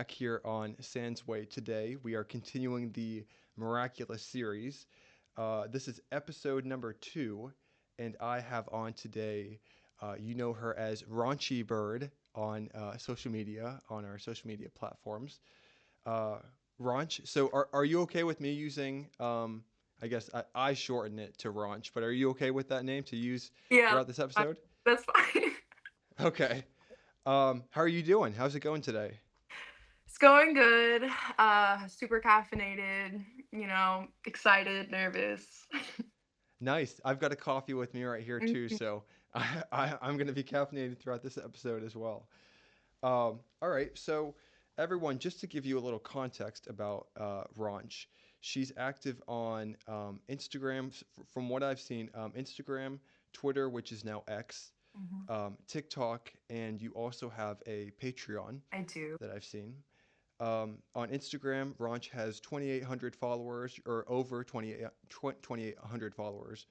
back here on Sandsway today. We are continuing the Miraculous Series. This is episode number 2, and I have on today, you know her as Raunchy Bird on social media, on our social media platforms. Uh, Raunch, so are you okay with me using, I guess I shorten it to Raunch, but are you okay with that name to use Yeah, throughout this fine. episode? That's fine. Okay. How are you doing? How's it going today? It's going good. Super caffeinated, excited, nervous. Nice. I've got a coffee with me right here too, Mhm. so I'm going to be caffeinated throughout this episode as well. All right, so everyone, just to give you a little context about Raunch, she's active on Instagram, from what I've seen, Instagram, Twitter, which is now X, Mhm. TikTok, and you also have a Patreon I do. that I've seen. On Instagram, Raunch has 2,800 followers, or over 2,800 followers.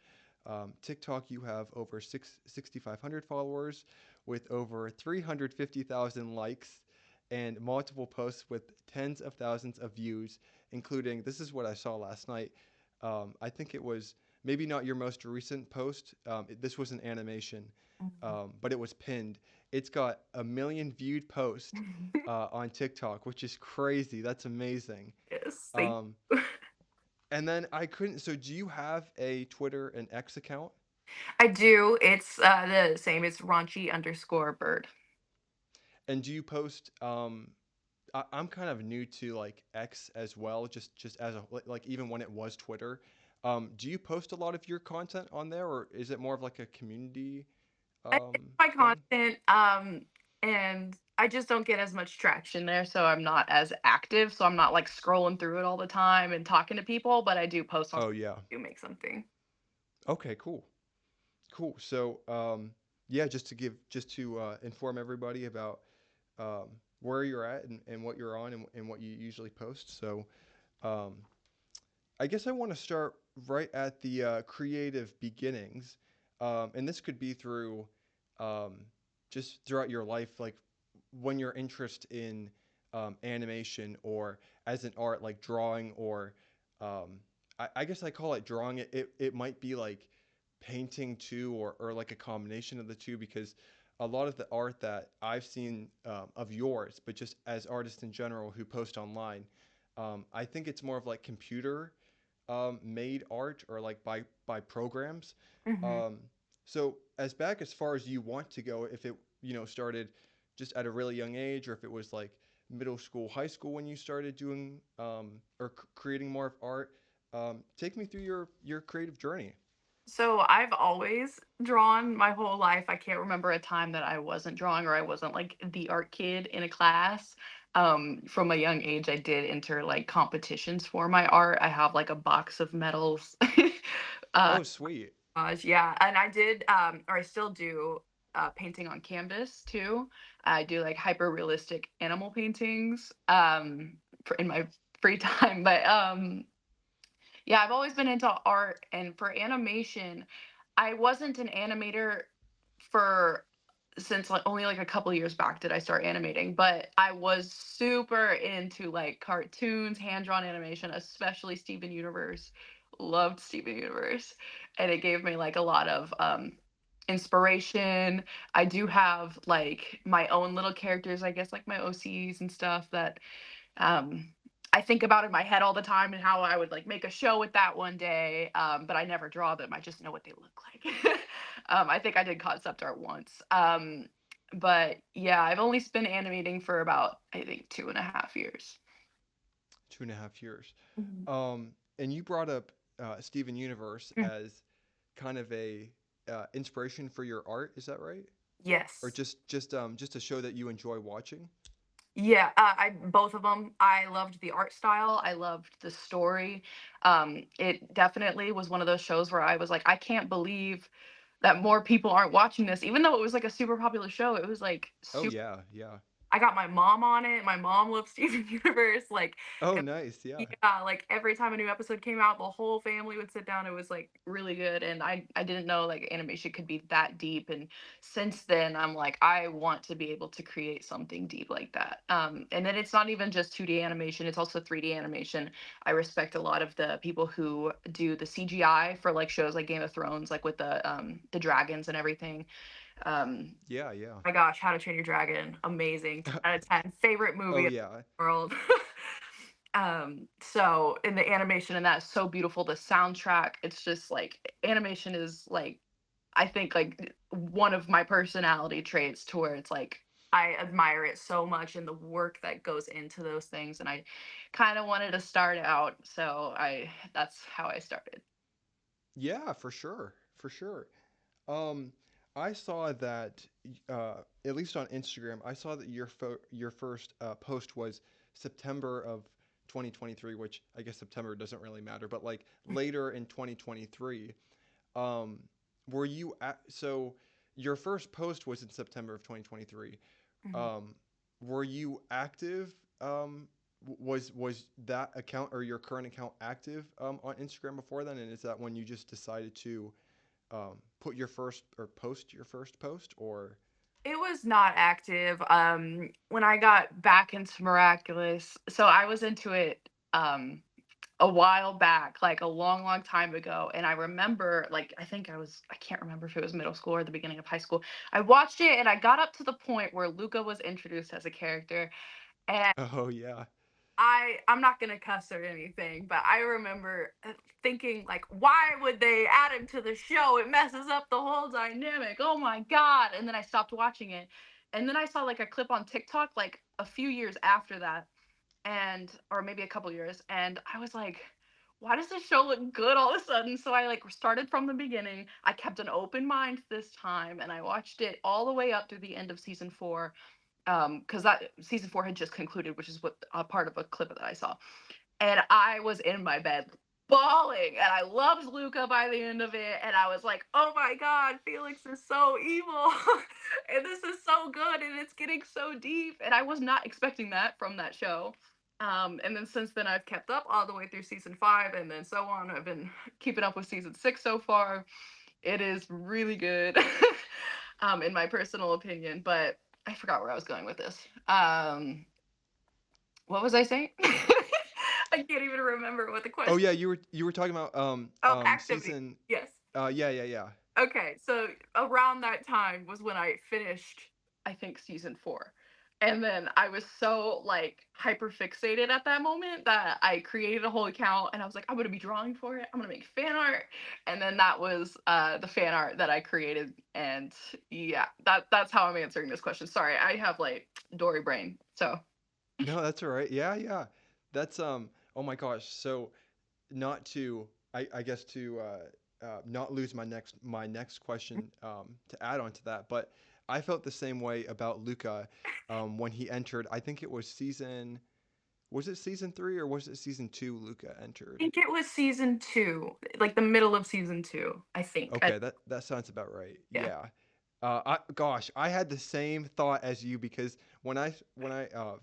TikTok, you have over 6,500 followers with over 350,000 likes and multiple posts with tens of thousands of views, including, this is what I saw last night. I think it was maybe not your most recent post. This was an animation, but it was pinned. It's got a million viewed post Mhm. on TikTok, which is crazy. That's amazing. Yes, thank Um, you. and then I couldn't. So, do you have a Twitter and X account? I do. It's the same. It's raunchy_bird. And do you post? I'm kind of new to like X as well, just as a like even when it was Twitter. Do you post a lot of your content on there, or is it more of like a community It's my thing? content, and I just don't get as much traction there, so I'm not as active. So I'm not like scrolling through it all the time and talking to people, but I do post on. Oh yeah. Do make something. Okay. Cool. Cool. So yeah, just to inform everybody about um, where you're at and what you're on and what you usually post. So um, I guess I want to start right at the creative beginnings, and this could be through um, just throughout your life, like when your interest in animation or as an art, like drawing or I guess I call it drawing. It might be like painting too, or like a combination of the two, because a lot of the art that I've seen of yours, but just as artists in general who post online, I think it's more of like computer made art or like by programs. Hmm. Um, so as back as far as you want to go, if it started just at a really young age, or if it was like middle school, high school when you started doing or creating more of art, take me through your creative journey. So I've always drawn my whole life. I can't remember a time that I wasn't drawing or I wasn't like the art kid in a class. From a young age, I did enter like competitions for my art. I have like a box of medals. uh, Oh, sweet. yeah, and I did, or I still do, painting on canvas too. I do like hyper realistic animal paintings in my free time, but yeah, I've always been into art, and for animation, I wasn't an animator for since like only like a couple years back did I start animating, but I was super into like cartoons, hand-drawn animation, especially Steven Universe. Loved Steven Universe, and it gave me like a lot of inspiration. I do have like my own little characters, I guess like my OCs and stuff that um I think about in my head all the time and how I would like make a show with that one day. But I never draw them. I just know what they look like. I think I did concept art once. But yeah, I've only been animating for about I think 2.5 years. 2.5 years. Mhm. And you brought up Steven Universe Mm. as kind of a inspiration for your art. Is that right? Or Yes. just a show that you enjoy watching? Yeah, I both of them. I loved the art style. I loved the story. It definitely was one of those shows where I was like, I can't believe that more people aren't watching this, even though it was like a super popular show. It was like Oh super yeah, yeah. I got my mom on it. My mom loves Steven Universe. Like, Oh, nice. Yeah. yeah, like every time a new episode came out, the whole family would sit down. It was like really good, and I didn't know like animation could be that deep. And since then, I'm like, I want to be able to create something deep like that. And then it's not even just 2D animation; it's also 3D animation. I respect a lot of the people who do the CGI for like shows like Game of Thrones, like with the dragons and everything. Um, Yeah, yeah. my gosh, How to Train Your Dragon, amazing, 10 out of 10, favorite movie Oh, in yeah. the world. So in the animation and that's so beautiful. The soundtrack, it's just like animation is like I think like one of my personality traits to where it's like I admire it so much and the work that goes into those things. And I kind of wanted to start out. So I that's how I started. Yeah, for sure. For sure. Um, I saw that at least on Instagram, I saw that your first post was September of 2023, which I guess September doesn't really matter, but like later in 2023. Um, were you so your first post was in September of 2023. Mhm. Um, were you active? Was that account or your current account active on Instagram before then? And is that when you just decided to put your first or post your first post or It was not active. When I got back into Miraculous, so I was into it a while back, like a long, long time ago. And I remember, like, I can't remember if it was middle school or the beginning of high school. I watched it and I got up to the point where Luka was introduced as a character. And oh yeah. I'm not gonna cuss or anything, but I remember thinking like, why would they add him to the show? It messes up the whole dynamic. Oh my god! And then I stopped watching it, and then I saw like a clip on TikTok like a few years after that, and or maybe a couple years, and I was like, why does this show look good all of a sudden? So I like started from the beginning. I kept an open mind this time, and I watched it all the way up through the end of season 4 because that season 4 had just concluded, which is what a part of a clip that I saw. And I was in my bed bawling, and I loved Luca by the end of it. And I was like, "Oh my God, Felix is so evil, and this is so good, and it's getting so deep." And I was not expecting that from that show. And then since then, I've kept up all the way through season 5, and then so on. I've been keeping up with season 6 so far. It is really good, in my personal opinion. But I forgot where I was going with this. What was I saying? I can't even remember what the Oh question. yeah, you were talking about Oh, activity. season Yes. yeah, yeah, yeah. Okay, so around that time was when I finished, I think, season 4. And then I was so like hyper fixated at that moment that I created a whole account and I was like, I'm gonna be drawing for it. I'm gonna make fan art. And then that was the fan art that I created. And yeah, that's how I'm answering this question. Sorry, I have like Dory brain. So No, that's all right. Yeah, yeah. That's oh my gosh. So not to I guess to not lose my next question to add on to that, but I felt the same way about Luca when he entered. I think it was season 3 or was it season 2 Luca I entered? think it was season 2, like the middle of season 2, I think. Okay, that sounds about right. Yeah. Yeah. I had the same thought as you because when I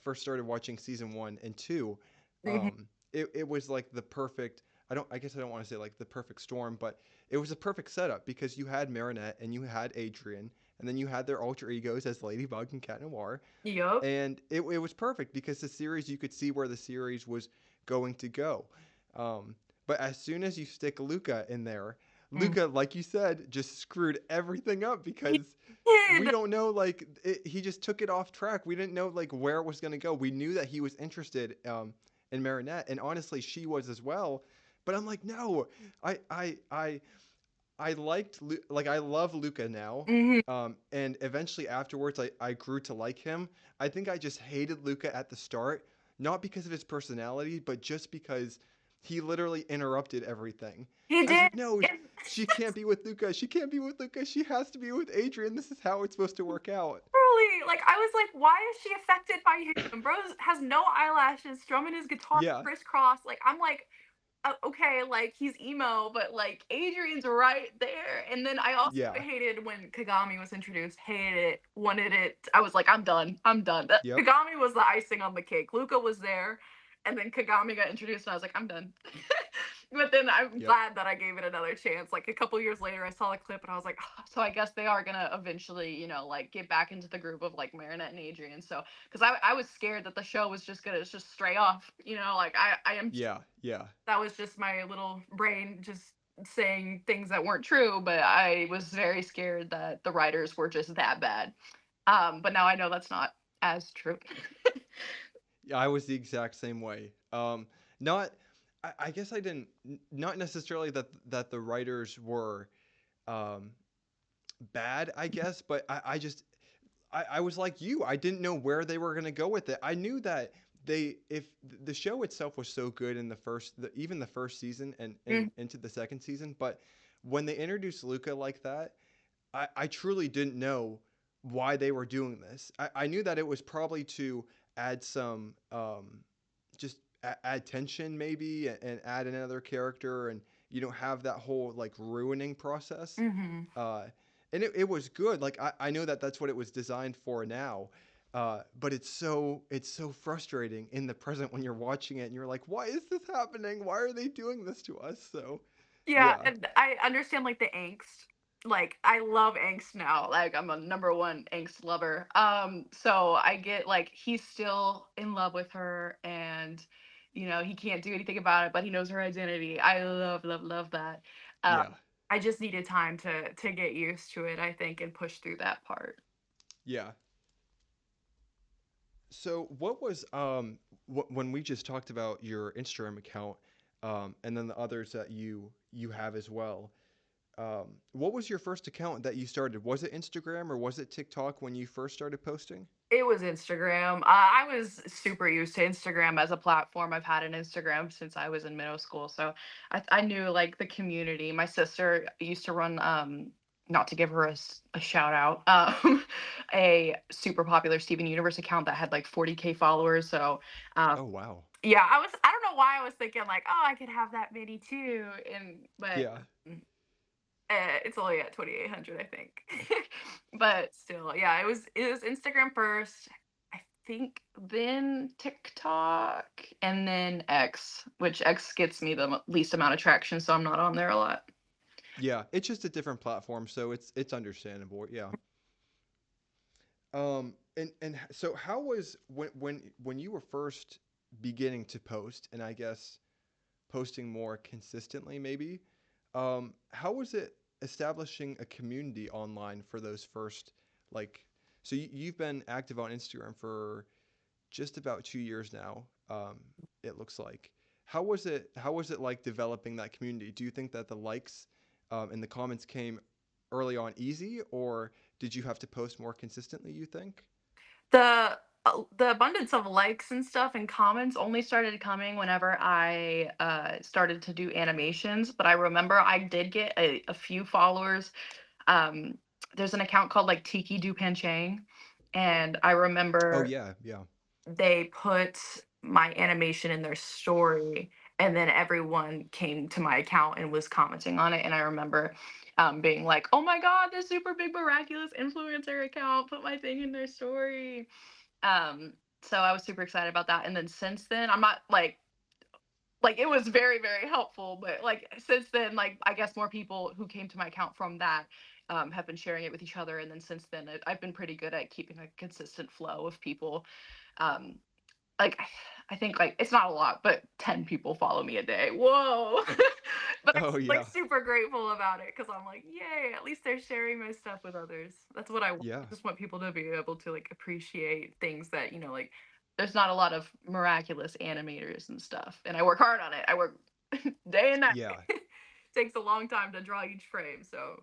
first started watching season 1 and 2, Mhm. it was like the perfect. I guess I don't want to say like the perfect storm, but it was a perfect setup because you had Marinette and you had Adrian, and then you had their alter egos as Ladybug and Cat Noir, Yup. and it was perfect because the series you could see where the series was going to go. Um, but as soon as you stick Luca in there, Mm. Luca, like you said, just screwed everything up He because we did. don't know he just took it off track. We didn't know like where it was going to go. We knew that he was interested in Marinette, and honestly, she was as well. But I'm like, no, I I I I liked like I love Luca now. Mhm. And eventually afterwards I grew to like him. I think I just hated Luca at the start, not because of his personality, but just because he literally interrupted everything. He I was did. like, no, And she can't be with Luca. She can't be with Luca. She has to be with Adrian. This is how it's supposed to work out. truly, like I was like, why is she affected by him? Bro has no eyelashes, strumming his guitar Yeah. crisscross. Like I'm like, okay, like he's emo, but like Adrian's right there. And then I also Yeah. hated when Kagami was introduced. Hated it, wanted it. I was like, I'm done. I'm done. Yep. Kagami was the icing on the cake. Luka was there, and then Kagami got introduced, and I was like, I'm done. But then I'm Yep. glad that I gave it another chance. Like a couple years later, I saw the clip, and I was like, oh, so I guess they are gonna eventually, like get back into the group of like Marinette and Adrian. So because I was scared that the show was just gonna just stray off. Like I am Yeah. Yeah. that was just my little brain just saying things that weren't true, but I was very scared that the writers were just that bad. But now I know that's not as true. Yeah, I was the exact same way. Not, I guess I didn't. Not necessarily that the writers were um, bad, I guess, but I just I was like you. I didn't know where they were gonna go with it. I knew that if the show itself was so good in even the first season and Mm, into the second season, but when they introduced Luca like that, I truly didn't know why they were doing this. I knew that it was probably to add some just add tension maybe and add another character and have that whole like ruining process. mhm. Uh, and it was good. Like I know that that's what it was designed for now. But it's so frustrating in the present when you're watching it and you're like, why is this happening? Why are they doing this to us? So Yeah, yeah, and I understand like the angst. Like I love angst now. Like I'm a number one angst lover. So I get like he's still in love with her and he can't do anything about it, but he knows her identity. I love, love, love that. yeah, I just needed time to get used to it, I think, and push through that part. yeah. So what was when we just talked about your Instagram account, and then the others that you have as well? What was your first account that you started? Was it Instagram or was it TikTok when you first started posting? It was Instagram. I was super used to Instagram as a platform. I've had an Instagram since I was in middle school, so I knew like the community. My sister used to run, not to give her a shout out, a super popular Steven Universe account that had like 40K followers. So, um, Oh wow. yeah, I don't know why I was thinking like, oh, I could have that many too, but Yeah. um, it's only at 2,800, I think. But still, yeah, it was Instagram first. I think then TikTok and then X, which X gets me the least amount of traction, so I'm not on there a lot. Yeah, it's just a different platform, so it's understandable. Yeah. And so how was when you were first beginning to post, and I guess posting more consistently, maybe? How was it establishing a community online for those first like? So you've been active on Instagram for just about 2 years now. It looks like. How was it? How was it like developing that community? Do you think that the likes and the comments came early on easy, or did you have to post more consistently? You think? The abundance of likes and stuff and comments only started coming whenever I started to do animations. But I remember I did get a few followers. Um, there's an account called like Tiki Dupanchang, and I Oh remember yeah, yeah, they put my animation in their story, and then everyone came to my account and was commenting on it. And I remember being like, oh my god, this super big miraculous influencer account put my thing in their story. So I was super excited about that. And then since then, I'm not like it was very, very helpful, but like since then, like I guess more people who came to my account from that have been sharing it with each other. And then since then, I've been pretty good at keeping a consistent flow of people. um like I think like it's not a lot, but 10 people follow me a day. Whoa. But I'm oh like yeah, super grateful about it because I'm like, yay, at least they're sharing my stuff with others. That's what I want. yeah, I just want people to be able to like appreciate things that, like there's not a lot of miraculous animators and stuff. And I work hard on it. I work day and night. yeah. Takes a long time to draw each frame. So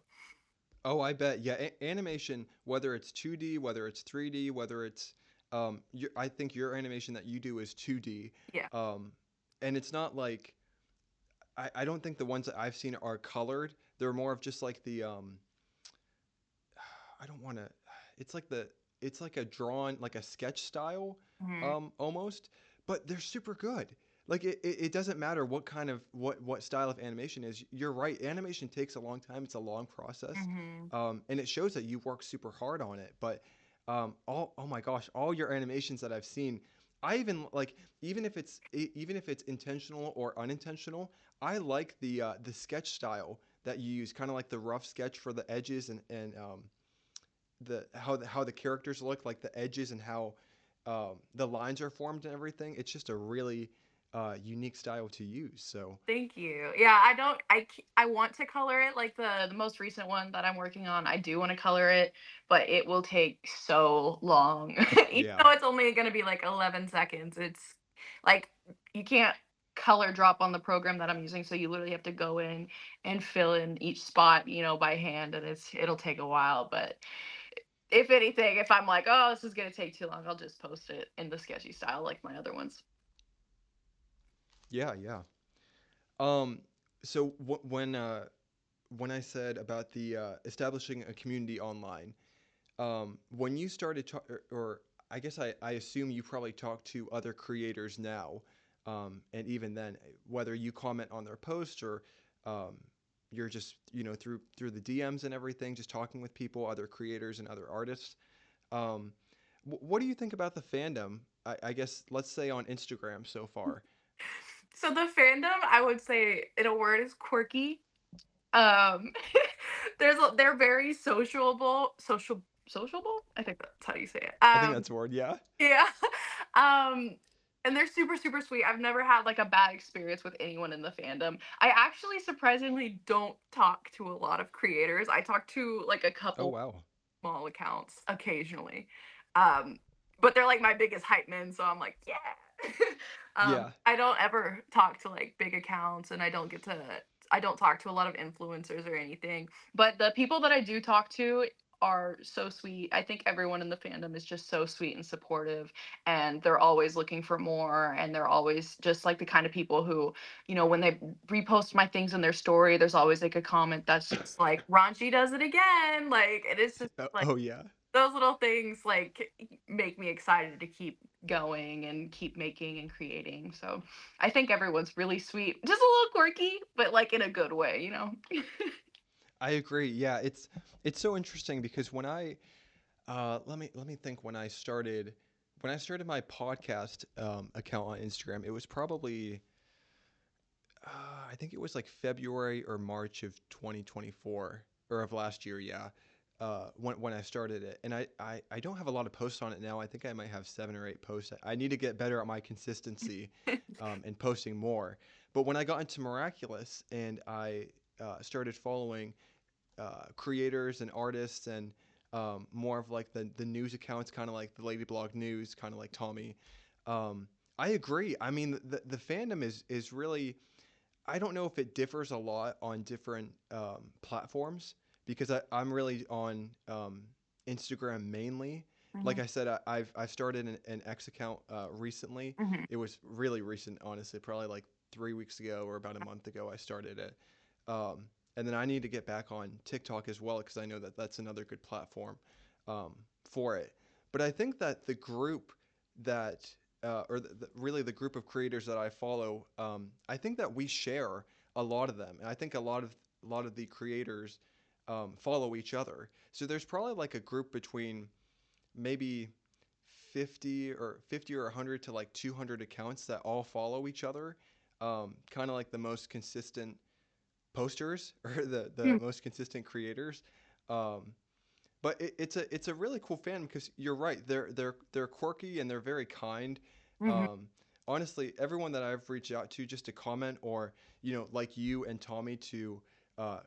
Oh, I bet. Yeah, animation, whether it's 2D, whether it's 3D, whether it's I think your animation that you do is 2D. yeah. Um, and it's not like I don't think the ones that I've seen are colored. They're more of just like the I don't want to it's like it's like a drawn like a sketch style Mhm. almost, but they're super good. like it doesn't matter what kind of what style of animation is. You're right, animation takes a long time, it's a long process, Hmm. and it shows that you work super hard on it. But all oh my gosh, all your animations that I've seen, I even like, even if it's intentional or unintentional, I like the sketch style that you use, kind of like the rough sketch for the edges, and how the characters look, like the edges, and how the lines are formed and everything. It's just a really unique style to use. So Thank you. Yeah, I don't. I want to color it like the most recent one that I'm working on. I do want to color it, but it will take so long. Even yeah, though it's only going to be like 11 seconds, it's like you can't color drop on the program that I'm using, so you literally have to go in and fill in each spot, by hand, and it'll take a while. But if anything, if I'm like, oh, this is going to take too long, I'll just post it in the sketchy style like my other ones. yeah, yeah. Um, so when I said about the establishing a community online, when you started or I guess I assume you probably talk to other creators now, and even then, whether you comment on their posts or um, you're just through the DMs and everything, just talking with people, other creators and other artists. Um, what do you think about the fandom? I guess let's say on Instagram so far. So the fandom, I would say, in a word, is quirky. Um, they're very sociable. I think that's how you say it. I think that's a word. Yeah. Yeah. Um, and they're super super sweet. I've never had like a bad experience with anyone in the fandom. I actually surprisingly don't talk to a lot of creators. I talk to like a Oh couple wow. small accounts occasionally. Um, but they're like my biggest hype men, so I'm like, yeah. Yeah. I don't ever talk to like big accounts, and I don't talk to a lot of influencers or anything. But the people that I do talk to are so sweet. I think everyone in the fandom is just so sweet and supportive, and they're always looking for more, and they're always just like the kind of people who, when they repost my things in their story, there's always like a comment that's just like, Raunchy does it again. Like, it is just like Oh yeah. those little things like make me excited to keep going and keep making and creating. So I think everyone's really sweet, just a little quirky, but like in a good way. I agree. Yeah, it's so interesting because when I let me think, when I started my podcast account on Instagram, it was probably I think it was like February or March of 2024 or of last year, yeah. When I started it, and I don't have a lot of posts on it now. I think I might have 7 or 8 posts. I need to get better at my consistency, and posting more. But when I got into Miraculous and I started following creators and artists and more of like the news accounts, kind of like the Ladybug News, kind of like Tommy. Um, I agree. I mean, the fandom is really. I don't know if it differs a lot on different platforms because I'm really on Instagram mainly. Like Hmm. I said, I've started an X account recently. Hmm. It was really recent, honestly, probably like 3 weeks ago or about a month ago. I started it, um, and then I need to get back on TikTok as well because I know that that's another good platform for it. But I think that the group that or really the group of creators that I follow, I think that we share a lot of them, and I think a lot of the creators follow each other. So there's probably like a group between maybe 50 or 100 to like 200 accounts that all follow each other, kind of like the most consistent posters or the most consistent creators. Um, but it's a really cool fan because you're right. They're quirky and they're very kind. Hmm. Um, honestly, everyone that I've reached out to just to comment or like you and Tommy to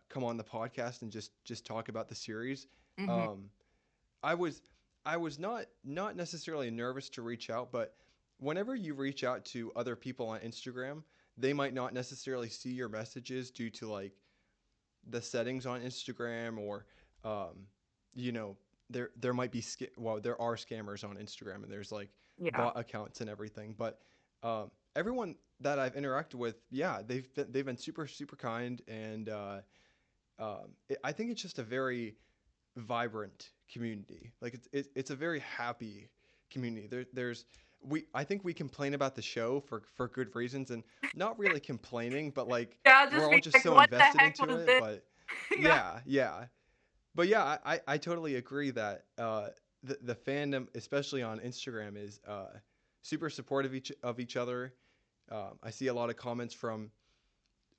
come on the podcast and just talk about the series. Hmm. Um, I was I was not necessarily nervous to reach out, but whenever you reach out to other people on Instagram, they might not necessarily see your messages due to like the settings on Instagram or um, you know there might be well there are scammers on Instagram and there's like Yeah. bot accounts and everything, but everyone that I've interacted with, yeah, they've been super super kind and I think it's just a very vibrant community. Like it's a very happy community. There's we I think we complain about the show for good reasons, and not really complaining, but like Yeah, we're just all being just like, so what the invested heck into was it. this? But Yeah. yeah, yeah. But yeah, I totally agree that the fandom, especially on Instagram, is super supportive of each other. I see a lot of comments from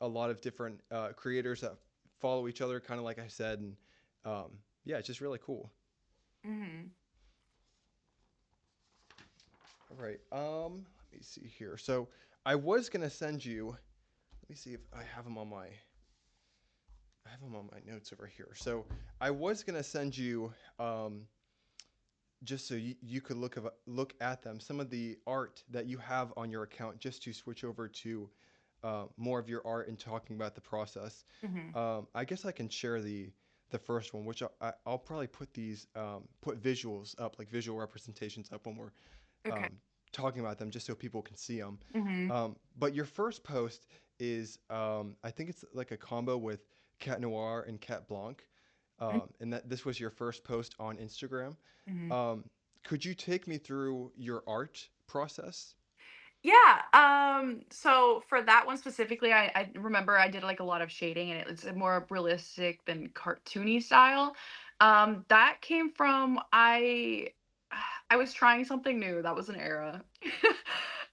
a lot of different creators that follow each other, kind of like I said, and yeah, it's just really cool. Hmm. All right, let me see here. So I was gonna send you. Let me see if I have them on my. I have them on my notes over here. So I was gonna send you just so you could look at them, some of the art that you have on your account, just to switch over to more of your art and talking about the process. Hmm. I guess I can share the first one, which I'll probably put these put visuals up, like visual representations up when we're Okay. um, talking about them, just so people can see them. Hmm. But your first post is I think it's like a combo with Cat Noir and Cat Blanc, and that this was your first post on Instagram. Hmm. Um, could you take me through your art process? Yeah. So for that one specifically, I remember I did like a lot of shading and it's more realistic than cartoony style. That came from I was trying something new. That was an era.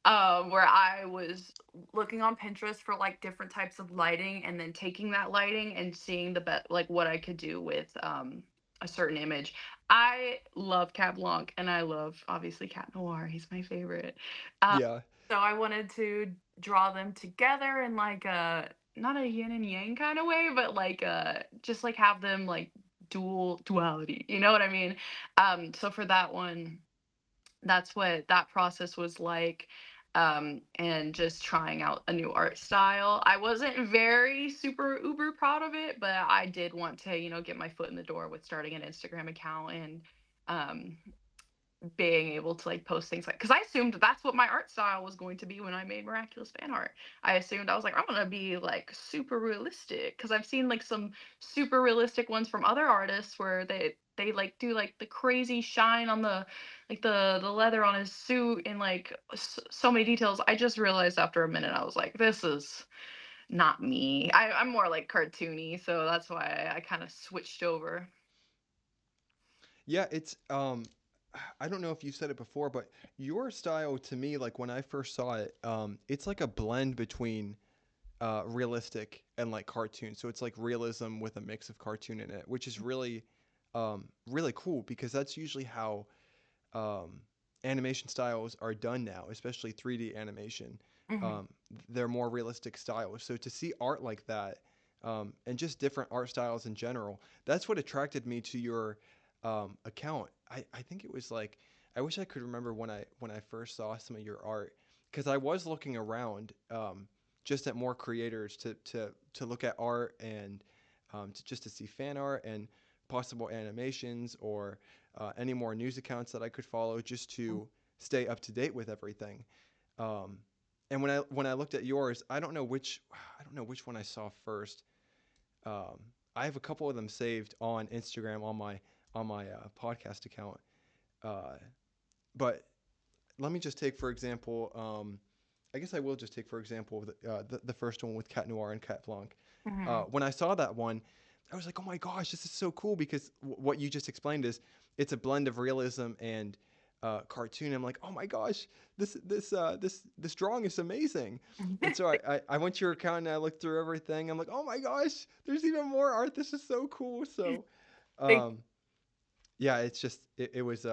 Where I was looking on Pinterest for like different types of lighting and then taking that lighting and seeing the like what I could do with a certain image. I love Cat Blanc and I love obviously Cat Noir. He's my favorite. Uh, Yeah, so I wanted to draw them together in like a not a yin and yang kind of way, but like just like have them like duality. You know what I mean? So for that one, that's what that process was like. And just trying out a new art style. I wasn't very super uber proud of it, but I did want to, get my foot in the door with starting an Instagram account and um being able to like post things like because I assumed that's what my art style was going to be when I made Miraculous fan art. I assumed I was like, I'm gonna be like super realistic because I've seen like some super realistic ones from other artists where they like do like the crazy shine on the like the leather on his suit and like so many details. I just realized after a minute I was like, this is not me. I'm more like cartoony, so that's why I kind of switched over. yeah. It's I don't know if you said it before, but your style to me, like when I first saw it, it's like a blend between realistic and like cartoon. So it's like realism with a mix of cartoon in it, which is really cool because that's usually how um, animation styles are done now, especially 3D animation. Hmm. Um, they're more realistic styles. So to see art like that, and just different art styles in general, that's what attracted me to your account. I think it was like I wish I could remember when I first saw some of your art because I was looking around just at more creators to look at art and just to see fan art and possible animations or any more news accounts that I could follow just to stay up to date with everything. Um, and when I looked at yours, I don't know which one I saw first. Um, I have a couple of them saved on Instagram on my podcast account. Uh, but let me just take for example. I guess I will just take for example the first one with Cat Noir and Cat Blanc. Hmm. When I saw that one, I was like, oh my gosh, this is so cool because what you just explained is it's a blend of realism and cartoon. I'm like, oh my gosh, this drawing is amazing. And so I went to your account and I looked through everything. I'm like, oh my gosh, there's even more art. This is so cool. So Thank um, yeah, it's just it was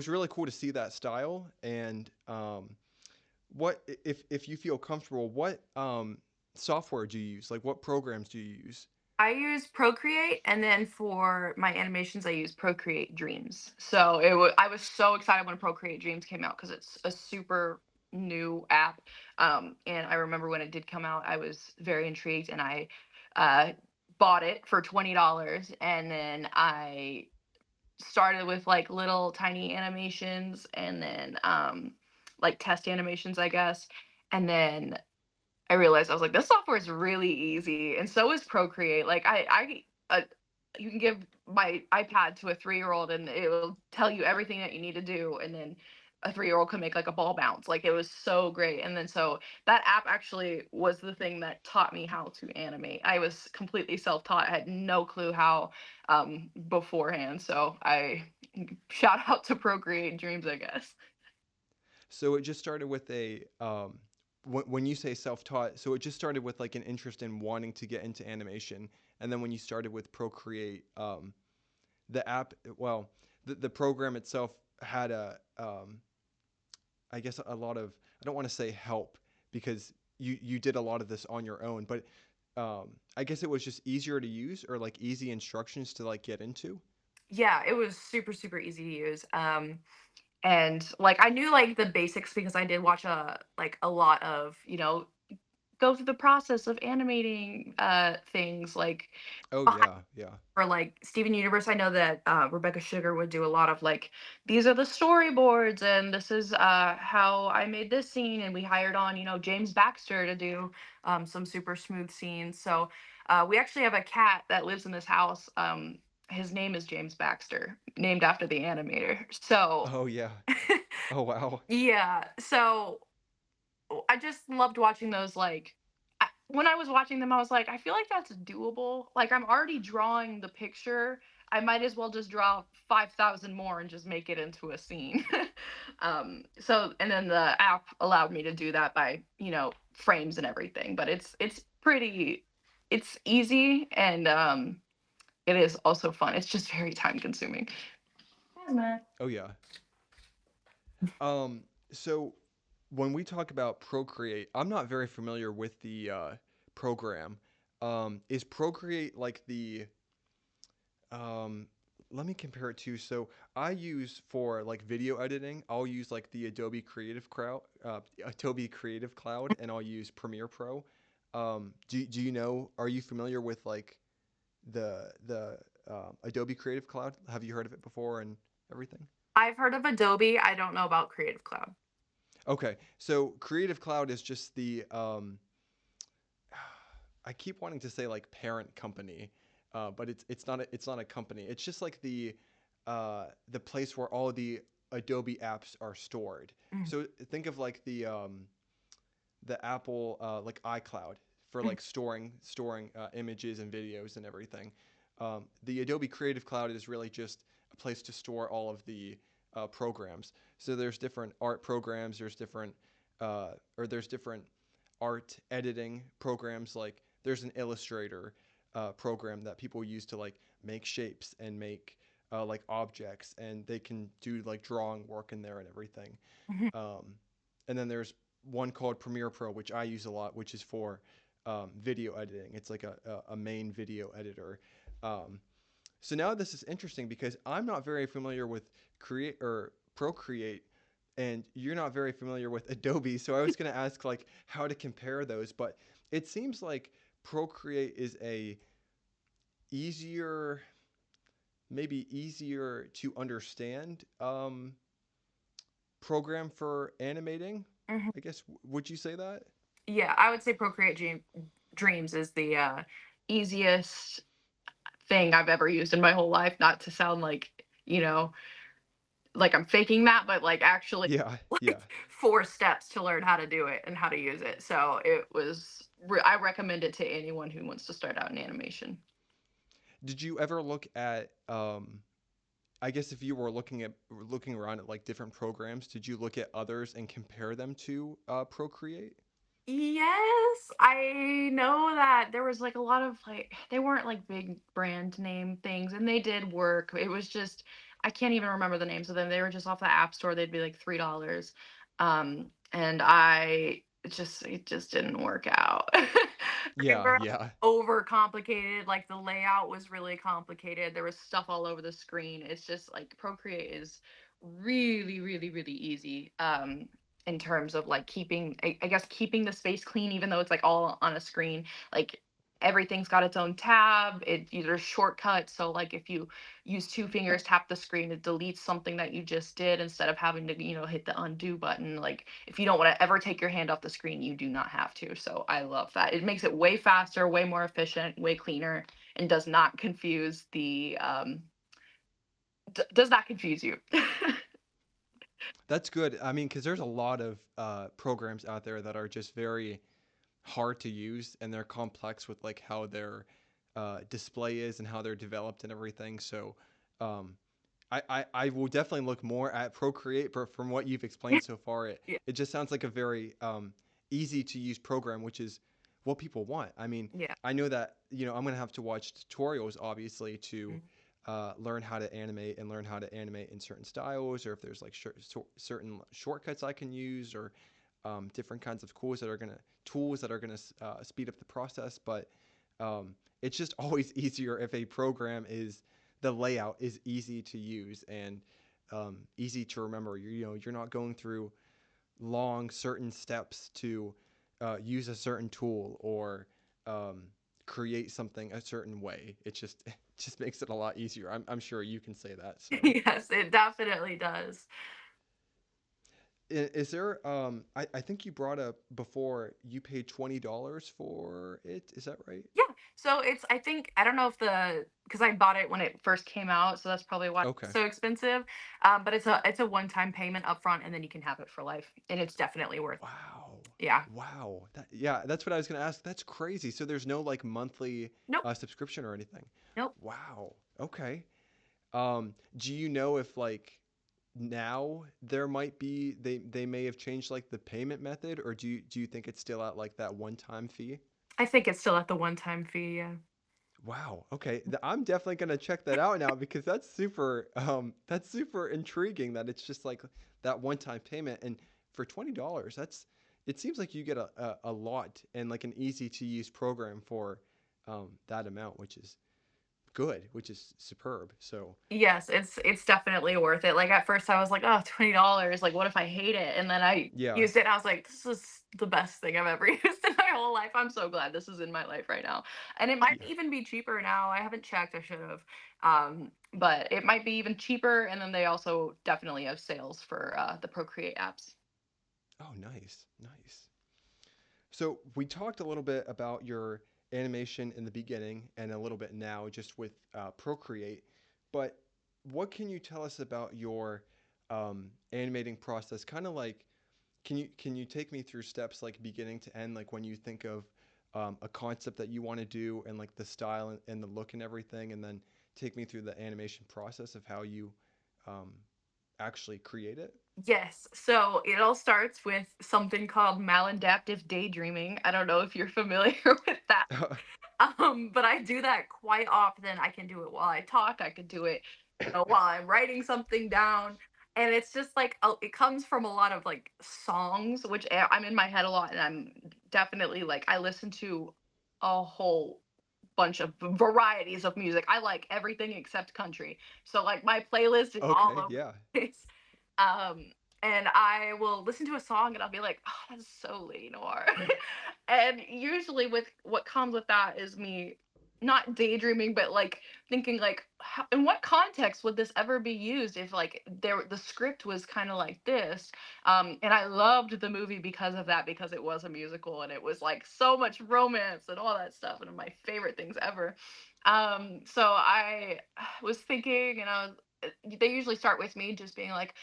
really cool to see that style and what if you feel comfortable, what software do you use? Like what programs do you use? I use Procreate, and then for my animations, I use Procreate Dreams. So I was so excited when Procreate Dreams came out because it's a super new app. And I remember when it did come out, I was very intrigued, and I uh, bought it for $20, and then I started with like little tiny animations, and then like test animations, I guess, and then I realized I was like, this software is really easy, and so is Procreate. Like I you can give my iPad to a 3-year-old and it will tell you everything that you need to do, and then a 3-year-old can make like a ball bounce. Like it was so great. And then so that app actually was the thing that taught me how to animate. I was completely self-taught. I had no clue how beforehand. So I shout out to Procreate Dreams, I guess. So it just started with a when you say self-taught, so it just started with like an interest in wanting to get into animation, and then when you started with Procreate, the app, well, the program itself had a I guess a lot of, I don't want to say help because you did a lot of this on your own, but I guess it was just easier to use or like easy instructions to like get into. Yeah, it was super, super easy to use. And like I knew like the basics because I did watch a lot of, go through the process of animating things like Oh behind, yeah, yeah. for like Steven Universe. I know that Rebecca Sugar would do a lot of like, these are the storyboards and this is how I made this scene, and we hired on, James Baxter to do some super smooth scenes. So we actually have a cat that lives in this house. His name is James Baxter, named after the animator. So Oh yeah. Oh wow. yeah, so I just loved watching those. Like, when I was watching them, I was like, I feel like that's doable. Like, I'm already drawing the picture. I might as well just draw 5,000 more and just make it into a scene. So, and then the app allowed me to do that by, frames and everything. But it's easy, and it is also fun. It's just very time consuming. Yes, man. Oh yeah. Um, so when we talk about Procreate, I'm not very familiar with the program. Is Procreate like the um, let me compare it to. So I use for like video editing, I'll use like the Adobe Creative Cloud, and I'll use Premiere Pro. Do you know? Are you familiar with like the Adobe Creative Cloud? Have you heard of it before and everything? I've heard of Adobe. I don't know about Creative Cloud. Okay, so Creative Cloud is just the I keep wanting to say like parent company, but it's not a company. It's just like the place where all of the Adobe apps are stored. Mm, So think of like the Apple like iCloud for mm, like storing images and videos and everything. The Adobe Creative Cloud is really just a place to store all of the programs. So there's different art programs. There's different art editing programs. Like there's an Illustrator program that people use to like make shapes and make like objects, and they can do like drawing work in there and everything. mhm. Um, and then there's one called Premiere Pro, which I use a lot, which is for video editing. It's like a main video editor. Um, so now this is interesting because I'm not very familiar with Create or Procreate, and you're not very familiar with Adobe. So I was going to ask like how to compare those, but it seems like Procreate is a easier, maybe easier to understand program for animating. Mhm. I guess would you say that? Yeah, I would say Dreams is the easiest thing I've ever used in my whole life. Not to sound like, like I'm faking that, but like actually Yeah, like yeah. 4 steps to learn how to do it and how to use it. So I recommend it to anyone who wants to start out in animation. Did you ever look at I guess if you were looking around at like different programs, did you look at others and compare them to Procreate? Yes, I know that there was like a lot of like, they weren't like big brand name things, and they did work. It was just, I can't even remember the names of them. They were just off the app store. They'd be like $3. And it just didn't work out. They Yeah, were yeah. over complicated. Like the layout was really complicated. There was stuff all over the screen. It's just like Procreate is really, really, really easy. In terms of like keeping, I guess keeping the space clean, even though it's like all on a screen. Like everything's got its own tab. There's shortcuts. So like if you use 2 fingers, tap the screen, it deletes something that you just did instead of having to, hit the undo button. Like if you don't want to ever take your hand off the screen, you do not have to. So I love that. It makes it way faster, way more efficient, way cleaner. and does not confuse the does not confuse you. That's good. I mean, because there's a lot of programs out there that are just very hard to use, and they're complex with like how their display is and how they're developed and everything. So um, I will definitely look more at Procreate, but from what you've explained so far, Yeah, it just sounds like a very easy to use program, which is what people want. I mean, yeah. I know that I'm gonna have to watch tutorials obviously to Mhm. learn how to animate and learn how to animate in certain styles, or if there's like certain shortcuts I can use, or different kinds of tools that are gonna speed up the process. But it's just always easier if a program is the layout is easy to use and easy to remember. You're not going through long certain steps to use a certain tool or um, create something a certain way. It just makes it a lot easier. I'm sure you can say that. So Yes, it definitely does. is there I think you brought up before you paid $20 for it. Is that right? Yeah. So it's, I think, I don't know if because I bought it when it first came out, so that's probably why it's Okay. so expensive. But it's a one-time payment upfront, and then you can have it for life, and it's definitely worth. Wow. Yeah. Wow. Yeah, that's what I was going to ask. That's crazy. So there's no like monthly Nope. subscription or anything. Nope. Wow. Okay. Do you know if like now there might be they may have changed like the payment method, or do you think it's still at like that one-time fee? I think it's still at the one-time fee. Yeah. Wow. Okay. I'm definitely gonna check that out now because that's super intriguing that it's just like that one time payment and for $20 that's it seems like you get a lot and like an easy to use program for that amount, which is good, which is superb. So Yes, it's definitely worth it. Like at first I was like, oh, $20. Like, what if I hate it? And then I yeah, used it and I was like, this is the best thing I've ever used in my whole life. I'm so glad this is in my life right now. And it might yeah. even be cheaper now. I haven't checked, I should have. But it might be even cheaper. And then they also definitely have sales for the Procreate apps. Oh, nice, nice. So we talked a little bit about your animation in the beginning and a little bit now just with Procreate, but what can you tell us about your animating process? Kind of like, can you take me through steps like beginning to end, like when you think of a concept that you want to do and like the style and the look and everything, and then take me through the animation process of how you um, actually create it? Yes. So it all starts with something called maladaptive daydreaming. I don't know if you're familiar with that. But I do that quite often. I can do it while I talk. I could do it, while I'm writing something down. And it's just like it comes from a lot of like songs, which I'm in my head a lot, and I'm definitely like I listen to a whole bunch of varieties of music. I like everything except country. So like my playlist is all Okay, over yeah. the place. Um, and I will listen to a song and I'll be like, oh, that's so Lady Noir. And usually with what comes with that is me not daydreaming, but like thinking like, in what context would this ever be used if like the script was kind of like this. And I loved the movie because of that, because it was a musical and it was like so much romance and all that stuff, and one of my favorite things ever. So I was thinking, and they usually start with me just being like,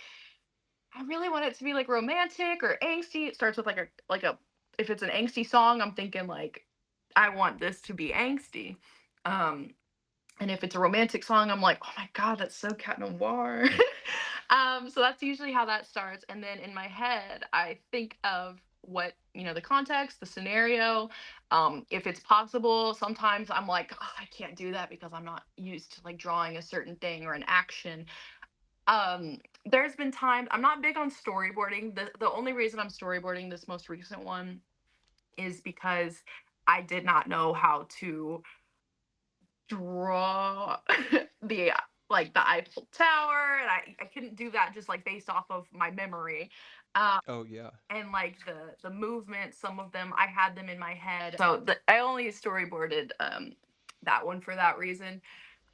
I really want it to be like romantic or angsty. It starts with like a if it's an angsty song, I'm thinking like I want this to be angsty. Um and if it's a romantic song, I'm like, oh my god, that's so cat noir. So that's usually how that starts. And then in my head, I think of what, the context, the scenario. If it's possible, sometimes I'm like, oh, I can't do that because I'm not used to like drawing a certain thing or an action. There's been times I'm not big on storyboarding. The only reason I'm storyboarding this most recent one is because I did not know how to draw the like the Eiffel Tower, and I couldn't do that just like based off of my memory. Um Oh yeah. and like the movement, some of them I had them in my head. So I only storyboarded that one for that reason.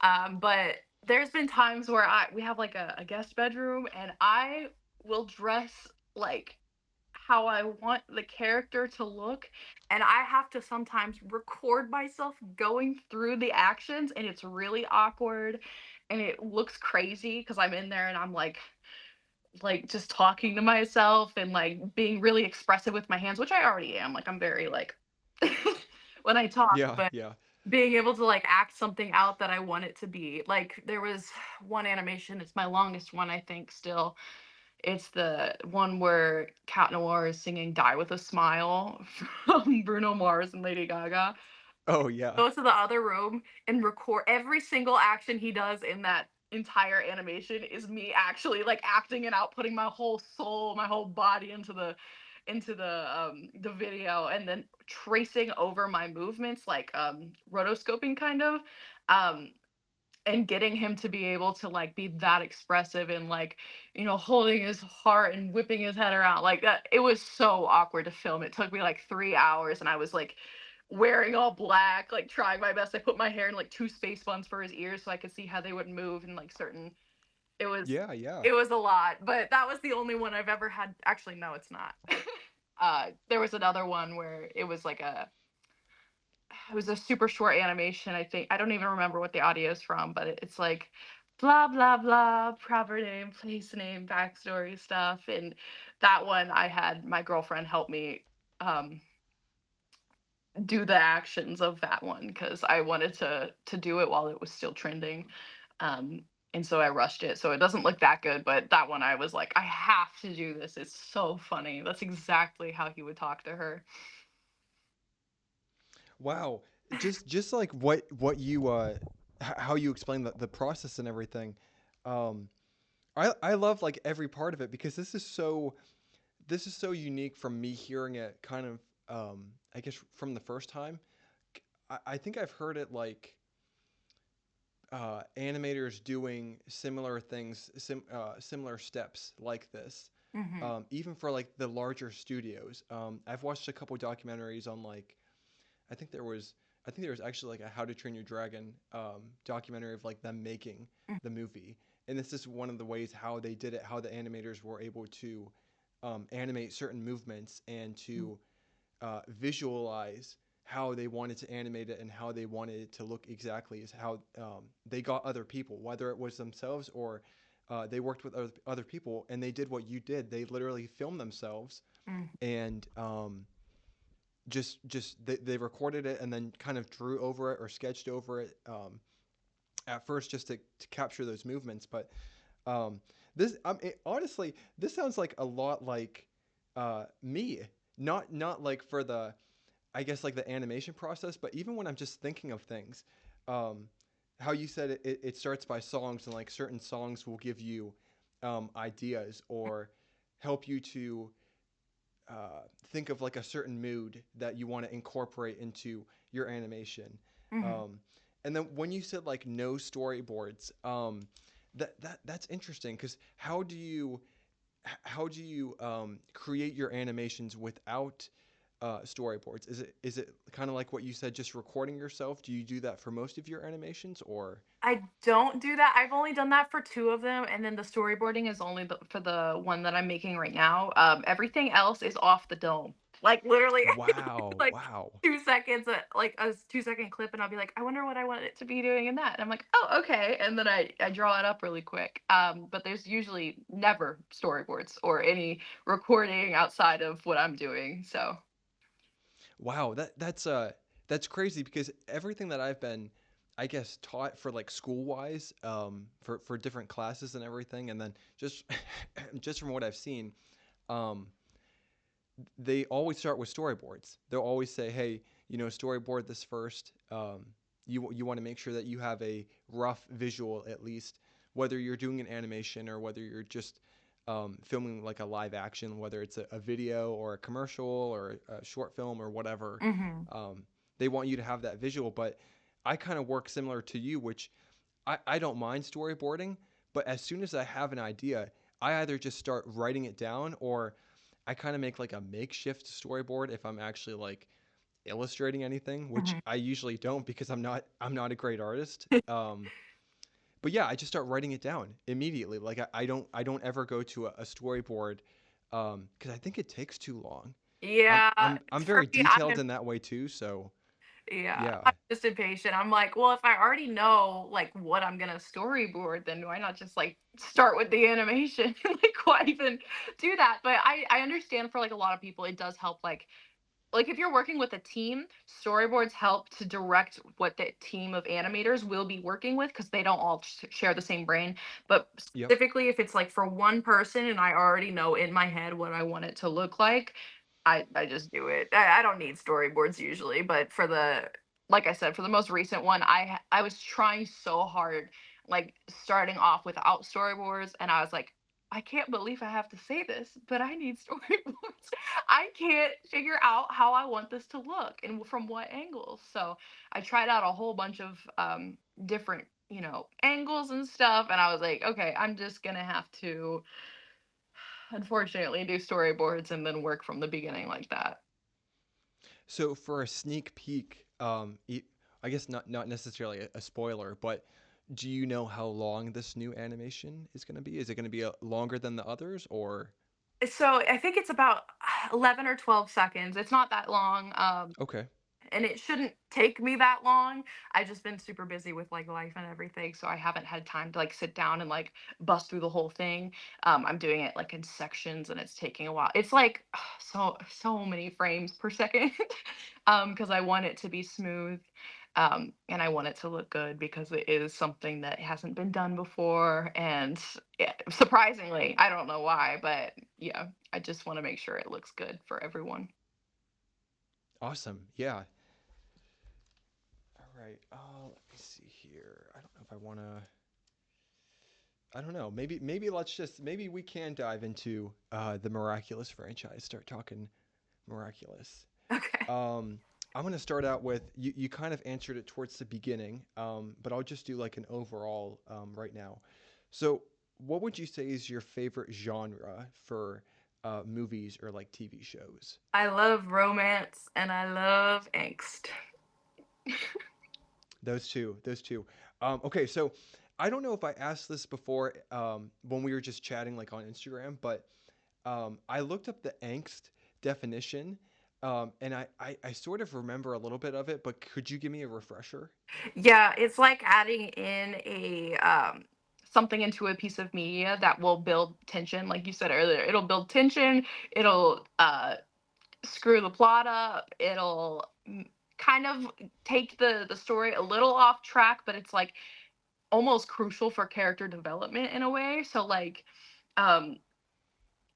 But there's been times where we have like a guest bedroom, and I will dress like how I want the character to look, and I have to sometimes record myself going through the actions, and it's really awkward and it looks crazy because I'm in there and I'm like just talking to myself and like being really expressive with my hands, which I already am. Like I'm very like when I talk, Yeah, but yeah. being able to like act something out that I want it to be. Like there was one animation, it's my longest one I think still. It's the one where Cat Noir is singing Die with a Smile from Bruno Mars and Lady Gaga. Oh yeah. Go to the other room and record every single action he does in that entire animation is me actually like acting it out, putting my whole soul, my whole body into the video and then tracing over my movements like rotoscoping kind of. Um and getting him to be able to like be that expressive and like holding his heart and whipping his head around like that, it was so awkward to film. It took me like 3 hours and I was like wearing all black, like trying my best. I put my hair in like two space buns for his ears so I could see how they would move and like certain. it was Yeah, yeah. it was a lot, but that was the only one I've ever had. Actually no, it's not. There was another one where it was a super short animation. I think I don't even remember what the audio is from, but it's like blah blah blah, proper name, place name, backstory stuff. And that one I had my girlfriend help me um, do the actions of that one because I wanted to do it while it was still trending. Um, and so I rushed it. So it doesn't look that good, but that one I was like, I have to do this. It's so funny. That's exactly how he would talk to her. Wow. Just like what you how you explain the process and everything. Um I love like every part of it because this is so unique from me hearing it kind of I guess from the first time. I think I've heard it like animators doing similar things, similar steps like this, Hmm. even for like the larger studios. I've watched a couple documentaries on like I think there was I think there was actually like a How to Train Your Dragon documentary of like them making the movie, and this is one of the ways how they did it, how the animators were able to animate certain movements and to visualize how they wanted to animate it and how they wanted it to look exactly is how they got other people, whether it was themselves or they worked with other people, and they did what you did. They literally filmed themselves and they recorded it and then kind of drew over it or sketched over it at first just to capture those movements. But um, honestly, this sounds like a lot like me. Not like for the I guess like the animation process, but even when I'm just thinking of things, um, how you said it starts by songs and like certain songs will give you ideas or help you to think of like a certain mood that you want to incorporate into your animation. Hmm. Um, and then when you said like no storyboards, that's interesting because how do you create your animations without storyboards? Is it kind of like what you said, just recording yourself? Do you do that for most of your animations, or? I don't do that. I've only done that for two of them, and then the storyboarding is only for the one that I'm making right now. Everything else is off the dome. Like literally, Wow, like wow. 2 seconds, like a 2 second clip, and I'll be like, I wonder what I want it to be doing in that. And I'm like, oh, okay, and then I draw it up really quick. But there's usually never storyboards or any recording outside of what I'm doing. So. Wow, that's crazy because everything that I've been, I guess, taught for like school wise, for different classes and everything, and then just just from what I've seen, um, they always start with storyboards. They'll always say, "Hey, storyboard this first. You want to make sure that you have a rough visual at least, whether you're doing an animation or whether you're just filming like a live action, whether it's a video or a commercial or a short film or whatever. Hmm. Um, they want you to have that visual. But I kind of work similar to you, which I don't mind storyboarding, but as soon as I have an idea, I either just start writing it down or I kind of make like a makeshift storyboard if I'm actually like illustrating anything, which Hmm. I usually don't because I'm not a great artist. But yeah, I just start writing it down immediately. Like I don't ever go to a storyboard because I think it takes too long. Yeah, I'm for very me, detailed in that way too. So yeah, yeah, I'm just impatient. I'm like, well, if I already know like what I'm gonna storyboard, then why not just like start with the animation? Like, why even do that? But I understand for like a lot of people, it does help like if you're working with a team, storyboards help to direct what the team of animators will be working with because they don't all share the same brain. But yep. specifically, if it's like for one person and I already know in my head what I want it to look like, I just do it. I don't need storyboards usually, but for the like I said, for the most recent one, I was trying so hard, like starting off without storyboards, and I was like, I can't believe I have to say this, but I need storyboards. I can't figure out how I want this to look and from what angles. So I tried out a whole bunch of different, angles and stuff. And I was like, okay, I'm just going to have to, unfortunately, do storyboards and then work from the beginning like that. So for a sneak peek, I guess not necessarily a spoiler, but do you know how long this new animation is going to be? Is it going to be longer than the others, or So I think it's about 11 or 12 seconds. It's not that long. okay? And it shouldn't take me that long. I've just been super busy with like life and everything, so I haven't had time to like sit down and like bust through the whole thing. I'm doing it like in sections, and it's taking a while. It's like so many frames per second, because I want it to be smooth, and I want it to look good because it is something that hasn't been done before. And yeah, surprisingly, I don't know why, but yeah, I just want to make sure it looks good for everyone. Awesome. Yeah. All right. Let me see here. I don't know if I want to. I don't know. Maybe let's just maybe we can dive into the Miraculous franchise. Start talking Miraculous. Okay. Um, I'm gonna start out with you. You kind of answered it towards the beginning, but I'll just do like an overall right now. So, what would you say is your favorite genre for movies or like TV shows? I love romance and I love angst. Those two. Those two. Okay, so I don't know if I asked this before when we were just chatting like on Instagram, but I looked up the angst definition, and I sort of remember a little bit of it, but could you give me a refresher? Yeah, it's like adding in a something into a piece of media that will build tension, like you said earlier. It'll build tension, it'll screw the plot up, it'll kind of take the story a little off track, but it's like almost crucial for character development in a way. So like um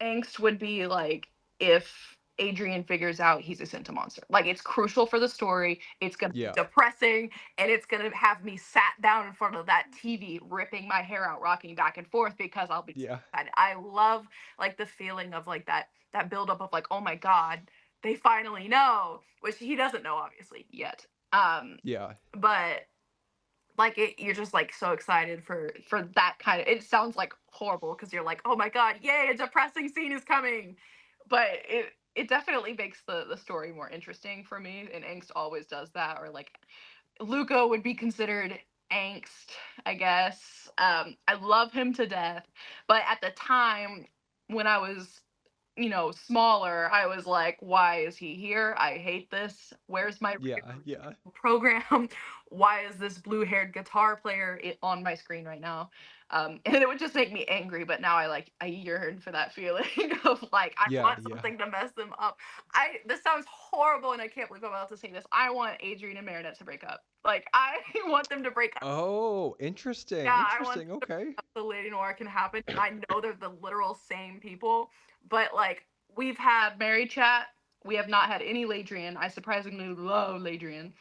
angst would be like if Adrian figures out he's a Senta monster. Like it's crucial for the story. It's gonna be Yeah, depressing, and it's gonna have me sat down in front of that TV, ripping my hair out, rocking back and forth because I'll be yeah, excited. I love like the feeling of like that buildup of like, oh my god, they finally know, which he doesn't know obviously yet. yeah, But like you're just like so excited for that kind of, it sounds like horrible because you're like, oh my god, yay, a depressing scene is coming, but it definitely makes the story more interesting for me, and angst always does that. Or like Luka would be considered angst, I guess. I love him to death, but at the time when I was, smaller, I was like, why is he here? I hate this. Where's my yeah, yeah. program? Why is this blue haired guitar player on my screen right now? And it would just make me angry. But now I yearn for that feeling of like, I Yeah, want yeah. something to mess them up. This sounds horrible, and I can't believe I'm about to say this. I want Adrian and Marinette to break up. Like, I want them to break up. Oh, interesting. Yeah, I want Interesting. Okay. the Lady Noir can happen. I know they're the literal same people, but like we've had Mary Chat, we have not had any Ladrian. I surprisingly love Ladrian.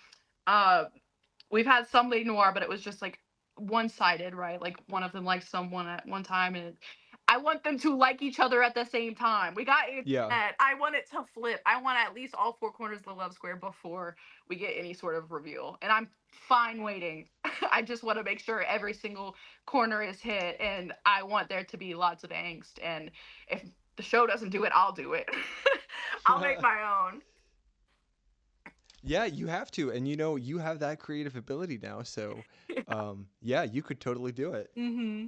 Uh, we've had some Lady Noir, but it was just like one sided, right? Like one of them liked someone at one time, and I want them to like each other at the same time. We got Yeah. internet. I want it to flip. I want at least all four corners of the love square before we get any sort of reveal. And I'm fine waiting. I just want to make sure every single corner is hit, and I want there to be lots of angst. And if the show doesn't do it, I'll do it. I'll make my own. Yeah, you have to. And you have that creative ability now, so yeah, you could totally do it. Hmm.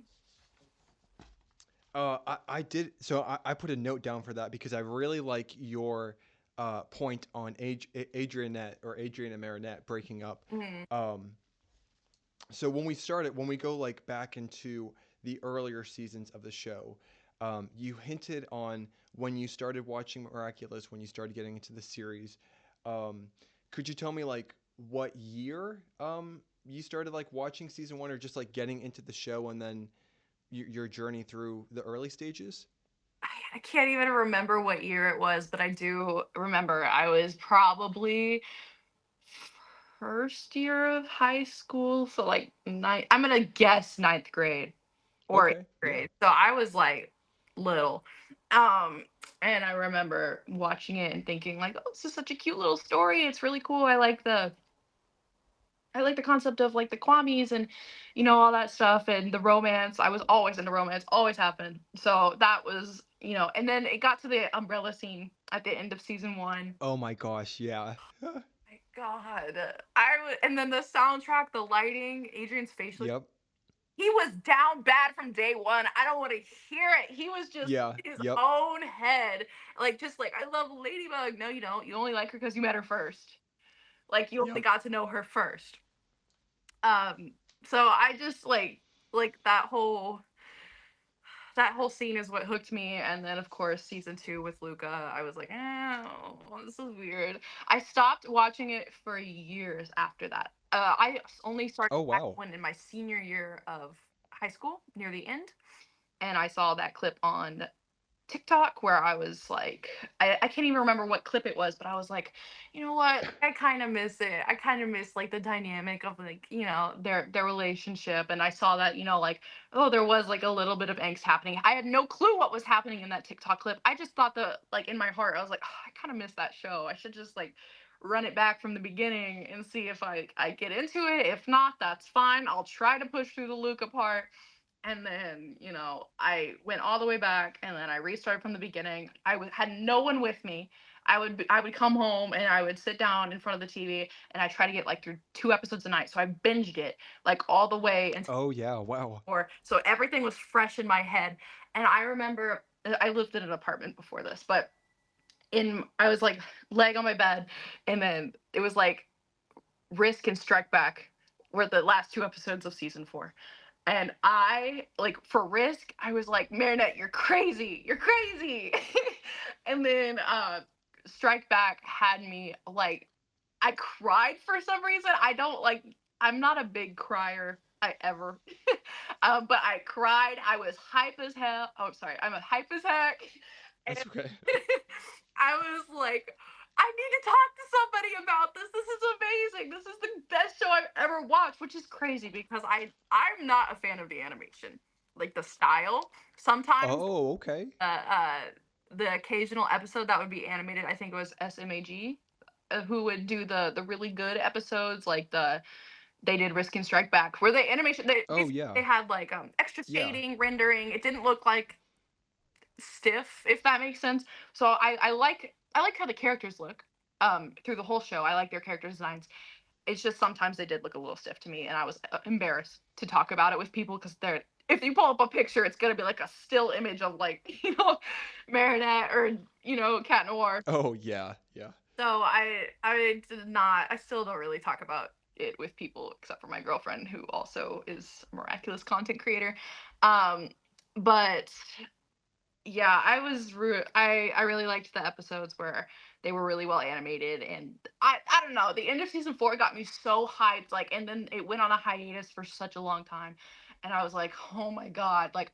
I did. So I put a note down for that because I really like your point on Adrianette or Adrian and Marinette breaking up. Mhm. Um, so when we go like back into the earlier seasons of the show, you hinted on when you started watching Miraculous, when you started getting into the series. Um, could you tell me like what year you started like watching season one, or just like getting into the show, and then your journey through the early stages? I can't even remember what year it was, but I do remember I was probably first year of high school, so like ninth. I'm gonna guess ninth grade or eighth Okay, yeah. grade. So I was like little. Um, and I remember watching it and thinking like, oh, this is such a cute little story. It's really cool. I like the concept of like the Kwamis and all that stuff and the romance. I was always into romance, always happened. So that was, and then it got to the umbrella scene at the end of season one. Oh my gosh, yeah. My God. And then the soundtrack, the lighting, Adrian's facial, Yep. he was down bad from day one. I don't want to hear it. He was just Yeah. in his Yep. own head. Like, just like, I love Ladybug. No, you don't. You only like her because you met her first. Like, you only Yep. got to know her first. Um, so I just like that whole scene is what hooked me. And then of course season two with Luka, I was like, oh, this is weird. I stopped watching it for years after that. I only started Oh back wow. when in my senior year of high school, near the end, and I saw that clip on TikTok where I was like, I can't even remember what clip it was, but I was like, you know what? I kind of miss it. I kind of miss like the dynamic of like, their relationship. And I saw that, like, oh, there was like a little bit of angst happening. I had no clue what was happening in that TikTok clip. I just thought like in my heart, I was like, oh, I kind of miss that show. I should just like run it back from the beginning and see if I get into it. If not, that's fine. I'll try to push through the Luca part. And then I went all the way back and then I restarted from the beginning. Had no one with me. I would come home and I would sit down in front of the TV and I try to get like through 2 episodes a night, so I binged it like all the way until Oh yeah. Wow. 4, so everything was fresh in my head. And I remember I lived in an apartment before this, but in I was like laying on my bed, and then it was like Risk and Strike Back were the last 2 episodes of season 4. And I, like, for Risk, I was like, Marinette, you're crazy. You're crazy. And then Strike Back had me, like, I cried for some reason. I'm not a big crier. I ever. But I cried. I was hype as hell. Oh, sorry. I'm a hype as heck. And That's okay. I was like, I need to talk to somebody about this. This is amazing. This is the best show I've ever watched, which is crazy because I'm not a fan of the animation, like the style. Sometimes Oh, okay. the occasional episode that would be animated, I think it was SMAG, who would do the really good episodes, like they did Risk and Strike Back, where the animation Oh yeah. they had like extra Yeah. shading, rendering. It didn't look like stiff, if that makes sense. So I like how the characters look through the whole show. I like their character designs. It's just sometimes they did look a little stiff to me, and I was embarrassed to talk about it with people because they're if you pull up a picture, it's gonna be like a still image of like Marinette or Cat Noir. Oh yeah. Yeah. So I did not. I still don't really talk about it with people except for my girlfriend, who also is a miraculous content creator. Um, but yeah, I really liked the episodes where they were really well animated. And I don't know, the end of season 4 got me so hyped, like, and then it went on a hiatus for such a long time, and I was like, oh my God, like,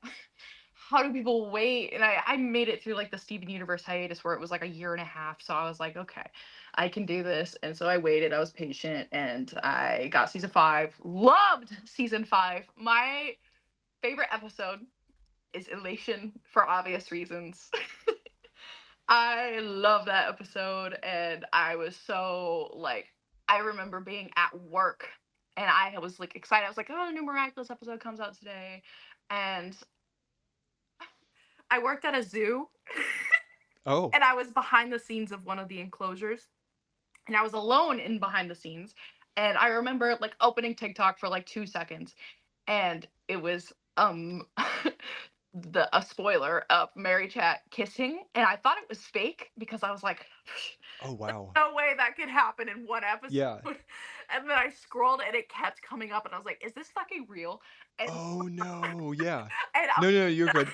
how do people wait? And I made it through like the Steven Universe hiatus where it was like a year and a half, so I was like, okay, I can do this. And so I waited, I was patient, and I got season 5. Loved season 5. My favorite episode is Elation, for obvious reasons. I love that episode, and I was so like, I remember being at work and I was like excited. I was like, oh, a new Miraculous episode comes out today. And I worked at a zoo Oh. and I was behind the scenes of one of the enclosures, and I was alone in behind the scenes. And I remember like opening TikTok for like 2 seconds, and it was the a spoiler of Mary Chat kissing, and I thought it was fake because I was like, Oh wow. no way that could happen in one episode. Yeah. And then I scrolled and it kept coming up, and I was like, is this fucking real? And Oh no. Yeah. and No, no, no, you're good.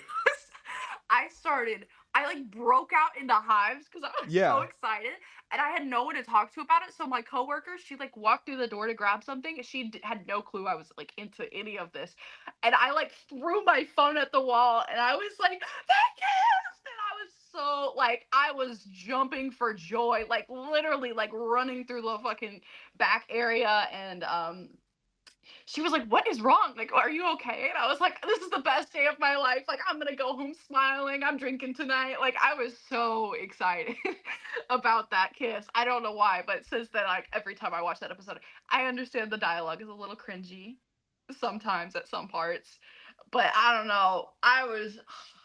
I started, I like broke out into hives because I was so Yeah. excited, and I had no one to talk to about it. So my coworker, she like walked through the door to grab something. She had no clue I was like into any of this, and I like threw my phone at the wall, and I was like, "That kissed!" And I was so like, I was jumping for joy, like literally like running through the fucking back area, and she was like, "What is wrong? Like, are you okay?" And I was like, "This is the best day of my life. Like, I'm gonna go home smiling. I'm drinking tonight." Like, I was so excited about that kiss. I don't know why, but since then, like every time I watch that episode, I understand the dialogue is a little cringy sometimes at some parts, but I don't know. I was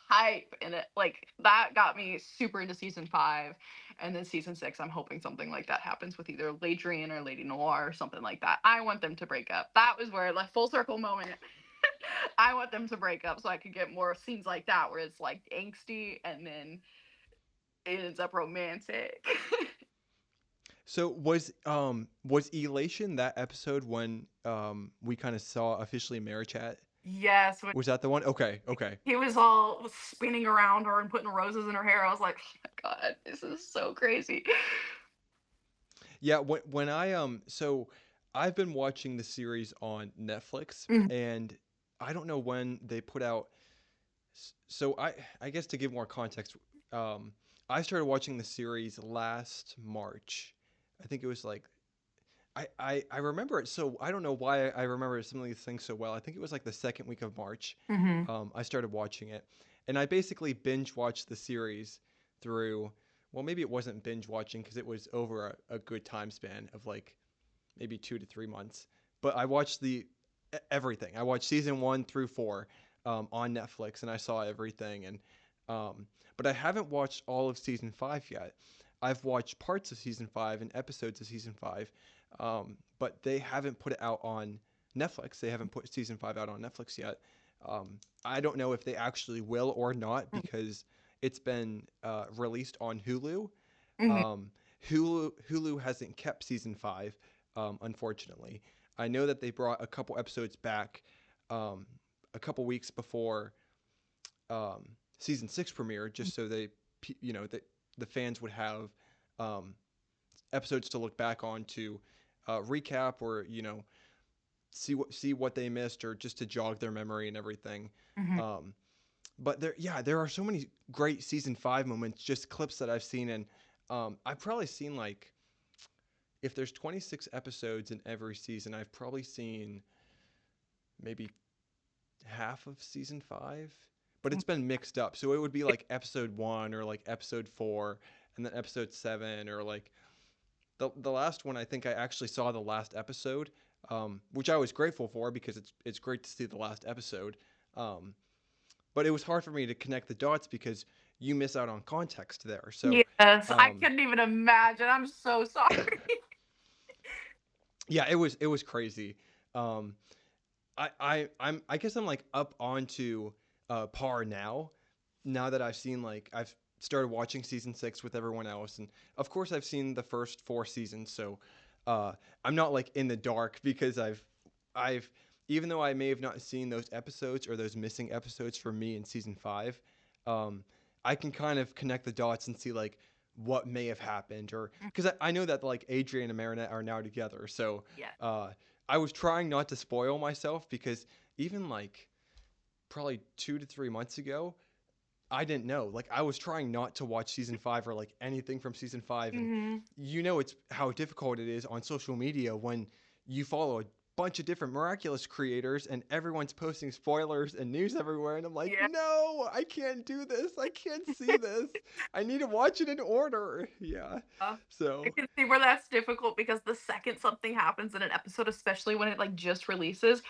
hype in it. Like that got me super into season 5, and then season 6. I'm hoping something like that happens with either Ladrian or Lady Noir or something like that. I want them to break up. That was where like full circle moment. I want them to break up so I could get more scenes like that where it's like angsty and then it ends up romantic. So was Elation that episode when we kind of saw officially Marriage Chat? Yes, when Was that the one? Okay, okay. he was all spinning around her and putting roses in her hair, I was like, oh my god, this is so crazy. Yeah, when I so I've been watching the series on Netflix, Mhm. and I don't know when they put out. So I guess to give more context, um I started watching the series last March. I think it was like I remember it, so I don't know why I remember some of these things so well. I think it was like the second week of March. Mhm. I started watching it, and I basically binge watched the series through. Well, maybe it wasn't binge watching because it was over a good time span of like maybe 2 to 3 months. But I watched everything. I watched season 1 through 4 on Netflix, and I saw everything. And um, but I haven't watched all of season 5 yet. I've watched parts of season 5 and episodes of season 5, but they haven't put it out on Netflix. They haven't put season 5 out on Netflix yet. I don't know if they actually will or not because it's been released on Hulu. Mhm. Um, Hulu hasn't kept season 5, unfortunately. I know that they brought a couple episodes back um, a couple weeks before season 6 premiere, just so the fans would have um, episodes to look back on to recap or see what they missed or just to jog their memory and everything. Mhm. Um, but there are so many great season 5 moments, just clips that I've seen, and I've probably seen like if there's 26 episodes in every season, I've probably seen maybe half of season 5, but it's been mixed up. So it would be like episode 1 or like episode 4, and then episode 7, or like the last one. I think I actually saw the last episode, which I was grateful for because it's great to see the last episode. Um, but it was hard for me to connect the dots because you miss out on context there. So Yes, I um, couldn't even imagine. I'm so sorry. yeah, it was crazy. Um, I guess I'm like up onto par now. Now that I've started watching season 6 with everyone else, and of course I've seen the first 4 seasons, so uh, I'm not like in the dark because I've even though I may have not seen those episodes or those missing episodes for me in season 5, um, I can kind of connect the dots and see like what may have happened, or because I know that like Adrian and Marinette are now together, so Yeah. uh, I was trying not to spoil myself because even like probably 2 to 3 months ago, I didn't know. Like I was trying not to watch season 5 or like anything from season 5, and Mhm. it's how difficult it is on social media when you follow a bunch of different Miraculous creators and everyone's posting spoilers and news everywhere, and I'm like, Yeah. no, I can't do this. I can't see this. I need to watch it in order. Yeah. I So, can see where that's difficult because the second something happens in an episode, especially when it like just releases,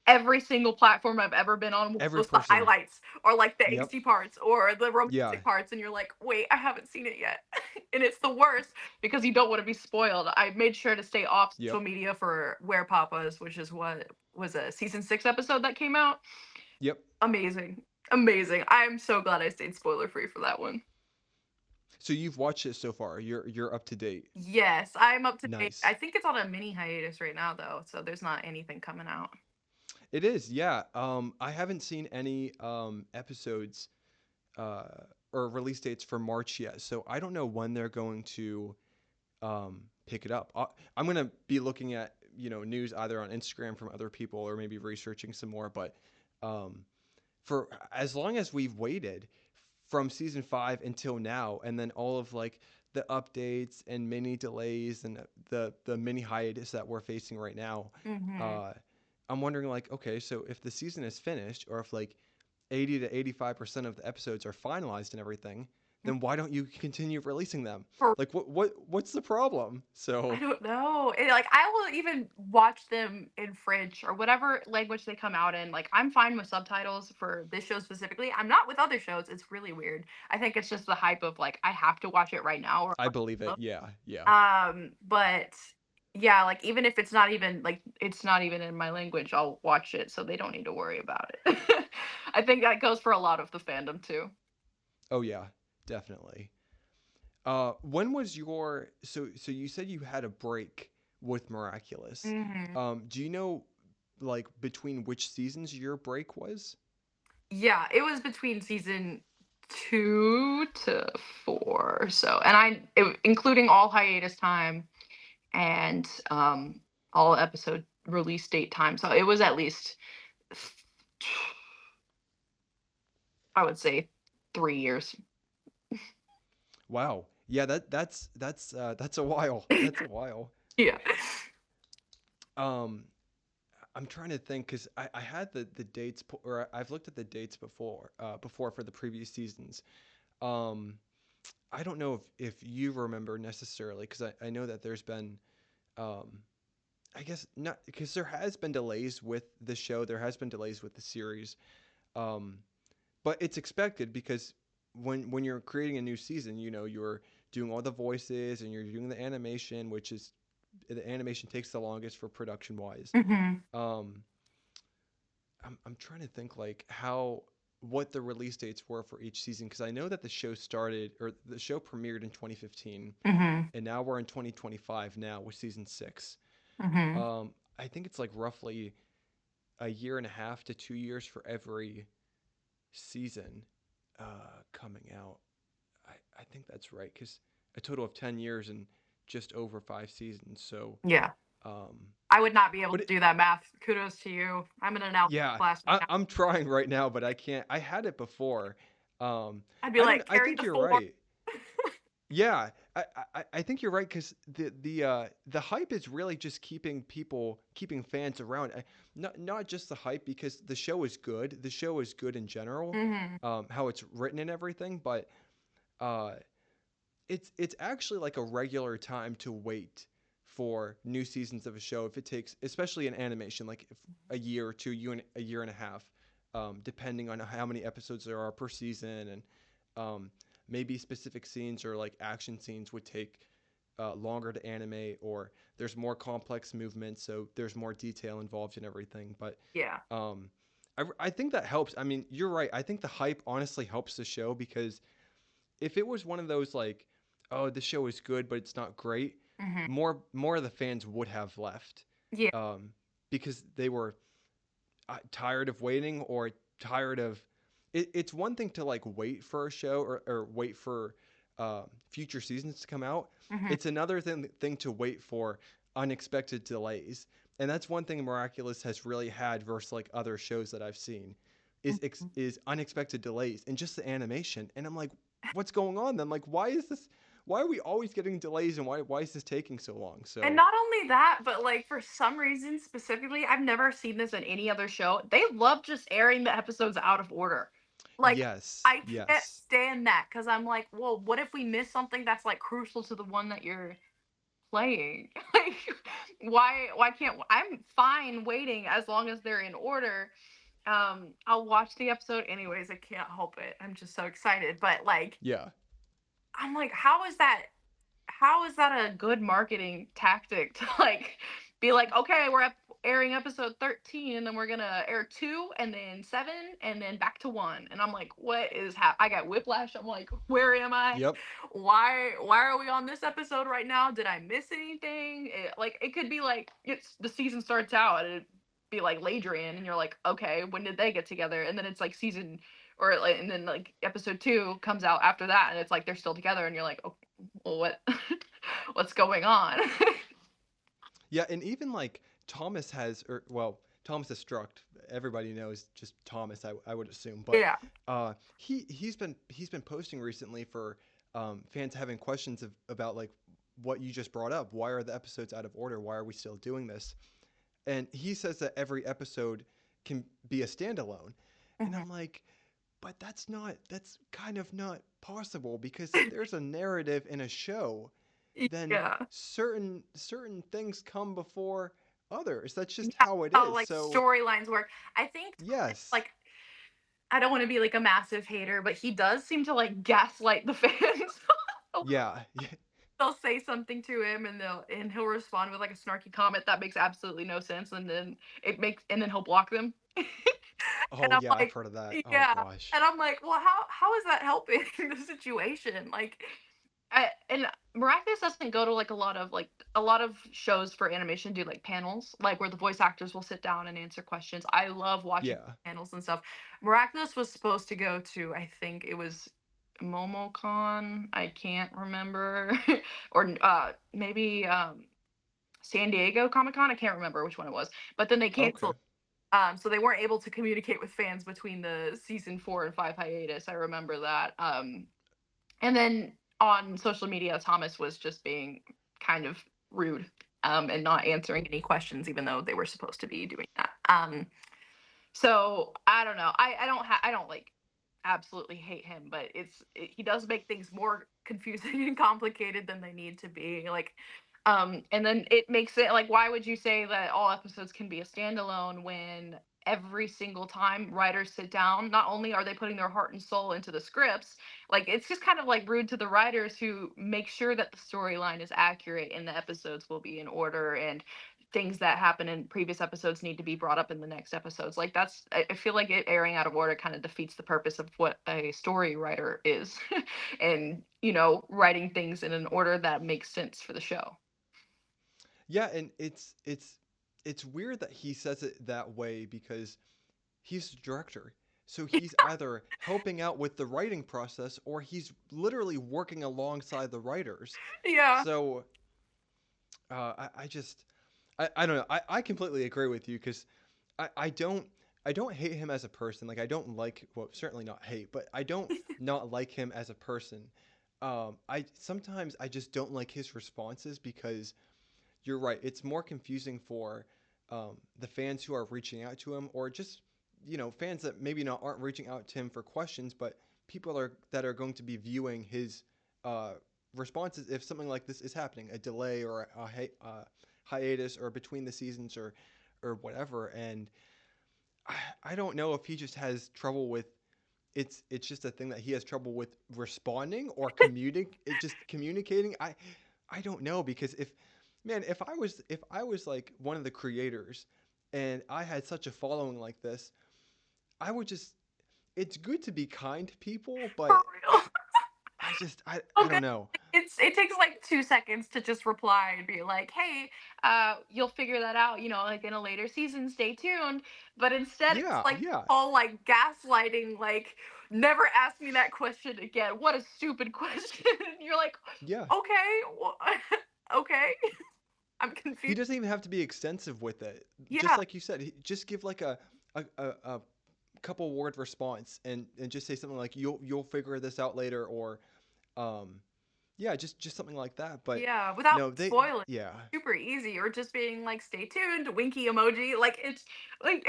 every single platform I've ever been on will every post the person. highlights or like the Yep. angsty parts or the Yeah. romantic parts, and you're like, wait, I haven't seen it yet. And it's the worst because you don't want to be spoiled. I made sure to stay off social Yep. media for Where Papa's, which is what was a season 6 episode that came out. Yep. Amazing. Amazing. I'm so glad I stayed spoiler free for that one. So you've watched it so far. You're up to date. Yes, I'm up to date. I Nice. think it's on a mini hiatus right now though, so there's not anything coming out. It is, yeah. I haven't seen any episodes uh, or release dates for March yet, so I don't know when they're going to pick it up. I'm gonna be looking at news either on Instagram from other people or maybe researching some more. But um, for as long as we've waited from season 5 until now, and then all of like the updates and mini delays and the mini hiatus that we're facing right now, Mhm. uh, I'm wondering like, okay, so if the season is finished, or if like 80 to 85% of the episodes are finalized and everything, then why don't you continue releasing them? For Like what's the problem? I So don't know. Like I will even watch them in French or whatever language they come out in. Like I'm fine with subtitles for this show specifically. I'm not with other shows. It's really weird. I think it's just the hype of like I have to watch it right now or I believe it. Yeah, yeah. but yeah, like even if it's not even like it's not even in my language, I'll watch it so they don't need to worry about it. I think that goes for a lot of the fandom too. Oh yeah, definitely. When was your so you said you had a break with Miraculous. Hmm. Do you know like between which seasons your break was? Yeah, it was between season 2 to 4 or so, and including all hiatus time and all episode release date time. So it was at least, I would say, 3 years. Wow. Yeah, that's a while. That's a while. Yeah. Um I'm trying to think because I had the dates or I've looked at the dates before for the previous seasons. Um I don't know if you remember necessarily because I know that there's been um I guess not because there has been delays with the show. There has been delays with the series, um, but it's expected because when you're creating a new season, you're doing all the voices and you're doing the animation, which is the animation takes the longest for production wise. Hmm. Um, I'm trying to think like how what the release dates were for each season because I know that the show started or the show premiered in 2015, Hmm. and now we're in 2025 now with season 6. Hmm. I think it's like roughly a year and a half to 2 years for every season coming out. I think that's right because a total of 10 years and just over 5 seasons. So, Yeah. um, I would not be able but to do that math. Kudos to you. I'm in an analysis yeah, class right now. I'm trying right now, but I can't. I had it before. I'd be I don't. like, I carry think the you're four. right. Yeah, I think you're right because the hype is really just keeping fans around. Not just the hype because the show is good. The show is good in general, Hmm. how it's written and everything. But uh, it's actually like a regular time to wait for new seasons of a show if it takes, especially in animation, like if a year or two, a year and a half, depending on how many episodes there are per season, and um, maybe specific scenes or like action scenes would take longer to animate, or there's more complex movements, so there's more detail involved in everything. But Yeah. um, I think that helps. I mean, you're right. I think the hype honestly helps the show because if it was one of those like, oh, the show is good but it's not great, Hmm. more of the fans would have left, Yeah. um, because they were tired of waiting or tired of. It's one thing to like wait for a show or wait for future seasons to come out. Hmm. It's another thing to wait for unexpected delays, and that's one thing Miraculous has really had versus like other shows that I've seen, is unexpected delays and just the animation. And I'm like, what's going on? Then like, why is this? Why are we always getting delays and why is this taking so long? And So not only that, but like for some reason specifically, I've never seen this in any other show. They love just airing the episodes out of order. Like yes, I can't yes, stand that because I'm like, well, what if we miss something that's like crucial to the one that you're playing? Like, why can't I'm fine waiting as long as they're in order. I'll watch the episode anyways. I can't help it. I'm just so excited. But like, yeah. I'm like, how is that a good marketing tactic to like be like, okay, we're at airing episode 13, and then we're gonna air 2 and then 7 and then back to 1. And I'm like, what is I got whiplash. I'm like, where am I? Yep. Why are we on this episode right now? Did I miss anything? It could be like it's the season starts out and it'd be like Ladrian, and you're like, okay, when did they get together? And then it's like season or like, and then like episode 2 comes out after that, and it's like they're still together, and you're like, oh, well, what what's going on? Yeah, and even like Thomas has, or well, Thomas Destruct. Everybody knows just Thomas. I would assume, but Yeah. he's been posting recently for fans having questions about like what you just brought up. Why are the episodes out of order? Why are we still doing this? And he says that every episode can be a standalone, and Mhm. I'm like, but that's kind of not possible because if there's a narrative in a show, then Yeah. certain things come before others. That's just Yeah. how it How is. like So storylines work. I think Thomas, yes, like, I don't want to be like a massive hater, but he does seem to like gaslight the fans. yeah, yeah. They'll say something to him, and he'll respond with like a snarky comment that makes absolutely no sense, and then he'll block them. And Oh I'm yeah, I've like, heard of that. Oh yeah. gosh. And I'm like, well, how is that helping the situation? Like, and Miraculous doesn't go to like a lot of shows for animation do like panels, like where the voice actors will sit down and answer questions. I love watching Yeah. panels and stuff. Miraculous was supposed to go to, I think it was MomoCon. I can't remember, or maybe San Diego Comic Con. I can't remember which one it was, but then they Okay. canceled. So they weren't able to communicate with fans between the season 4 and 5 hiatus. I remember that. And then on social media, Thomas was just being kind of rude, and not answering any questions, even though they were supposed to be doing that. So I don't know. I don't like absolutely hate him, but he does make things more confusing and complicated than they need to be. Like, and then it makes it like, why would you say that all episodes can be a standalone when every single time writers sit down, not only are they putting their heart and soul into the scripts, like it's just kind of like rude to the writers who make sure that the storyline is accurate and the episodes will be in order, and things that happen in previous episodes need to be brought up in the next episodes. Like that's, I feel like it airing out of order kind of defeats the purpose of what a story writer is, and writing things in an order that makes sense for the show. Yeah, and it's weird that he says it that way because he's the director. So he's either helping out with the writing process or he's literally working alongside the writers. Yeah. So I just I don't know. I completely agree with you because I don't I don't hate him as a person. Like I don't like, well, certainly not hate, but I don't not like him as a person. I sometimes I just don't like his responses because you're right. It's more confusing for the fans who are reaching out to him, or just fans that maybe not aren't reaching out to him for questions, but people that are going to be viewing his uh, responses if something like this is happening, a delay or hiatus or between the seasons or whatever. And I don't know if he just has trouble with it's just a thing that he has trouble with responding or communicating. I don't know because if I was like one of the creators and I had such a following like this, I would just it's good to be kind to people, For but real. I Okay. don't know. It takes like 2 seconds to just reply and be like, hey, you'll figure that out, like in a later season, stay tuned. But instead it's Yeah, like yeah, all like gaslighting, like, never ask me that question again. What a stupid question. And you're like, yeah. okay, okay. I'm He confused. doesn't even have to be extensive with it. Just Yeah. like you said, just give like a couple word response and just say something like you'll figure this out later or um yeah, just something like that. But Yeah, without no, they spoiling. yeah. Super easy, or just being like, "Stay tuned," winky emoji. Like it's like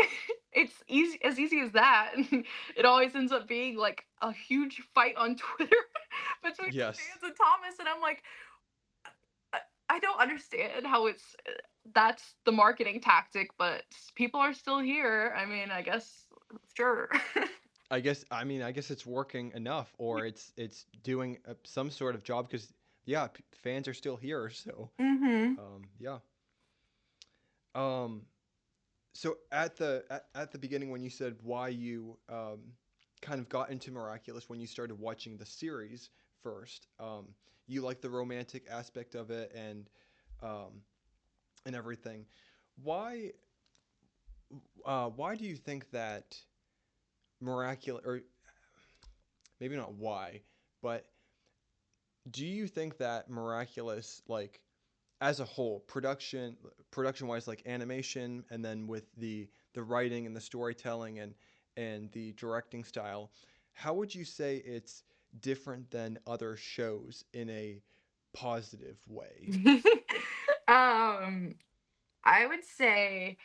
it's easy as that. And it always ends up being like a huge fight on Twitter between the Yes. fans and Thomas. And I'm like, I don't understand how that's the marketing tactic, but people are still here. I mean, I guess sure. I guess it's working enough or it's doing some sort of job because yeah, fans are still here, so Mm-hmm. yeah. Um So at the beginning when you said why you kind of got into Miraculous when you started watching the series first, you like the romantic aspect of it um, and everything. Why why do you think that Miraculous, or maybe not why, but do you think that Miraculous, like as a whole, production wise, like animation, and then with the writing and the storytelling and the directing style, how would you say it's different than other shows in a positive way? um, I would say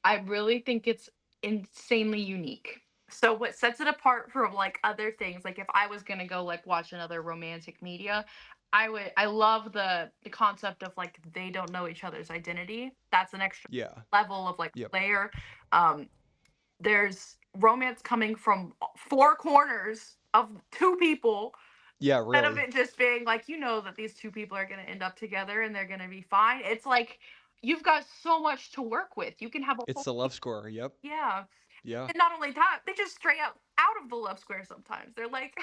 I really think it's insanely unique. So what sets it apart from like other things, like if I was gonna go like watch another romantic media, I love the concept of like they don't know each other's identity. That's an extra Yeah. level of like Yep. layer. Um, there's romance coming from four corners of two people, Yeah. instead of Really. it just being like, you know, that these two people are going to end up together and they're going to be fine. It's like you've got so much to work with. You can have a It's whole, the love score. Yep. yeah. Yeah. And not only that, they just stray out of the love square sometimes. They're like,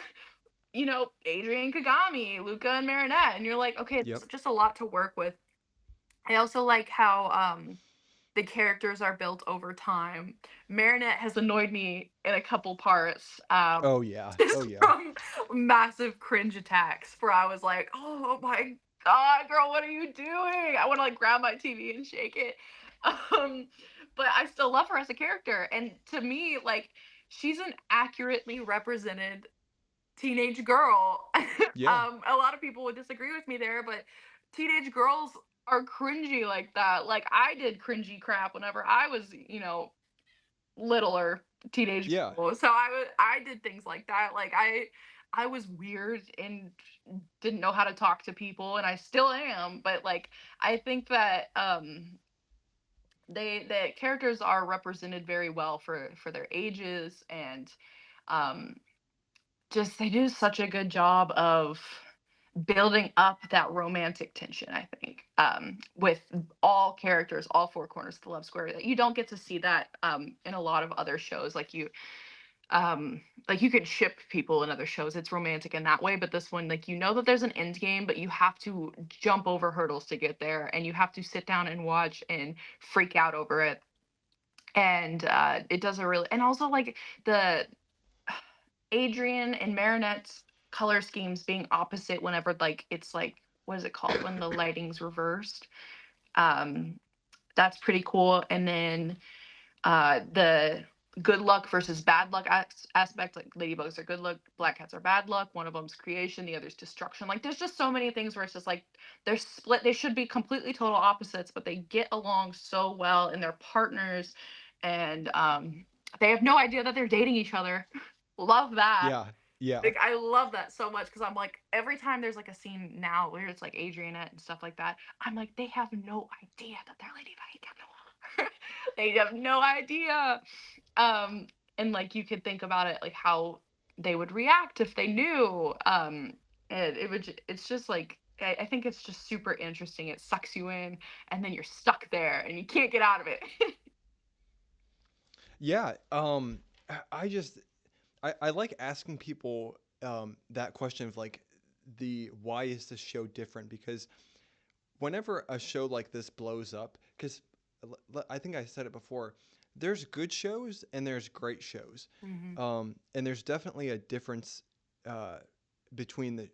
you know, Adrian Kagami, Luka and Marinette, and you're like, okay, Yep. it's just a lot to work with. I also like how the characters are built over time. Marinette has annoyed me in a couple parts. Oh yeah. Oh Just yeah. from massive cringe attacks where I was like, oh my god, girl, what are you doing? I want to like grab my TV and shake it. Um, but I still love her as a character. And to me, like, she's an accurately represented teenage girl. Yeah. A lot of people would disagree with me there, but teenage girls are cringy like that. Like I did cringy crap whenever I was, you know, littler teenage Yeah. girl. So I did things like that. Like I was weird and didn't know how to talk to people and I still am, but like I think that the characters are represented very well for their ages and um just they do such a good job of building up that romantic tension, I think, with all characters, all four corners of the love square. You don't get to see that in a lot of other shows. Like you can ship people in other shows. It's romantic in that way, but this one, like you know that there's an end game, but you have to jump over hurdles to get there, and you have to sit down and watch and freak out over it. And it does a really, and also like the Adrian and Marinette's color schemes being opposite whenever like it's like what is it called when the lighting's reversed. Um, that's pretty cool. And then the good luck versus bad luck aspect, like ladybugs are good luck, black cats are bad luck. One of them's creation, the other's destruction. Like there's just so many things where it's just like they're split. They should be completely total opposites, but they get along so well and they're partners, and they have no idea that they're dating each other. Love that. Yeah. Yeah. Like I love that so much because I'm like every time there's like a scene now where it's like Adrianette and stuff like that, I'm like they have no idea that they're ladybug. They have no idea. Um, and like you could think about it like how they would react if they knew. It would. It's just like I think it's just super interesting. It sucks you in, and then you're stuck there and you can't get out of it. Yeah. I just I like asking people that question of like the why is this show different, because whenever a show like this blows up, because I think I said it before, there's good shows and there's great shows, Mhm. and there's definitely a difference uh, between the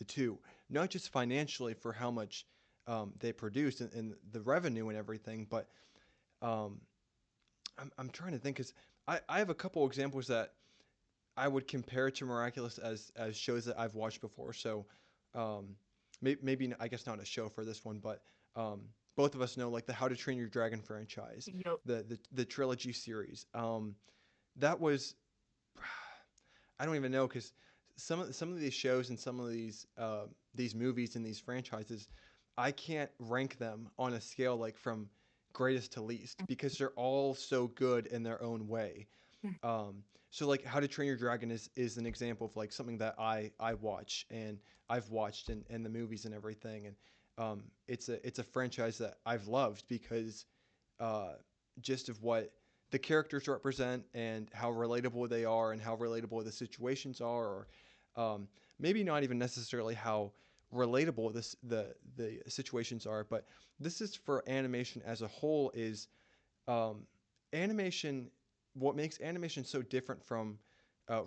two, not just financially for how much they produce and the revenue and everything, but um, I'm trying to think because I have a couple examples that I would compare to Miraculous as shows that I've watched before. So um, maybe I guess not a show for this one, but both of us know like the How to Train Your Dragon franchise, Yup. the trilogy series. That was I don't even know because some of these shows and some of these movies and these franchises, I can't rank them on a scale like from greatest to least because they're all so good in their own way. So like How to Train Your Dragon is an example of like something that I watch and I've watched in the movies and everything, and it's a franchise that I've loved because uh, gist of what the characters represent and how relatable they are and how relatable the situations are, or maybe not even necessarily how relatable the situations are, but this is for animation as a whole. Is um, animation what makes animation so different from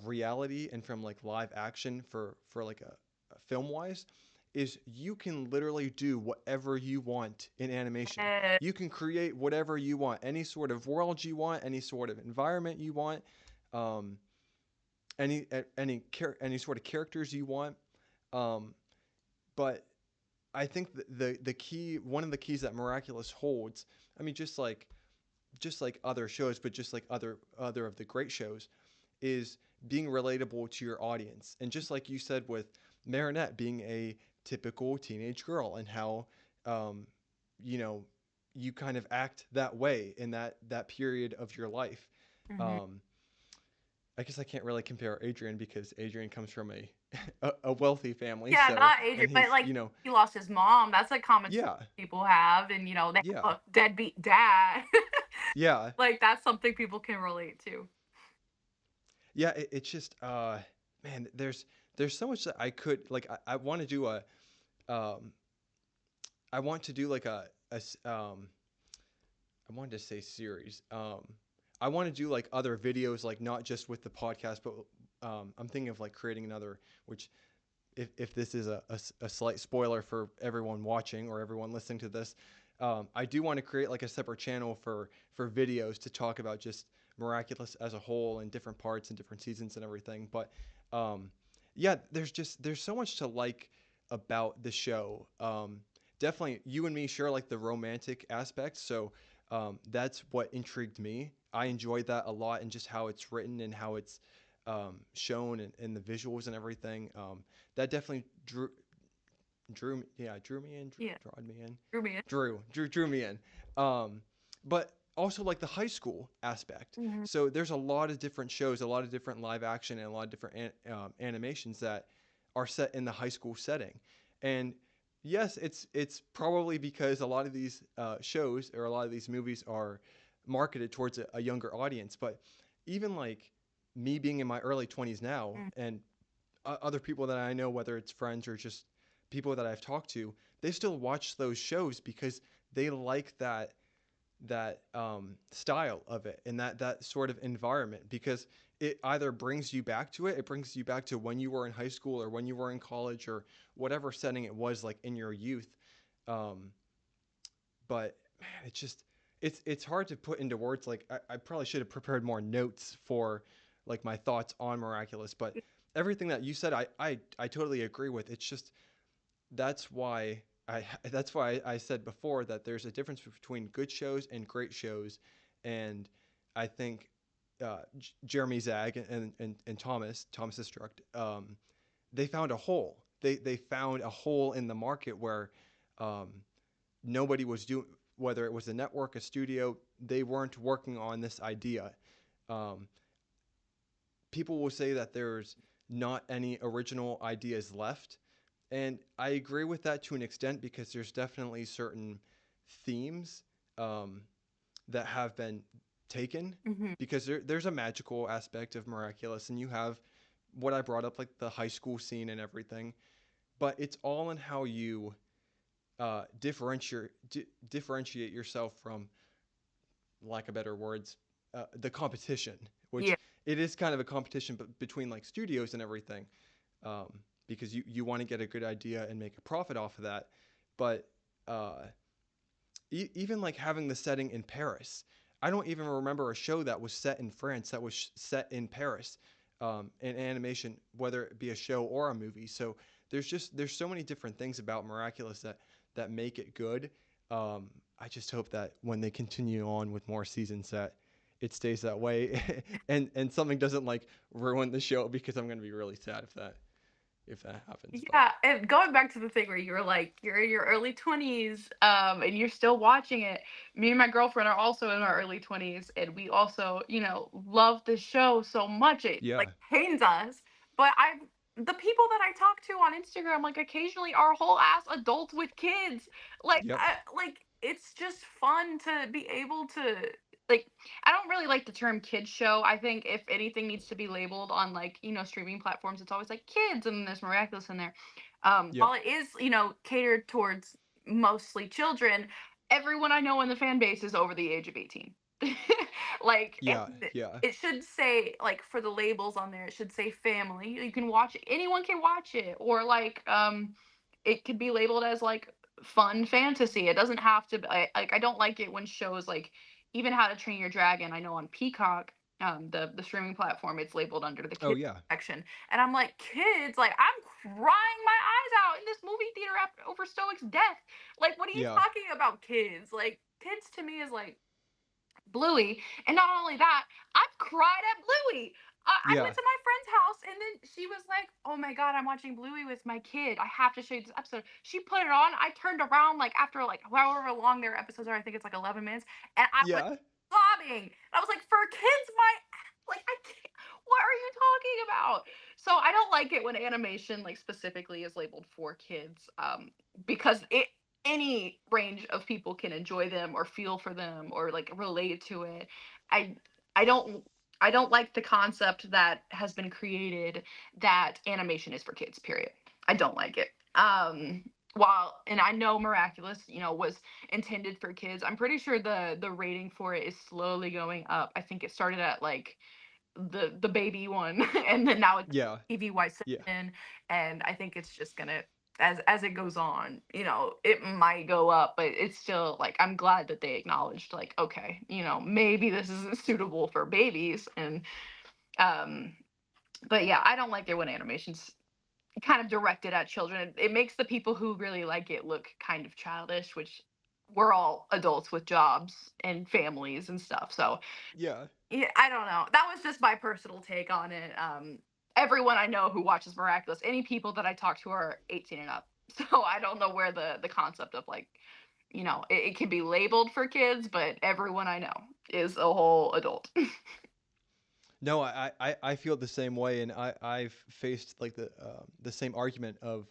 reality and from like live action for like a film wise is you can literally do whatever you want in animation. Eh, You can create whatever you want, any sort of world you want, any sort of environment you want, um, any sort of characters you want. Um, but I think the key, one of the keys that Miraculous holds, I mean, just like other shows, but just like other of the great shows, is being relatable to your audience. And just like you said with Marinette being a typical teenage girl and how, um, you know, you kind of act that way in that period of your life. mhm. Um, I guess I can't really compare Adrian because Adrian comes from a wealthy family, Yeah, so not Adrian, and but he's like he lost his mom. That's a common story yeah, people have, and they yeah, have a deadbeat dad. yeah, Like that's something people can relate to. yeah. It's just man, there's so much that I could like. I want to do a um, I want to do like I wanted to say series. I want to do like other videos, like not just with the podcast, but I'm thinking of like creating another. Which, if this is a slight spoiler for everyone watching or everyone listening to this, I do want to create like a separate channel for videos to talk about just Miraculous as a whole and different parts and different seasons and everything. But um, yeah, there's so much to like about the show. Definitely, you and me share like the romantic aspects, so that's what intrigued me. I enjoyed that a lot, and just how it's written and how it's shown and the visuals and everything. That definitely drew me in, Yeah, drawed me in, drew me in. drew me in. Um, but also like the high school aspect. Mhm. So there's a lot of different shows, a lot of different live action, and a lot of different animations that are set in the high school setting. And yes, it's probably because a lot of these shows or a lot of these movies are marketed towards a younger audience. But even like me being in my early 20s now, Mm. and other people that I know, whether it's friends or just people that I've talked to, they still watch those shows because they like that style of it and that sort of environment, because it either brings you back to it, it brings you back to when you were in high school or when you were in college or whatever setting it was like in your youth. Um, but man, it's hard to put into words. Like I probably should have prepared more notes for like my thoughts on Miraculous, but everything that you said, I totally agree with. It's just that's why that's why I said before that there's a difference between good shows and great shows, and I think Jeremy Zag and Thomas Destruct, they found a hole. They found a hole in the market where um, nobody was doing, whether it was a network, a studio, they weren't working on this idea. Um, People will say that there's not any original ideas left, and I agree with that to an extent because there's definitely certain themes um, that have been taken, Mhm. because there's a magical aspect of Miraculous, and you have what I brought up, like the high school scene and everything, but it's all in how you differentiate yourself from, lack of better words, the competition, Yeah. which it is kind of a competition between like studios and everything, um, because you want to get a good idea and make a profit off of that. But uh, even like having the setting in Paris, I don't even remember a show that was set in France that was set in Paris in animation, whether it be a show or a movie. So there's so many different things about Miraculous that make it good. I just hope that when they continue on with more seasons, that it stays that way, and something doesn't like ruin the show, because I'm gonna be really sad if that happens. But Yeah, and going back to the thing where you were like, you're in your early 20s, and you're still watching it. Me and my girlfriend are also in our early 20s, and we also, love the show so much it yeah, like pains us. But the people that I talk to on Instagram, like occasionally are whole ass adults with kids. Like, yep, like it's just fun to be able to. like I don't really like the term kids show. I think if anything needs to be labeled on like, streaming platforms, it's always like kids and there's Miraculous in there. Yep. While it is, catered towards mostly children, everyone I know in the fan base is over the age of 18. Like Yeah. Yeah. it should say, like, for the labels on there, it should say family. You can watch it. Anyone can watch it, or like it could be labeled as like fun fantasy. It doesn't have to be, like, I don't like it when shows like even How to Train Your Dragon, I know on Peacock, the streaming platform, it's labeled under the Oh kids yeah. section. And I'm like, kids, like, I'm crying my eyes out in this movie theater after over Stoic's death. Like, what are you Yeah. talking about, kids? Like, kids to me is like Bluey. And not only that, I've cried at Bluey. I Yeah. went to my friend's house and then she was like, "Oh my god, I'm watching Bluey with my kid. I have to show you this episode." She put it on. I turned around like after like however long their episodes are. I think it's like 11 minutes, and I was Yeah. sobbing. I was like, "For kids, my like I can't. What are you talking about?" So I don't like it when animation like specifically is labeled for kids, because it any range of people can enjoy them or feel for them or like relate to it. I I don't I don't like the concept that has been created that animation is for kids, period. I don't like it. While and I know Miraculous, was intended for kids. I'm pretty sure the rating for it is slowly going up. I think it started at like the baby one and then now it's Yeah. TVY Yeah. 7, and I think it's just gonna, as it goes on, it might go up, but it's still like I'm glad that they acknowledged like, okay, maybe this isn't suitable for babies. And um but yeah, I don't like it when animations kind of directed at children. It makes the people who really like it look kind of childish, which we're all adults with jobs and families and stuff. So Yeah. yeah, I don't know. That was just my personal take on it. Everyone I know who watches Miraculous, any people that I talk to are 18 and up. So I don't know where the concept of like, it can be labeled for kids, but everyone I know is a whole adult. No, I feel the same way, and I've faced like the same argument of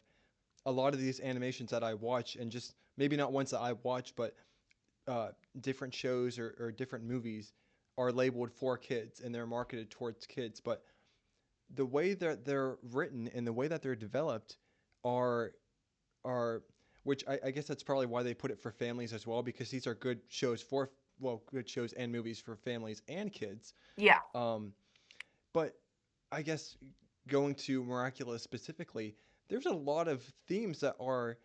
a lot of these animations that I watch, and just maybe not ones that I watch, but uh, different shows or different movies are labeled for kids and they're marketed towards kids. But the way that they're written and the way that they're developed are are which I guess that's probably why they put it for families as well, because these are good shows for, well, good shows and movies for families and kids. Yeah. Um, but I guess going to Miraculous specifically, there's a lot of themes that are,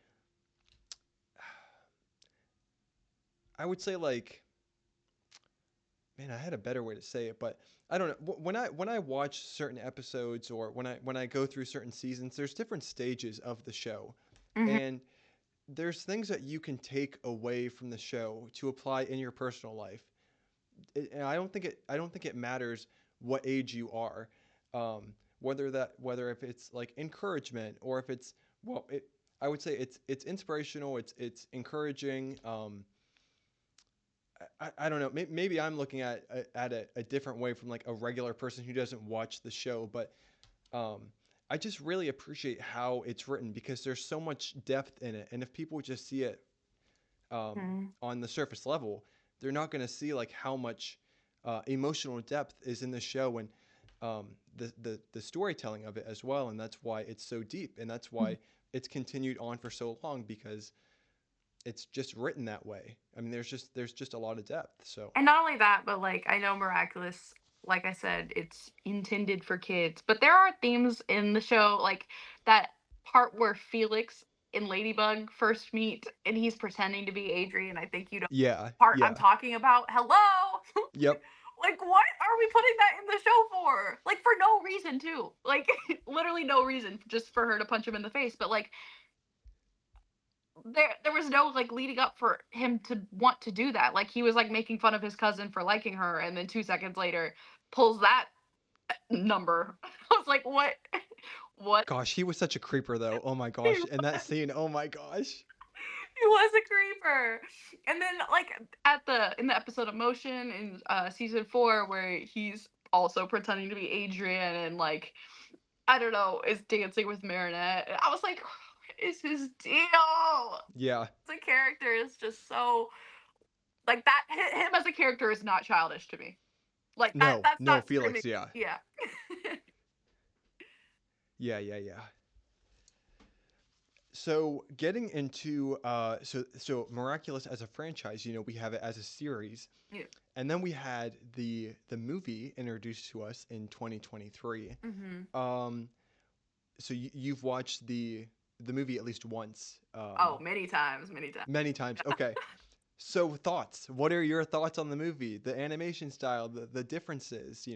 I would say, like, man, I had a better way to say it, but I don't know. When I watch certain episodes, or when I go through certain seasons, there's different stages of the show, Hmm. and there's things that you can take away from the show to apply in your personal life. And I don't think it matters what age you are, whether if it's like encouragement, or if it's, well, I would say it's inspirational, it's encouraging. I don't know. Maybe I'm looking at it a different way from like a regular person who doesn't watch the show, but um, I just really appreciate how it's written, because there's so much depth in it, and if people just see it on the surface level, they're not going to see like how much emotional depth is in the show, and the storytelling of it as well, and that's why it's so deep, and that's why it's continued on for so long, because it's just written that way. I mean, there's just a lot of depth. So And not only that, but like I know Miraculous, like I said, it's intended for kids, but there are themes in the show, like that part where Felix and Ladybug first meet and he's pretending to be Adrian. I think you know yeah, the part I'm yeah, talking about. Hello. yep, Like, what are we putting that in the show for? Like, for no reason too. Like literally no reason, just for her to punch him in the face. But like there was no like leading up for him to want to do that. Like he was like making fun of his cousin for liking her, and then 2 seconds later pulls that number. I was like, what? What? gosh, he was such a creeper though. Oh my He gosh, and that scene, oh my gosh. was a creeper. And then like at the in the episode of Motion in season 4, where he's also pretending to be Adrian and like I don't know, is dancing with Marinette. I was like, what is his deal? Yeah, The character is just so Like that, him as a character is not childish to me. Like that, No, that's no, not screaming. Felix. Yeah, Yeah. yeah, yeah, yeah. So getting into so Miraculous as a franchise, we have it as a series, Yeah. and then we had the movie introduced to us in 2023. Hmm. Um, so you've watched the movie at least once, Oh, many times, many times. many times. Okay. So thoughts. What are your thoughts on the movie? The animation style, the differences.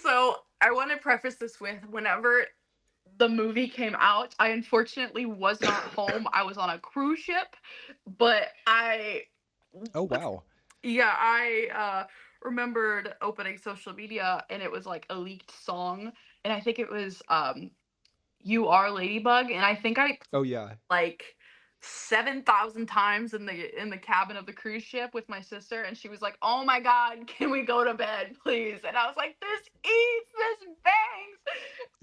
So I want to preface this with whenever the movie came out, I unfortunately was not home. I was on a cruise ship, but Oh wow. yeah, I remembered opening social media and it was like a leaked song, and I think it was "You Are Ladybug," and I think I Oh yeah. like 7,000 times in the cabin of the cruise ship with my sister, and she was like, "Oh my god, can we go to bed please?" And I was like, "This eats, this bangs."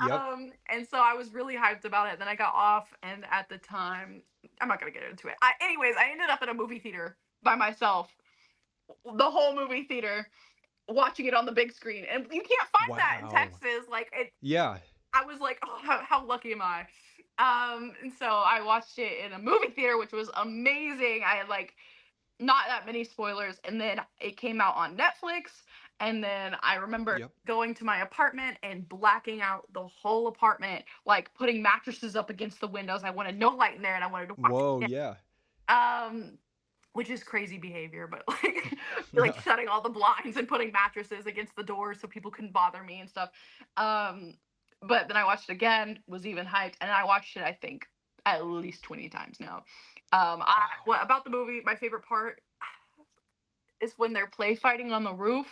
Yep. And so I was really hyped about it. Then I got off, and at the time, I'm not gonna get into it. Anyways, I ended up in a movie theater by myself, the whole movie theater, watching it on the big screen, and you can't find that in Wow. Texas. Like it, Yeah. I was like, oh, how lucky am I? And so I watched it in a movie theater, which was amazing. I had like not that many spoilers, and then it came out on Netflix. And then I remember Yep. going to my apartment and blacking out the whole apartment, like putting mattresses up against the windows. I wanted no light in there, and I wanted to watch Whoa. it. Yeah. Which is crazy behavior, but like shutting all the blinds and putting mattresses against the doors so people couldn't bother me and stuff. Um, but then I watched it again, was even hyped, and I watched it I think at least 20 times now. Wow. What about the movie? My favorite part is when they're play fighting on the roof.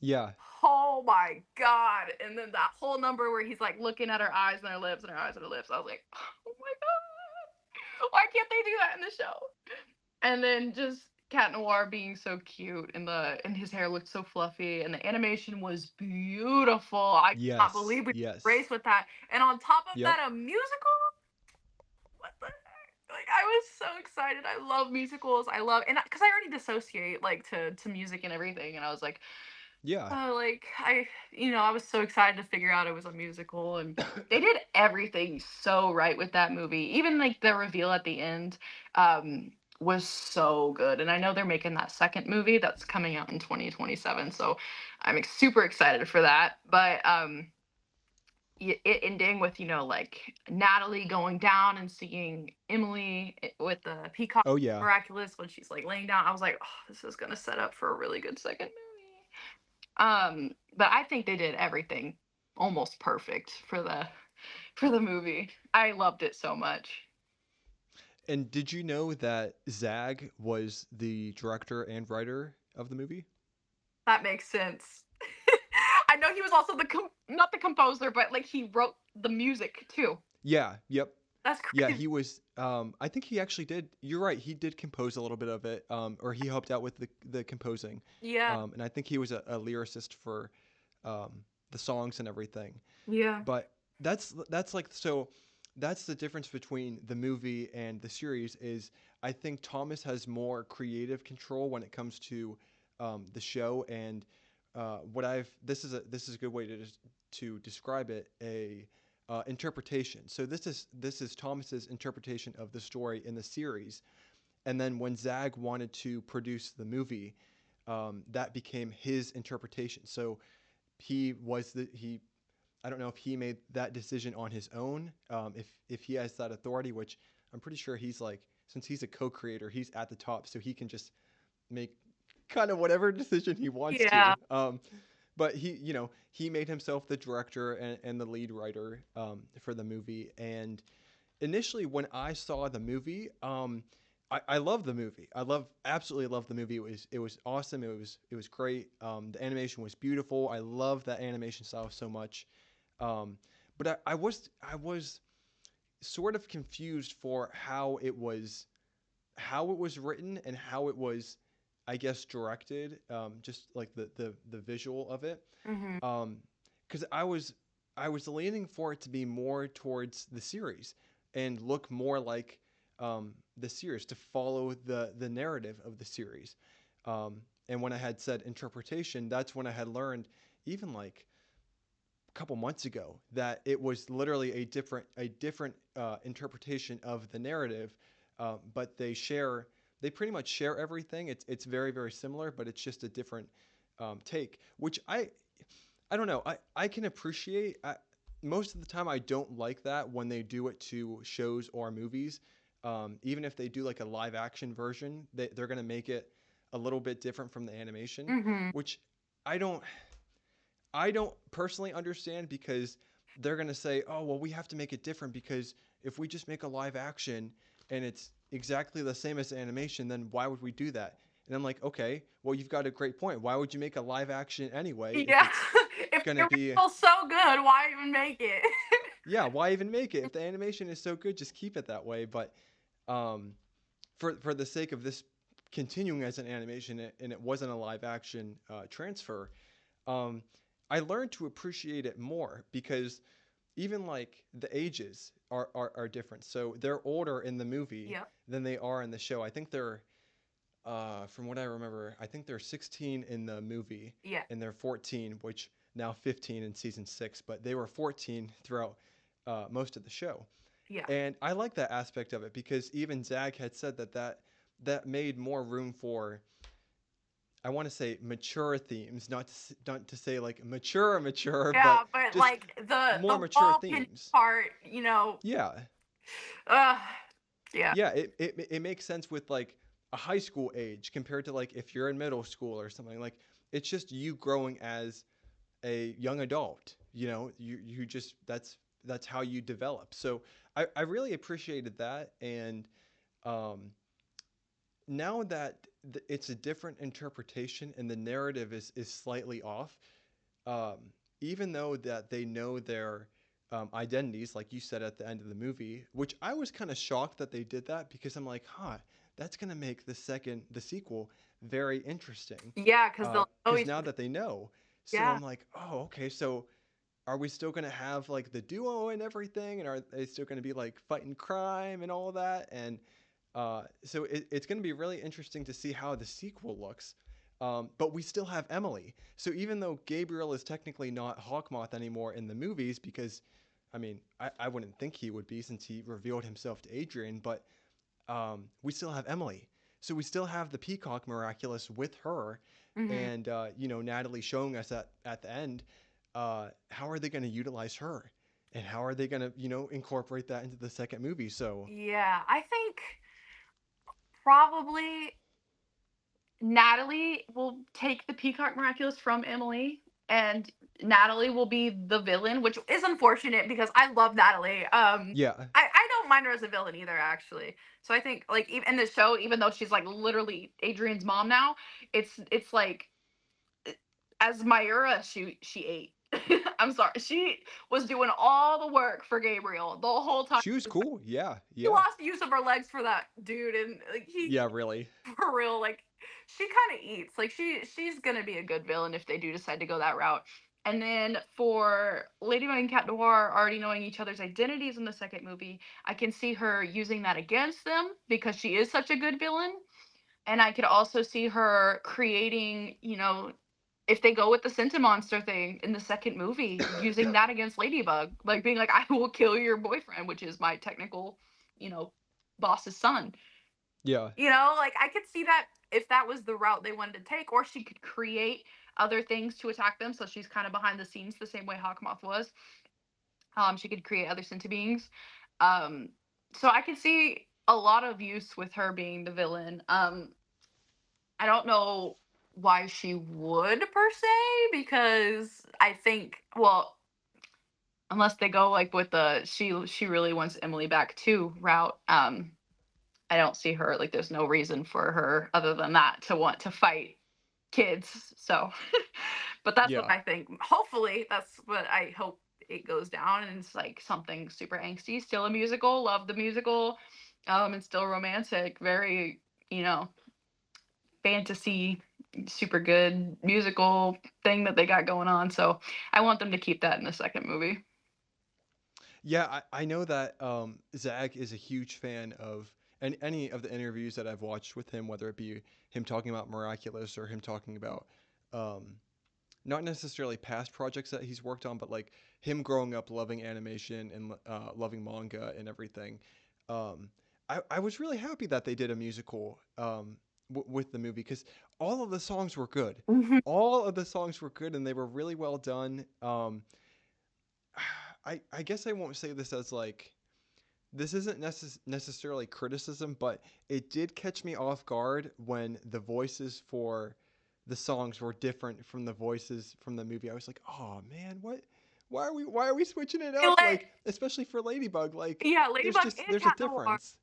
Yeah. Oh my god! And then that whole number where he's like looking at her eyes and her lips and her eyes and her lips. I was like, oh my god! Why can't they do that in the show? And then just Cat Noir being so cute, and his hair looked so fluffy, and the animation was beautiful. I cannot Yes. believe we Yes. raced with that. And on top of Yep. that, a musical. What the heck? Like I was so excited. I love musicals. I love, and because I already dissociate like to music and everything, and I was like, Yeah. oh, like I was so excited to figure out it was a musical, and they did everything so right with that movie. Even like the reveal at the end was so good. And I know they're making that second movie that's coming out in 2027, so I'm super excited for that. But it ending with like Natalie going down and seeing Emily with the peacock Oh yeah. miraculous when she's like laying down. I was like, oh, this is gonna set up for a really good second movie. But I think they did everything almost perfect for the movie. I loved it so much. And did you know that Zag was the director and writer of the movie? That makes sense. I know he was also not the composer, but like he wrote the music too. Yeah. Yep. That's Yeah, crazy. he was. I think he actually did. You're right. He did compose a little bit of it, or he helped out with the composing. Yeah. And I think he was a lyricist for um, the songs and everything. Yeah. But that's like so. That's the difference between the movie and the series. Is I think Thomas has more creative control when it comes to the show, and what I've this is a good way to describe it. A interpretation. So this is Thomas's interpretation of the story in the series, and then when Zag wanted to produce the movie, that became his interpretation. So he was the he. I don't know if he made that decision on his own, if he has that authority, which I'm pretty sure he's like, since he's a co-creator, he's at the top, so he can just make kind of whatever decision he wants Yeah. to. But he made himself the director and the lead writer for the movie. And initially, when I saw the movie, I love the movie. Absolutely love the movie. It was awesome. It was great. The animation was beautiful. I love that animation style so much. But I was sort of confused for how it was written and how it was, I guess, directed. Just like the visual of it. Hmm. Because I was leaning for it to be more towards the series and look more like the series, to follow the narrative of the series. And when I had said interpretation, that's when I had learned, even like a couple months ago, that it was literally a different interpretation of the narrative, but they pretty much share everything. It's very very similar, but it's just a different take, which I don't know. I can appreciate. Most of the time, I don't like that when they do it to shows or movies. Even if they do like a live action version, they're going to make it a little bit different from the animation, Mm-hmm. which I don't. I don't personally understand because they're going to say, "Oh, well, we have to make it different because if we just make a live action and it's exactly the same as animation, then why would we do that?" And I'm like, "Okay, well, you've got a great point. Why would you make a live action anyway if Yeah. it's If going the to be original's so good, why even make it? yeah, why even make it? If the animation is so good, just keep it that way." But um for the sake of this continuing as an animation and it wasn't a live action transfer, um, I learned to appreciate it more because even like the ages are different. So they're older in the movie Yep. than they are in the show. I think they're, from what I remember, I think they're 16 in the movie Yeah. and they're 14, which now 15 in season 6, but they were 14 throughout most of the show. Yeah. And I like that aspect of it because even Zag had said that made more room for, I want to say, mature themes, not to say like mature, Yeah, but but just like the more mature ball pin themes. part, Yeah, uh yeah. yeah, it makes sense with like a high school age compared to like if you're in middle school or something. Like it's just you growing as a young adult. You just that's how you develop. So I really appreciated that, and um, now that it's a different interpretation and the narrative is slightly off, um, even though that they know their identities, like you said at the end of the movie, which I was kind of shocked that they did that because I'm like, huh, that's gonna make the sequel very interesting, Yeah, because they'll know because each now other. that they know, so Yeah. I'm like, oh, okay, so are we still gonna have like the duo and everything, and are they still gonna be like fighting crime and all of that? And so it's gonna be really interesting to see how the sequel looks. But we still have Emily. So even though Gabriel is technically not Hawkmoth anymore in the movies, because I mean, I wouldn't think he would be since he revealed himself to Adrian, but we still have Emily. So we still have the Peacock Miraculous with her, Hmm. and Natalie showing us at the end. How are they going to utilize her, and how are they going to incorporate that into the second movie? So Yeah, I think probably Natalie will take the Peacock Miraculous from Emily, and Natalie will be the villain, which is unfortunate because I love Natalie. yeah, I don't mind her as a villain either, actually. So I think like even in the show, even though she's like literally Adrian's mom now, it's like as Myra, she ate. I'm sorry, she was doing all the work for Gabriel the whole time. she was cool. Yeah, She yeah, lost use of her legs for that dude, and like yeah. Really. for real, like she kind of eats. Like she's gonna be a good villain if they do decide to go that route. And then for Ladybug and Cat Noir already knowing each other's identities in the second movie, I can see her using that against them because she is such a good villain. And I could also see her creating, if they go with the Sentimonster thing in the second movie, using that against Ladybug, like being like, "I will kill your boyfriend," which is my technical, you know, boss's son. Yeah, Like I could see that if that was the route they wanted to take, or she could create other things to attack them. So she's kind of behind the scenes, the same way Hawkmoth was. She could create other sentibeings. Um, so I could see a lot of use with her being the villain. I don't know why she would per se, because I think, well, unless they go like with the she really wants Emily back too route. I don't see her, like there's no reason for her other than that to want to fight kids. So, but that's what yeah, I think. Hopefully, that's what I hope it goes down, and it's like something super angsty. Still a musical. Love the musical. It's still romantic. Very, you know, fantasy, super good musical thing that they got going on. So I want them to keep that in the second movie. yeah. I know that Zag is a huge fan of any of the interviews that I've watched with him, whether it be him talking about Miraculous or him talking about um, not necessarily past projects that he's worked on, but like him growing up loving animation and loving manga and everything. Um, I was really happy that they did a musical with the movie because all of the songs were good. Mhm. All of the songs were good and they were really well done. I guess I won't say this as like this isn't necessarily criticism, but it did catch me off guard when the voices for the songs were different from the voices from the movie. I was like, "Oh man, what? Why are we switching it They up? let Like, especially for Ladybug, like Yeah, there's Ladybug just and there's a Cat Noir. difference."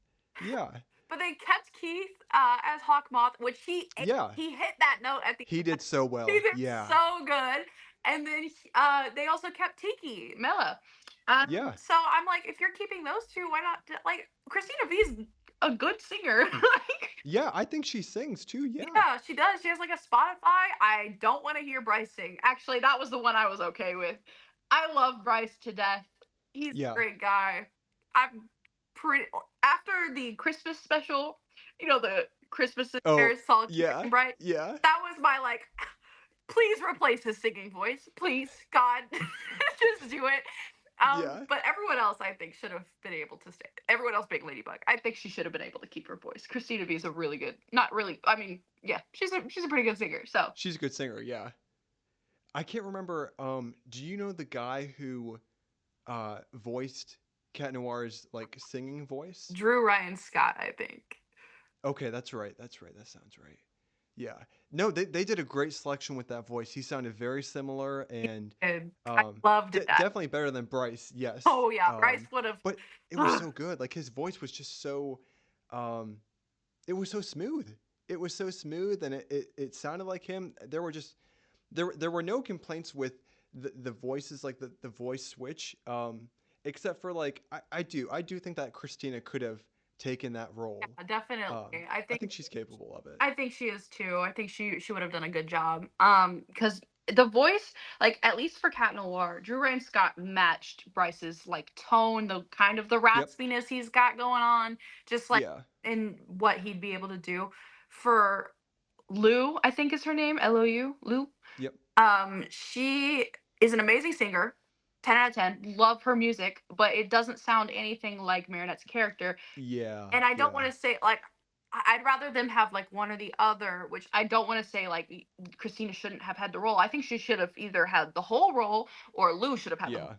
Yeah. But they kept Keith as Hawk Moth, which Yeah. he hit that note at the He end. did so He well. did Yeah. so good. And then they also kept Tiki Mela. Yeah. So I'm like, if you're keeping those two, why not? Like Christina V's a good singer. Like, Yeah, I think she sings too. Yeah. yeah, she does. She has like a Spotify. I don't want to hear Bryce sing. Actually, that was the one I was okay with. I love Bryce to death. He's a Yeah. great guy. I'm pretty after the Christmas special, the Christmas in Oh, there, Solid yeah. and Bright. Yeah. That was my like, please replace his singing voice, please, God, just do it. Yeah. But everyone else, I think, should have been able to stay. Everyone else being Ladybug, I think she should have been able to keep her voice. Christina V is a really good, not really. I mean, yeah, she's a pretty good singer. So She's a good singer. Yeah. I can't remember. Do you know the guy who voiced Cat Noir's like singing voice? Drew Ryan Scott, I think. Okay, that's right. That's right. That sounds right. Yeah. No, they did a great selection with that voice. He sounded very similar and And I loved that. definitely better than Bryce. Yes. Oh yeah, Bryce would have. But it was so good. Like his voice was just so um it was so smooth. It was so smooth and it sounded like him. There were just there were no complaints with the voices like the voice switch except for like I do think that Christina could have taken that role. Yeah, definitely. I I think think she's capable of it. I think she is too. I think she would have done a good job. Because the voice, like at least for Cat Noir, Drew Ryan Scott matched Bryce's like tone, the kind of the Yep. raspiness he's got going on, just like Yeah. in what he'd be able to do. For Lou, I think is her name, Lou, Lou. Yep. She is an amazing singer. 10 out of 10. Love her music, but it doesn't sound anything like Marinette's character. Yeah. And I don't Yeah. want to say like I'd rather them have like one or the other, which I don't want to say like Christina shouldn't have had the role. I think she should have either had the whole role or Lou should have had the. Yeah.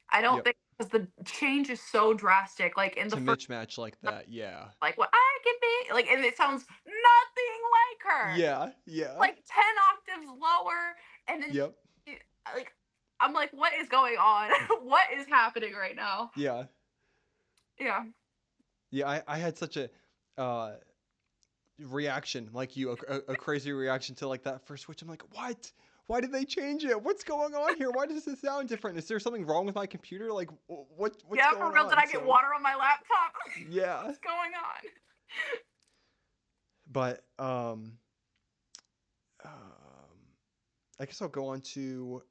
I don't Yep. think because the change is so drastic. Like in the To first, mismatch like that. Yeah. like what I can be like, and it sounds nothing like her. Yeah. Yeah. Like 10 octaves lower, and then Yep. she, like I'm like, what is going on? What is happening right now? Yeah. Yeah. Yeah. I had such a uh reaction like you a crazy reaction to like that first switch. I'm like, what? Why did they change it? What's going on here? Why does it sound different? Is there something wrong with my computer? Like what's Yeah, for going real. Did on? I get So water on my laptop? yeah. What's going on? But I guess I'll go on to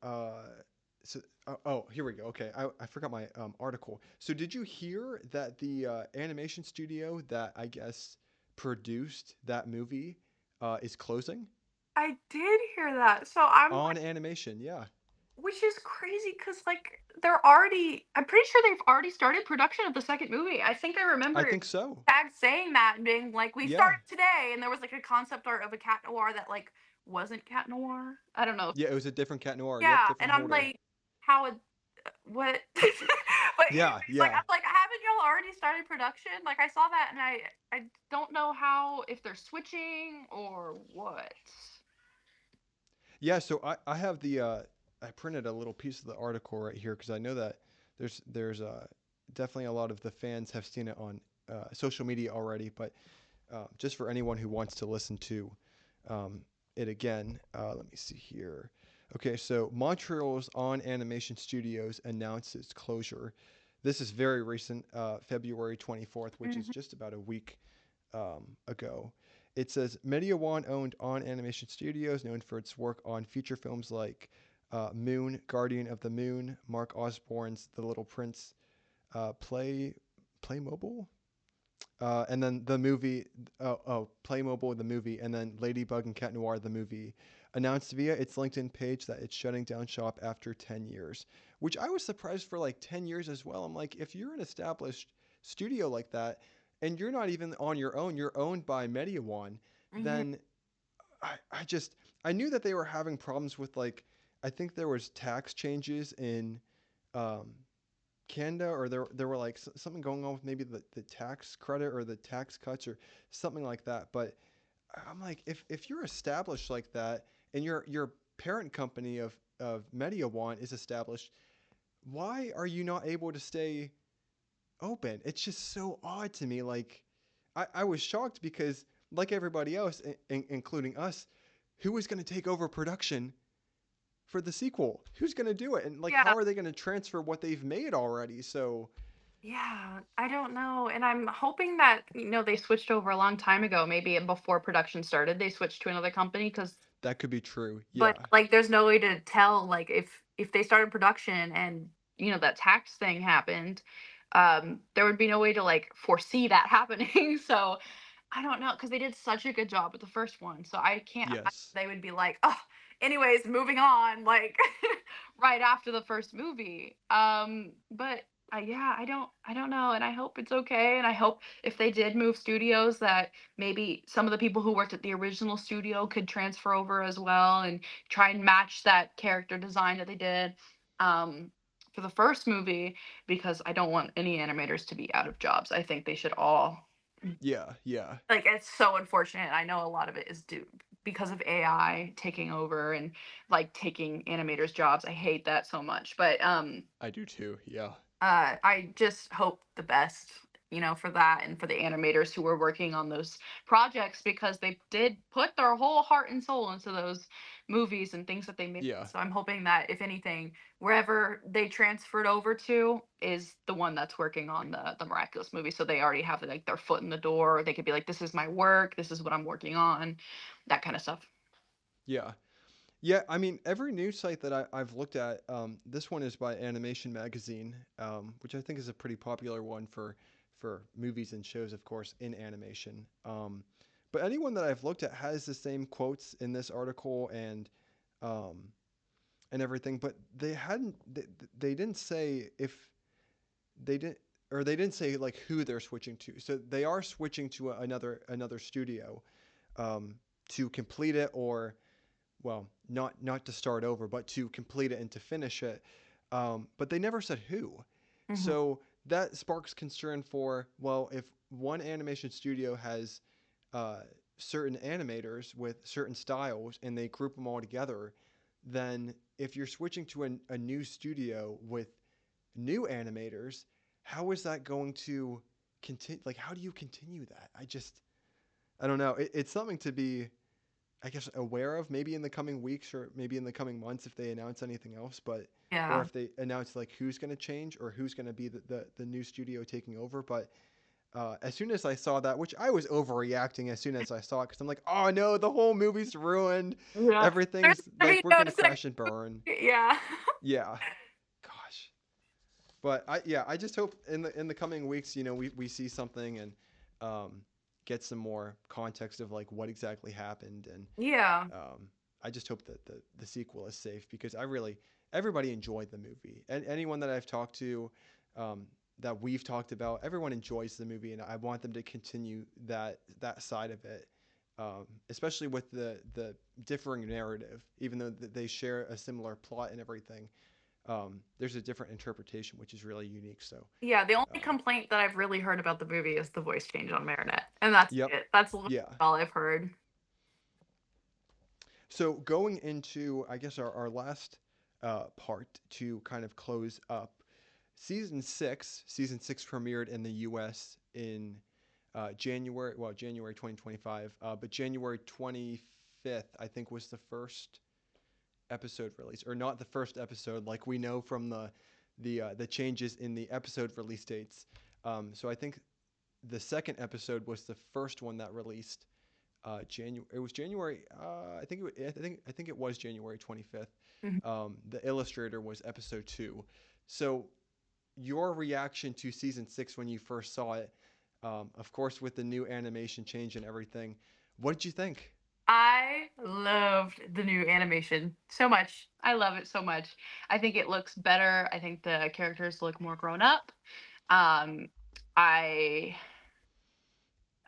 so oh, here we go. Okay, I forgot my article. So did you hear that the animation studio that I guess produced that movie is closing I did hear that. So I'm on like, animation? Yeah, which is crazy because like they're already. I'm pretty sure they've already started production of the second movie. I think I I remember think so. Tag saying that and being like, "We Yeah, started today," and there was like a concept art of a cat noir that like wasn't cat noir. I don't know. yeah, it was a different Cat Noir. Yep, Yeah, and different I'm holder. like, how? What? But Yeah, anyways, like yeah. I'm like, haven't y'all already started production? Like I saw that and I don't know how if they're switching or what. Yeah, so I have the I printed a little piece of the article right here because I know that there's definitely a lot of the fans have seen it on social media already, but just for anyone who wants to listen to um, it again, let me see here. Okay, so Montreal's On Animation Studios announced its closure. This is very recent, February 24th, which is Mhm. just about a week ago. It says Media One owned On Animation Studios, known for its work on feature films like Moon, Guardian of the Moon, Mark Osborne's The Little Prince, Playmobil, and then the movie, Playmobil the movie, and then Ladybug and Cat Noir the movie announced via its LinkedIn page that it's shutting down shop after 10 years, which I was surprised for like 10 years as well. I'm like, if you're an established studio like that and you're not even on your own, you're owned by MediaOne, Hmm. then I just I knew that they were having problems with like I think there was tax changes in um, Canada, or there were like something going on with maybe the tax credit or the tax cuts or something like that. But I'm like, if you're established like that and your parent company of MediaOne is established, why are you not able to stay open? It's just so odd to me. Like, I was shocked because like everybody else, including us, who was going to take over production for the sequel? Who's going to do it? And like, how Yeah. are they going to transfer what they've made already? So Yeah, I don't know. And I'm hoping that, they switched over a long time ago, maybe before production started, they switched to another company because that could be true. but Yeah. like there's no way to tell like if they started production and that tax thing happened, there would be no way to like foresee that happening. So I don't know because they did such a good job with the first one. So I can't imagine Yes. they would be like, oh, anyways, moving on, like right after the first movie. But yeah, I don't know, and I hope it's okay. And I hope if they did move studios, that maybe some of the people who worked at the original studio could transfer over as well and try and match that character design that they did. Um, for the first movie, because I don't want any animators to be out of jobs. I think they should all Yeah. Yeah. like it's so unfortunate. I know a lot of it is due because of AI taking over and like taking animators' jobs. I hate that so much. But I do too. Yeah. I just hope the best, for that and for the animators who were working on those projects because they did put their whole heart and soul into those movies and things that they made. Yeah. So I'm hoping that if anything, wherever they transferred over to is the one that's working on the Miraculous movie. So they already have like their foot in the door. They could be like, this is my work, this is what I'm working on, that kind of stuff. Yeah. Yeah, I mean, every news site that I've looked at, this one is by Animation Magazine, which I think is a pretty popular one for movies and shows, of course, in animation. But anyone that I've looked at has the same quotes in this article um, and everything. But they didn't say if they didn't or they didn't say like who they're switching to. So they are switching to another studio um, to complete it or well, not to start over, but to complete it and to finish it. But they never said who. Hmm. So that sparks concern for well, if one animation studio has uh, certain animators with certain styles and they group them all together, then if you're switching to a new studio with new animators, how is that going to continue? Like, how do you continue that? I don't know. It's something to be I guess aware of maybe in the coming weeks or maybe in the coming months if they announce anything else, but or Yeah. if they announce like who's going to change or who's going to be the new studio taking over. But as soon as I saw that, which I was overreacting as soon as I saw it, because I'm like, oh no, the whole movie's ruined. Yeah. There's Everything's gonna like be we're no gonna second. crash and burn. Yeah. Yeah, gosh. But I just hope in the coming weeks, we see something and um, get some more context of like what exactly happened and Yeah. um, I just hope that the sequel is safe because everybody enjoyed the movie. And anyone that I've talked to, um, that we've talked about, everyone enjoys the movie, and I want them to continue that side of it, especially with the differing narrative. Even though they share a similar plot and everything, there's a different interpretation, which is really unique. So, Yeah, the only um, complaint that I've really heard about the movie is the voice change on Marinette, and that's yep, it. That's literally yeah. all I've heard. So going into, I guess, our last part to kind of close up, season six premiered in the U.S. in January 2025, but January 25th, I think, was the first episode release, or not the first episode, like we know from the changes in the episode release dates. So I think the second episode was the first one that released January. It was January. I think it was January 25th. Mhm. The illustrator was episode 2. So your reaction to season 6 when you first saw it, of course, with the new animation change and everything. What did you think? I loved the new animation so much. I love it so much. I think it looks better. I think the characters look more grown up. Um, I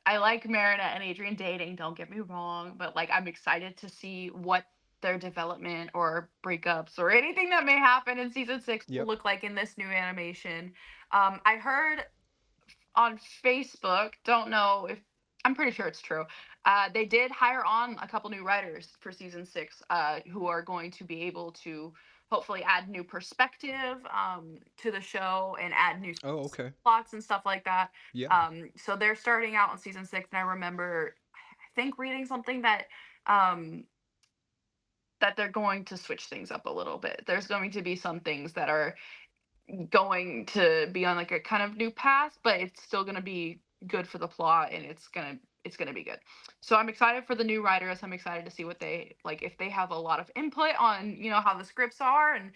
I like Marinette and Adrian dating, don't get me wrong, but like I'm excited to see what their development or breakups or anything that may happen in season 6 will Yep. look like in this new animation. I heard on Facebook, don't know if I'm pretty sure it's true. They did hire on a couple new writers for season 6, who are going to be able to hopefully add new perspective to the show and add new Oh, okay. plots and stuff like that. Yeah. So they're starting out in season 6, and I remember, I think reading something um, that they're going to switch things up a little bit. There's going to be some things that are going to be on like a kind of new path, but it's still going to be good for the plot, and it's gonna be good. So I'm excited for the new writers. I'm excited to see what they like, if they have a lot of input on how the scripts are. And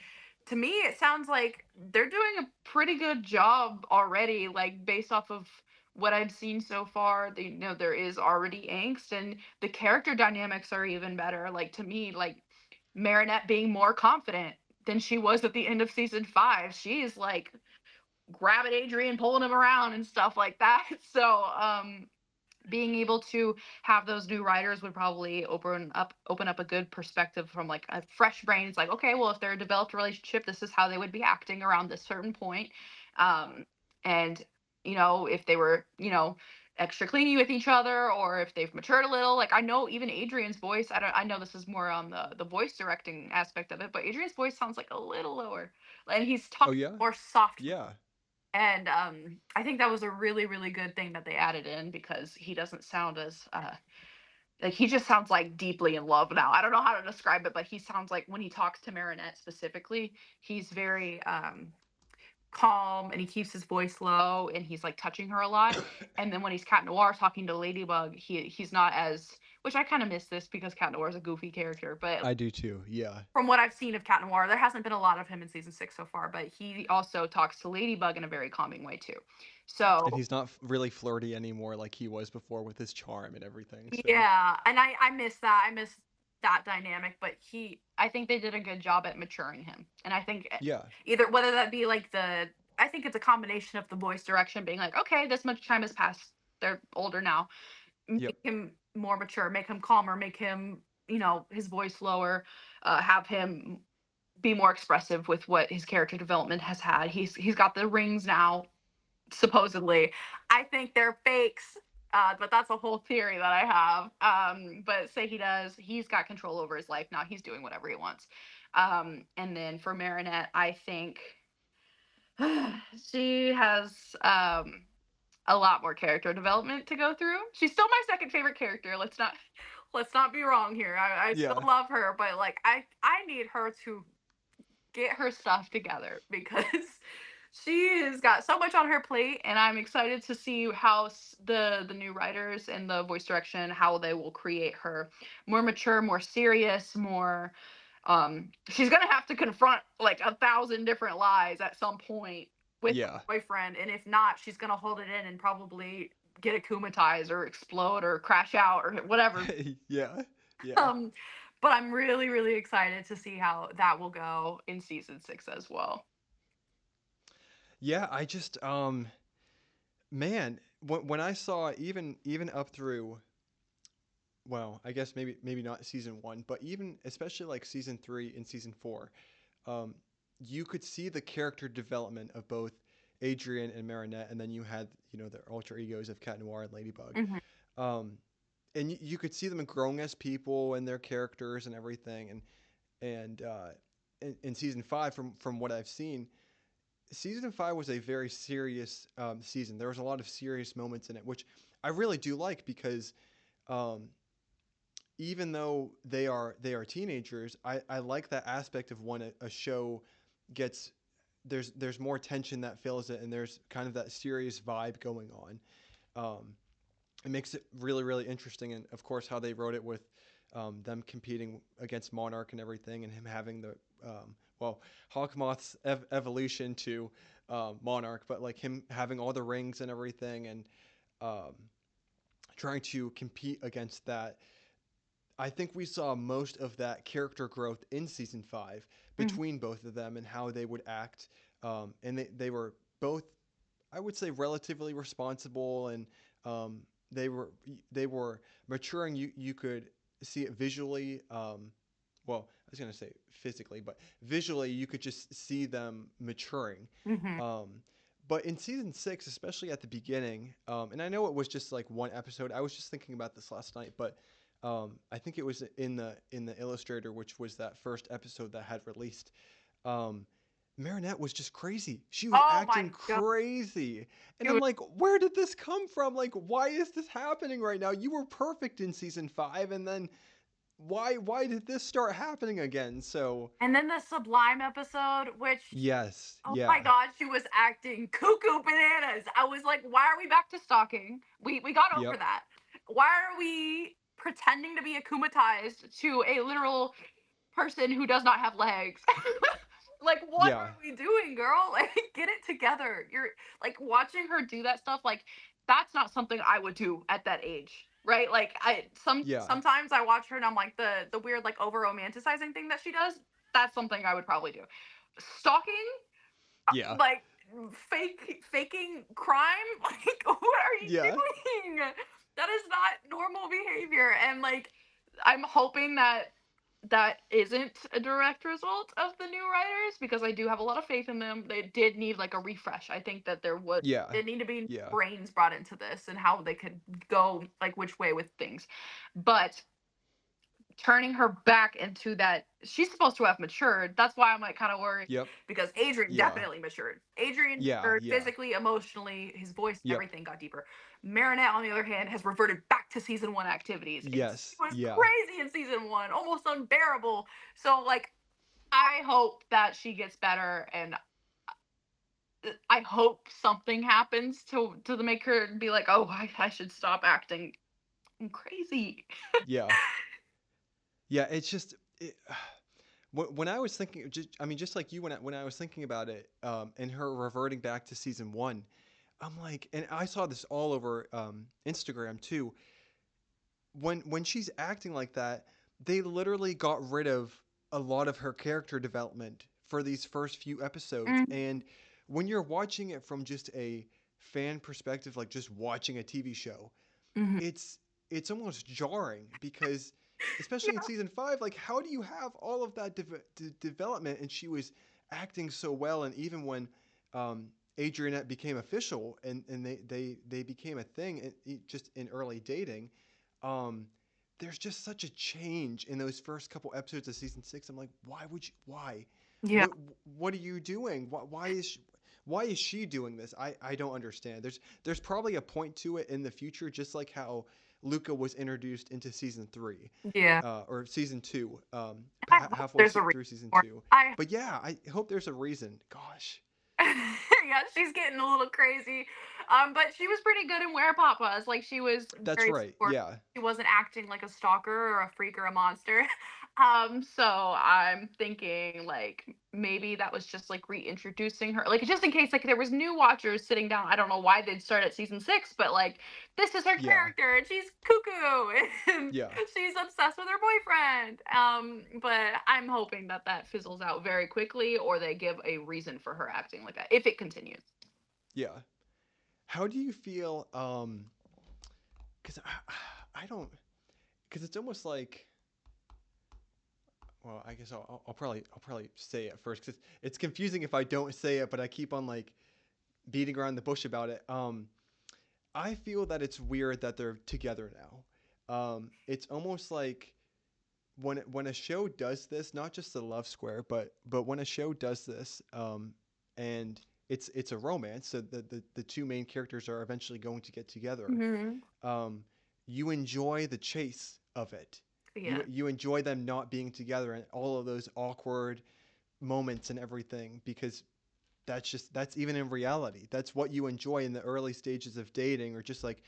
to me, it sounds like they're doing a pretty good job already. Like based off of what I've seen so far, there is already angst, and the character dynamics are even better. Like to me, like Marinette being more confident than she was at the end of season 5. She's like grabbing Adrian, pulling him around and stuff like that. So being able to have those new writers would probably open up a good perspective from like a fresh brain. It's like, okay, well, if they're a developed relationship, this is how they would be acting around this certain point. And if they were extra clingy with each other, or if they've matured a little. Like I know even Adrian's voice, I know this is more on the voice directing aspect of it, but Adrian's voice sounds like a little lower, and he's Oh, talking yeah. more soft. Yeah. And I think that was a really, really good thing that they added in, because he doesn't sound as like, he just sounds like deeply in love now. I don't know how to describe it, but he sounds like when he talks to Marinette specifically, he's very calm, and he keeps his voice low, and he's like touching her a lot. And then when he's Cat Noir talking to Ladybug, he's not as, which I kind of miss this because Cat Noir is a goofy character, but I do too. Yeah. from what I've seen of Cat Noir, there hasn't been a lot of him in season 6 so far, but he also talks to Ladybug in a very calming way too. And So he's not really flirty anymore like he was before with his charm and everything. So, yeah, and I miss that. I miss that dynamic, but I think they did a good job at maturing him. And I think yeah. either whether that be like I think it's a combination of the voice direction being like, okay, this much time has passed. They're older now. Yep. Make him more mature, make him calmer, make him, his voice lower, have him be more expressive with what his character development has had. He's got the rings now, supposedly. I think they're fakes, but that's a whole theory that I have. But say he does, he's got control over his life now. He's doing whatever he wants. And then for Marinette, I think she has a lot more character development to go through. She's still my second favorite character. Let's not be wrong here. I still Yeah. love her, but like I need her to get her stuff together, because she has got so much on her plate, and I'm excited to see how the new writers and the voice direction, how they will create her more mature, more serious, more she's gonna have to confront like 1,000 different lies at some point with her Yeah. boyfriend, and if not, she's gonna hold it in and probably get akumatized or explode or crash out or whatever. yeah. Yeah. um but I'm really, really excited to see how that will go in season 6 as well. Yeah, I just man, when I saw even up through, well, I guess maybe not season 1, but even especially like season 3 and season 4, um you could see the character development of both Adrian and Marinette, and then you had, their alter egos of Cat Noir and Ladybug. Hmm. Um and you could see them growing as people and their characters and everything. And in season 5, from what I've seen, season 5 was a very serious season. There was a lot of serious moments in it, which I really do like, because um, even though they are teenagers, I like that aspect of when a show gets, there's more tension that fills it, and there's kind of that serious vibe going on. Um, it makes it really, really interesting, and of course how they wrote it with them competing against Monarch and everything, and him having the well, Hawkmoth's evolution to Monarch, but like him having all the rings and everything. And um, trying to compete against that. I think we saw most of that character growth in season 5 Mhm. between both of them and how they would act. And they were both, I would say, relatively responsible, and um, they were they were maturing. You could see it visually. Well, I was gonna say physically, but visually you could just see them maturing. Mhm. Um, but in season 6, especially at the beginning, and I know it was just like one episode. I was just thinking about this last night, but I think it was in the Illustrator, which was that first episode that had released. Um, Marinette was just crazy. She was Oh acting my god. crazy. And She I'm was, like, where did this come from? Like, why is this happening right now? You were perfect in season 5, and then why did this start happening again? So, and then the Sublime episode, which, yes, oh my yeah. god, she was acting cuckoo bananas. I was like, why are we back to stalking? We got over Yep. that. Why are we pretending to be akumatized to a literal person who does not have legs? Like, what Yeah. are we doing, girl? Like, get it together. You're like watching her do that stuff. Like, that's not something I would do at that age, right? Like, Yeah. sometimes I watch her and I'm like the weird like over romanticizing thing that she does. That's something I would probably do. Stalking, Yeah. like faking crime. Like, what are you Yeah. doing? That is not normal behavior. And like, I'm hoping that that isn't a direct result of the new writers, because I do have a lot of faith in them. They did need like a refresh. I think that Yeah. did need to be Yeah. brains brought into this and how they could go like which way with things. But turning her back into that, she's supposed to have matured. That's why I'm like kind of worried, Yep. because Adrian Yeah. definitely matured. Adrian Yeah. matured Yeah. physically, emotionally, his voice, Yep. everything got deeper. Marinette, on the other hand, has reverted back to season 1 activities. And she Yes. was Yeah. crazy in season 1, almost unbearable. So like, I hope that she gets better, and I hope something happens to make her be like, oh, I should stop acting crazy. Yeah. Yeah. It's just when I was thinking, just I mean, just like you, when I was thinking about it, and her reverting back to season 1, I'm like, and I saw this all over Instagram too. When she's acting like that, they literally got rid of a lot of her character development for these first few episodes. Mm-hmm. And when you're watching it from just a fan perspective, like just watching a TV show, Mm-hmm. it's it's almost jarring because especially in Yeah. season 5, like how do you have all of that development, and she was acting so well. And even when Adrianette became official, and they became a thing, just in early dating, um, there's just such a change in those first couple episodes of season 6. I'm like, why would you? Why? Yeah. What what are you doing? Why is she doing this? I don't understand. There's probably a point to it in the future, just like how Luka was introduced into season 3, Yeah. or season 2, I hope halfway there's a reason through season for it. 2. I But yeah, I hope there's a reason. Gosh, yeah, she's getting a little crazy. But she was pretty good in Where Pop was. Like, she was that's very right. supportive. Yeah, She wasn't acting like a stalker or a freak or a monster. So I'm thinking like maybe that was just like reintroducing her, like just in case like there was new watchers sitting down. I don't know why they'd start at season 6, but like this is her yeah, character and she's cuckoo and yeah, she's obsessed with her boyfriend. But I'm hoping that that fizzles out very quickly, or they give a reason for her acting like that if it continues. yeah. How do you feel? Because I don't. Because it's almost like, well, I guess I'll probably say it first because it's confusing if I don't say it, but I keep on like beating around the bush about it. I feel that it's weird that they're together now. It's almost like when a show does this, not just the Love Square, but when a show does this, and it's a romance, so the two main characters are eventually going to get together. Hmm. Um, you enjoy the chase of it. Yeah. You enjoy them not being together and all of those awkward moments and everything, because that's even in reality. That's what you enjoy in the early stages of dating, or just like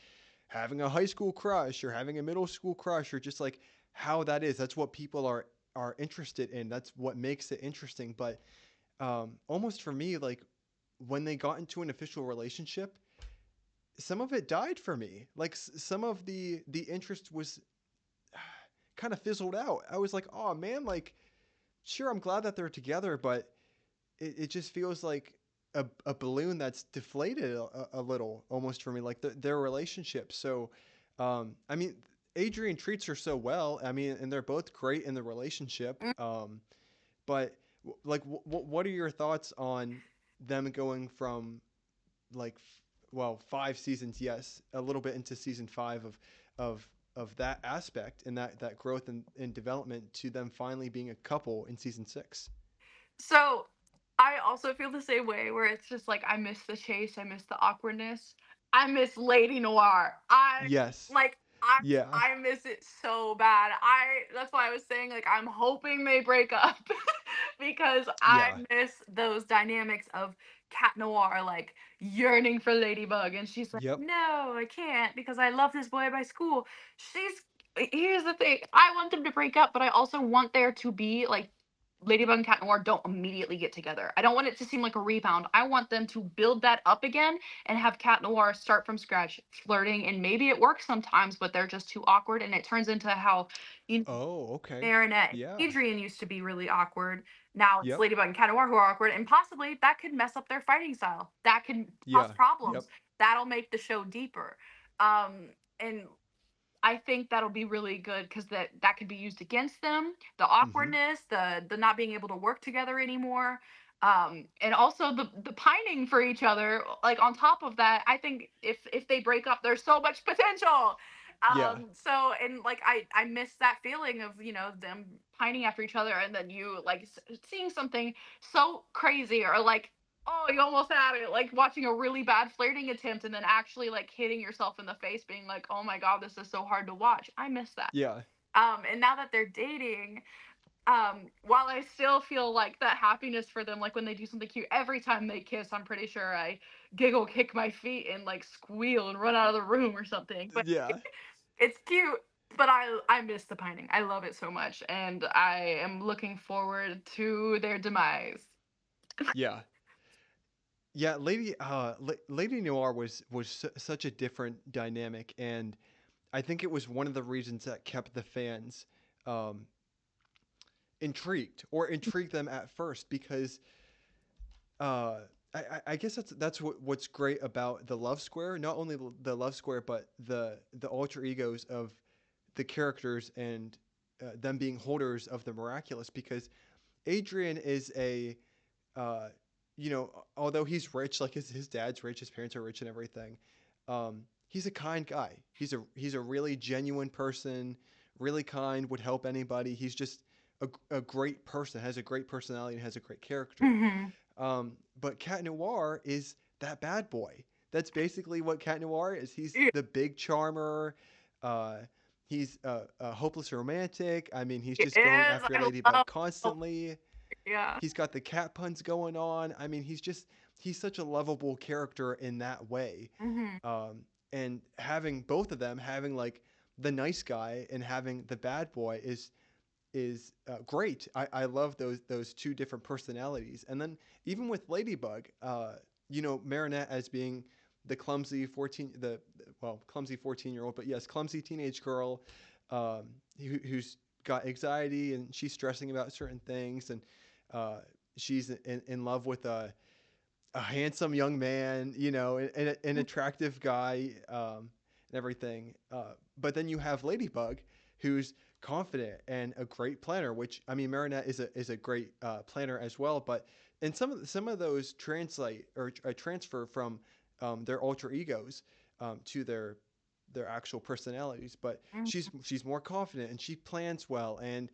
having a high school crush or having a middle school crush, or just like how that is. That's what people are interested in. That's what makes it interesting. But almost for me, like when they got into an official relationship, some of it died for me. Like some of the interest was kind of fizzled out. I was like, oh man, like sure, I'm glad that they're together, but it just feels like a balloon that's deflated a little almost for me, like their relationship. So, I mean, Adrian treats her so well. I mean, and they're both great in the relationship. But like, what are your thoughts on them going from like, well, 5 seasons, yes, a little bit into season five of of that aspect and that growth and development to them finally being a couple in season six? So I also feel the same way where it's just like I miss the chase, I miss the awkwardness, I miss Lady Noir. Yes. Like I Yeah. I miss it so bad. I That's why I was saying like I'm hoping they break up because I Yeah. miss those dynamics of Cat Noir like yearning for Ladybug and she's like, Yep. "No, I can't because I love this boy by school." She's Here's the thing. I want them to break up, but I also want there to be like Ladybug and Cat Noir don't immediately get together. I don't want it to seem like a rebound. I want them to build that up again and have Cat Noir start from scratch, flirting, and maybe it works sometimes, but they're just too awkward, and it turns into how you know, Oh, okay. Marinette Yeah. and Adrian used to be really awkward. Now it's Yep. Ladybug and Cat Noir who are awkward, and possibly that could mess up their fighting style. That can cause Yeah. Yep. problems. That'll make the show deeper. And I think that'll be really good because that could be used against them. The Mm-hmm. awkwardness, the not being able to work together anymore, and also the pining for each other. Like on top of that, I think if they break up, there's so much potential. Yeah. So and like I miss that feeling of them pining after each other, and then you like seeing something so crazy or like oh, you almost had it. Like watching a really bad flirting attempt and then actually like hitting yourself in the face, being like, oh my God, this is so hard to watch. I miss that. Yeah. And now that they're dating, while I still feel like that happiness for them, like when they do something cute, every time they kiss, I'm pretty sure I giggle, kick my feet, and like squeal and run out of the room or something. But Yeah. it's cute. But I miss the pining. I love it so much, and I am looking forward to their demise. Yeah. Yeah. Lady Noir was such a different dynamic, and I think it was one of the reasons that kept the fans um, intrigued or intrigued them at first because uh, I guess that's what's great about the love square. Not only the love square, but the alter egos of the characters and them being holders of the miraculous. Because Adrian is a uh, although he's rich, like his dad's rich, his parents are rich and everything. He's a kind guy. He's a really genuine person, really kind, would help anybody. He's just a great person, has a great personality, and has a great character. Hmm. But Cat Noir is that bad boy. That's basically what Cat Noir is. He's Yeah, the big charmer. Uh, he's a hopeless romantic. I mean, he's it just going is. after I Ladybug love. constantly. Yeah. He's got the cat puns going on. I mean, he's such a lovable character in that way. Hmm. Um, and having both of them, having like the nice guy and having the bad boy is great. I love those two different personalities. And then even with Ladybug, Marinette as being the clumsy 14 the well clumsy 14-year-old, but yes, clumsy teenage girl who's got anxiety and she's stressing about certain things and uh, she's in love with a handsome young man, an attractive guy, and everything. But then you have Ladybug, who's confident and a great planner. Which I mean, Marinette is a great planner as well. But and some of those translate or transfer from their alter egos to their actual personalities. But she's more confident and she plans well and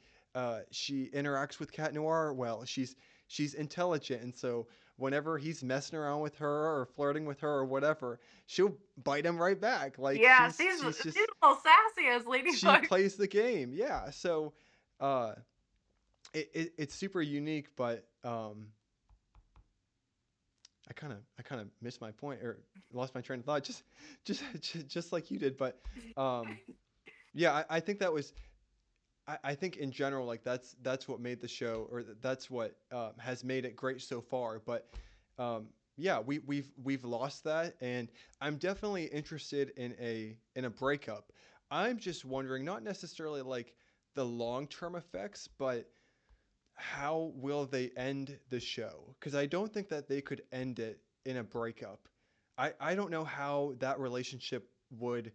she interacts with Cat Noir well. She's intelligent and so whenever he's messing around with her or flirting with her or whatever, she'll bite him right back. Like Yeah, she's she's just a little sassy as she Ladybug. plays the game. Yeah. So uh it's super unique, but I kind of missed my point or lost my train of thought just just like you did. But um yeah, I think that was I think in general, like that's what made the show, or that's what has made it great so far. But yeah, we've lost that, and I'm definitely interested in a breakup. I'm just wondering, not necessarily like the long term effects, but how will they end the show? Because I don't think that they could end it in a breakup. I don't know how that relationship would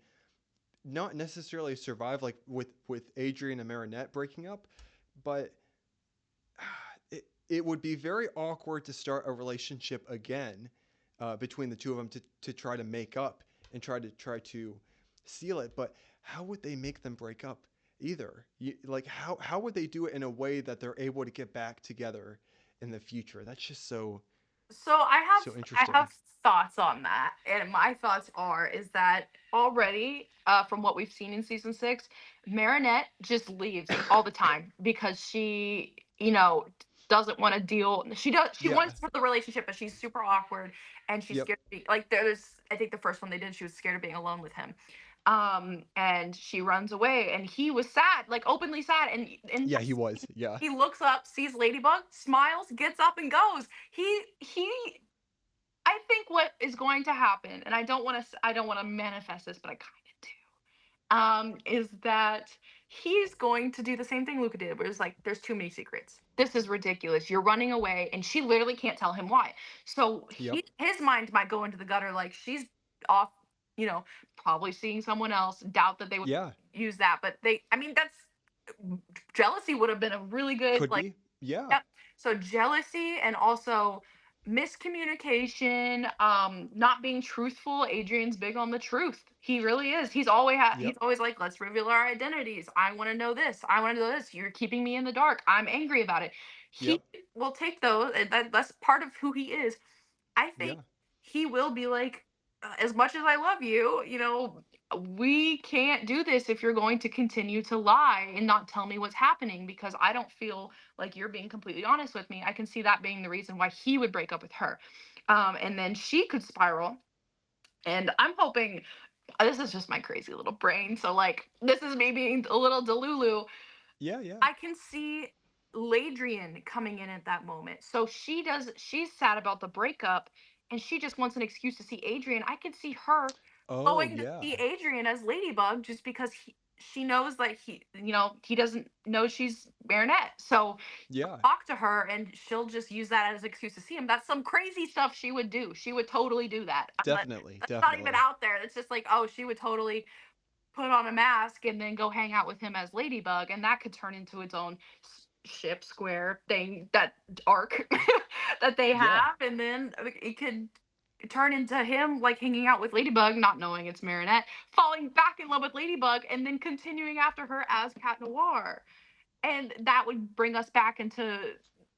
not necessarily survive, like with Adrian and Marinette breaking up, but it would be very awkward to start a relationship again between the two of them to try to make up and try to seal it. But how would they make them break up either? Like how would they do it in a way that they're able to get back together in the future? That's just So so I interesting. have thoughts on that, and my thoughts are is that already from what we've seen in season 6, Marinette just leaves all the time because she doesn't want to deal. She Yeah. wants the relationship, but she's super awkward and she's Yep. scared to be like there's I think the first one they did she was scared of being alone with him. And she runs away and he was sad, like openly sad, and in Yeah, he was. Yeah. he looks up, sees Ladybug, smiles, gets up and goes. He I think what is going to happen, and I don't want to manifest this, but I kind of do. Is that he's going to do the same thing Luka did, where it's like, there's too many secrets. This is ridiculous. You're running away, and she literally can't tell him why. So Yep. his mind might go into the gutter, like she's off, you know, probably seeing someone else. Doubt that they would Yeah. use that, but I mean, that's jealousy would have been a really good Could like. be. Yeah. Yep. So jealousy and also miscommunication, not being truthful. Adrian's big on the truth. He really is. He's Yep. always like, let's reveal our identities. I want to know this. I want to know this. You're keeping me in the dark. I'm angry about it. He Yep. will take those. That's part of who he is. I think Yeah. he will be like, as much as I love you, we can't do this if you're going to continue to lie and not tell me what's happening because I don't feel like you're being completely honest with me. I can see that being the reason why he would break up with her. And then she could spiral. And I'm hoping this is just my crazy little brain. So, like, this is me being a little delulu. Yeah. Yeah. I can see Ladrian coming in at that moment. So she's sad about the breakup and she just wants an excuse to see Adrian. I could see her Oh going to yeah. see Adrian as Ladybug just because she knows that he doesn't know she's Marinette. So Yeah. talk to her and she'll just use that as an excuse to see him. That's some crazy stuff she would do. She would totally do that. Definitely. That's not even Definitely. out there. It's just like, oh, she would totally put on a mask and then go hang out with him as Ladybug, and that could turn into its own ship square thing, that arc that they Yeah. have, and then it could turn into him like hanging out with Ladybug, not knowing it's Marinette, falling back in love with Ladybug, and then continuing after her as Cat Noir, and that would bring us back into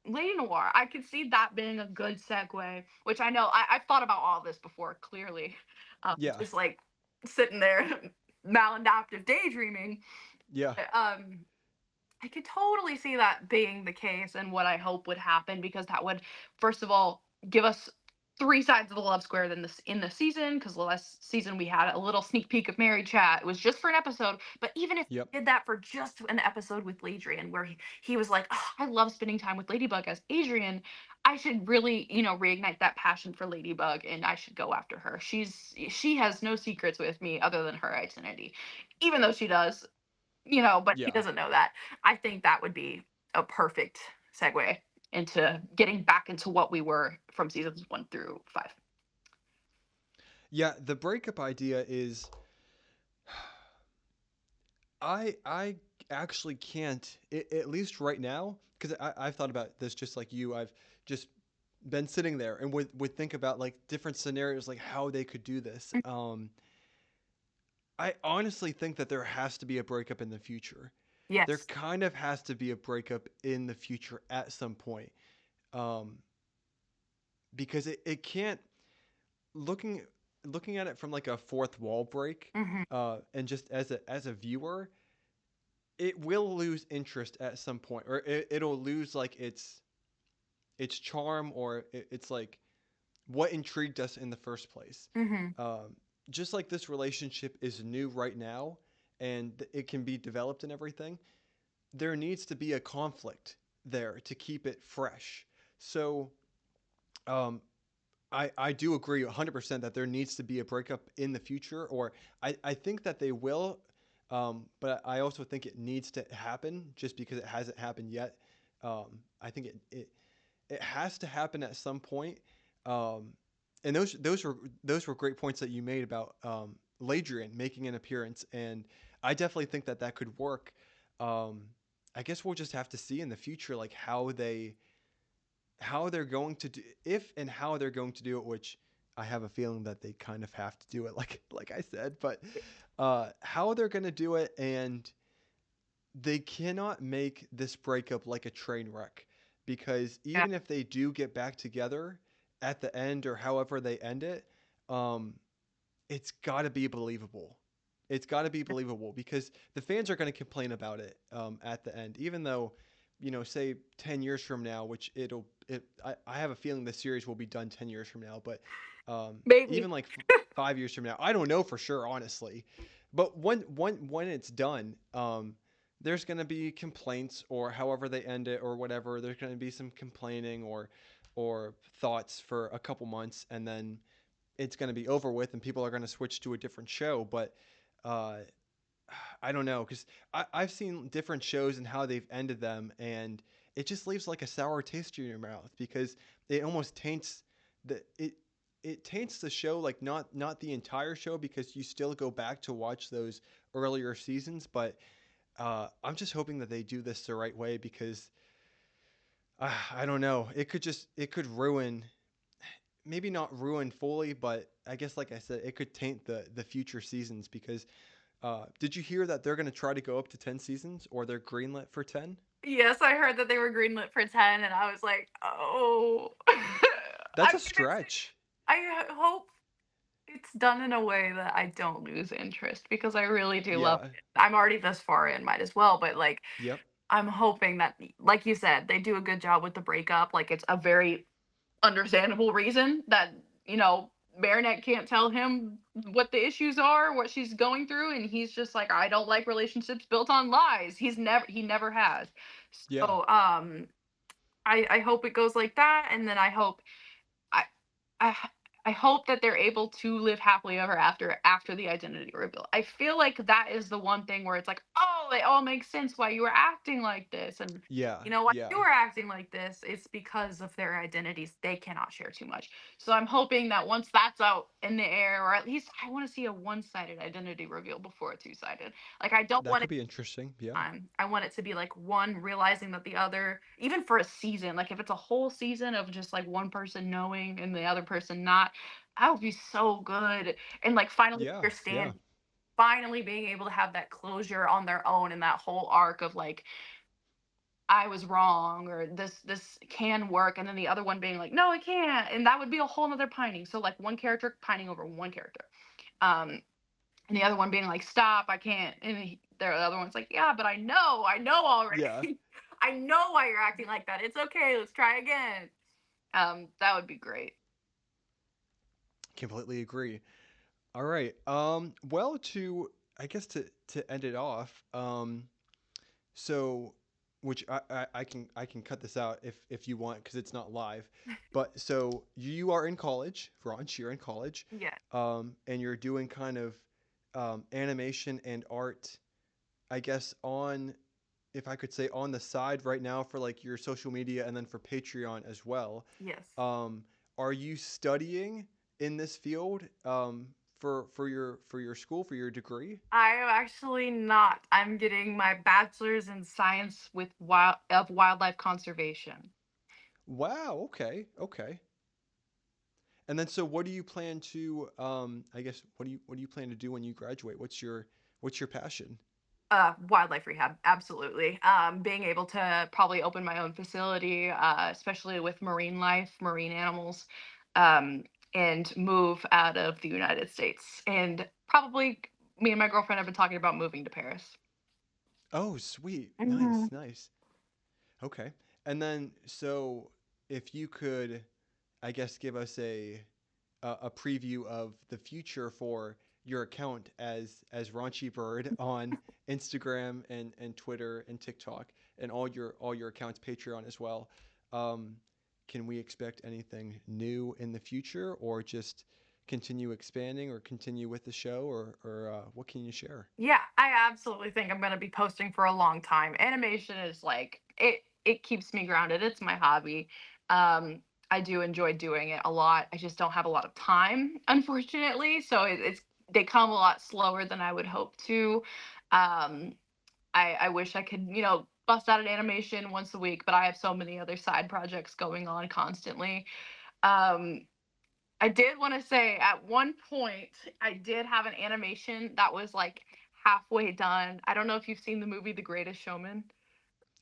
Lady Noir. I could see that being a good segue, which I know I've thought about all this before, clearly. Yeah. Just like sitting there maladaptive daydreaming. Yeah. I could totally see that being the case and what I hope would happen because that would, first of all, give us three sides of the love square in the season. Because the last season we had a little sneak peek of Mary Chat. It was just for an episode, but even if Yep. we did that for just an episode with Ladrian, where he was like, oh, I love spending time with Ladybug as Adrian. I should really, reignite that passion for Ladybug, and I should go after her. She has no secrets with me other than her identity, even though she does, but he Yeah. doesn't know that. I think that would be a perfect segue into getting back into what we were from seasons 1 through 5. Yeah. The breakup idea is I actually can't at least right now because I've thought about this just like you. I've just been sitting there and would think about like different scenarios like how they could do this. I honestly think that there has to be a breakup in the future. There Yes. kind of has to be a breakup in the future at some point. Um, because it can't looking looking at it from like a fourth wall break, Hmm. and just as a viewer, it will lose interest at some point, or it'll lose like its charm, or it's like what intrigued us in the first place. Hmm. Um, just like this relationship is new right now, and it can be developed and everything. There needs to be a conflict there to keep it fresh. So, um, I do agree 100% that there needs to be a breakup in the future, or I think that they will, but I also think it needs to happen just because it hasn't happened yet. I think it has to happen at some point. Um, and those were great points that you made about Ladrian making an appearance, and I definitely think that that could work. Um, I guess we'll just have to see in the future, like how they're going to do if and how they're going to do it, which I have a feeling that they kind of have to do it, like I said, but how they're going to do it, and they cannot make this breakup like a train wreck, because Yeah. even if they do get back together at the end or however they end it, um, it's got to be believable. It's got to be believable because the fans are going to complain about it at the end, even though, say 10 years from now, which I have a feeling the series will be done 10 years from now, but Maybe. even like 5 years from now, I don't know for sure, honestly. But when it's done, there's going to be complaints or however they end it or whatever. There's going to be some complaining or thoughts for a couple months, and then it's going to be over with and people are going to switch to a different show. But uh, I don't know because I've seen different shows and how they've ended them, and it just leaves like a sour taste in your mouth because it almost taints the it taints the show, like not the entire show because you still go back to watch those earlier seasons. But I'm just hoping that they do this the right way because I don't know, it could ruin, maybe not ruin fully, but I guess like I said, it could taint the future seasons because did you hear that they're going to try to go up to 10 seasons or they're greenlit for 10? Yes, I heard that they were greenlit for 10, and I was like, oh. That's I a mean, stretch. I hope it's done in a way that I don't lose interest because I really do love Yeah. it. I'm already this far in, might as well, but like, Yep. I'm hoping that, like you said, they do a good job with the breakup. Like, it's a very understandable reason that, you know, Marinette can't tell him what the issues are, what she's going through, and he's just like, I don't like relationships built on lies. He never has. Yeah. So I hope it goes like that, and then I I I hope that they're able to live happily ever after the identity reveal. I feel like that is the one thing where it's like, oh, it all makes sense why you were acting like this, and Yeah. you know why Yeah. you were acting like this. It's because of their identities. They cannot share too much. So I'm hoping that once that's out in the air, or at least I want to see a one-sided identity reveal before a two-sided. Like I don't That want could be interesting. Yeah. time. I want it to be like one realizing that the other, even for a season, like if it's a whole season of just like one person knowing and the other person not, that would be so good. And like finally Yeah. Yeah. understand, finally being able to have that closure on their own and that whole arc of like, I was wrong or this can work, and then the other one being like, no, it can't. And that would be a whole nother pining. So like one character pining over one character. Um, and the other one being like, stop, I can't. And the other one's like, yeah, but I know Yeah. already. I know why you're acting like that. It's okay, let's try again. That would be great. Completely agree. All right. Well, to I guess to end it off. So, which I can cut this out if you want because it's not live. But so you are in college, Raunch. You're in college, Yeah. and you're doing kind of animation and art. I guess on, if I could say, on the side right now for like your social media and then for Patreon as well. Yes. Um, are you studying in this field for your school for your degree? I am actually not. I'm getting my bachelor's in science with wildlife conservation. Wow. Okay. Okay. And then so what do you plan to I guess what do you plan to do when you graduate? What's your passion? Wildlife rehab, absolutely. Being able to probably open my own facility, especially with marine life, marine animals, um, and move out of the United States. And probably me and my girlfriend have been talking about moving to Paris. Oh, sweet. Nice, Mhm. nice. Okay. And then so if you could I guess give us a preview of the future for your account as Raunchy Bird on Instagram and Twitter and TikTok and all your accounts, Patreon as well. Um, can we expect anything new in the future, or just continue expanding, or continue with the show, or what can you share? Yeah, I absolutely think I'm going to be posting for a long time. Animation is like it keeps me grounded. It's my hobby. Um I do enjoy doing it a lot. I just don't have a lot of time, unfortunately. So it's they come a lot slower than I would hope to. Um I wish I could, bust out an animation once a week, but I have so many other side projects going on constantly. Um I did want to say at one point I did have an animation that was like halfway done. I don't know if you've seen the movie The Greatest Showman.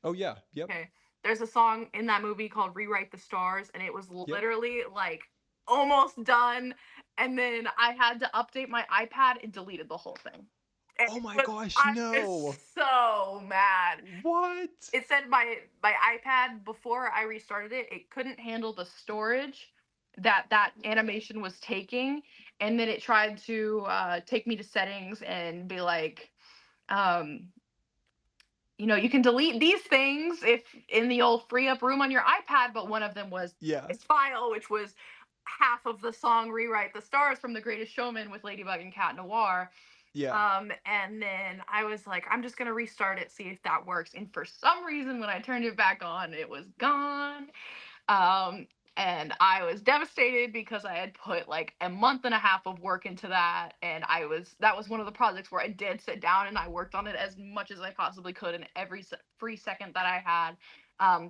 Oh yeah, yep, Okay. There's a song in that movie called Rewrite the Stars, and it was yep. literally like almost done. And then I had to update my iPad and deleted the whole thing. And Oh it my was, gosh, I was no! so mad. What? It said my iPad before I restarted it, it couldn't handle the storage that animation was taking, and then it tried to take me to settings and be like, um, you can delete these things if in the old free up room on your iPad, but one of them was Yeah, this file, which was half of the song "Rewrite the Stars" from The Greatest Showman with Ladybug and Cat Noir. yeah, And then I was like, I'm just gonna restart it, see if that works. And for some reason, when I turned it back on, it was gone. Um, and I was devastated because I had put like a month and a half of work into that. And that was one of the projects where I did sit down and I worked on it as much as I possibly could in every free second that I had.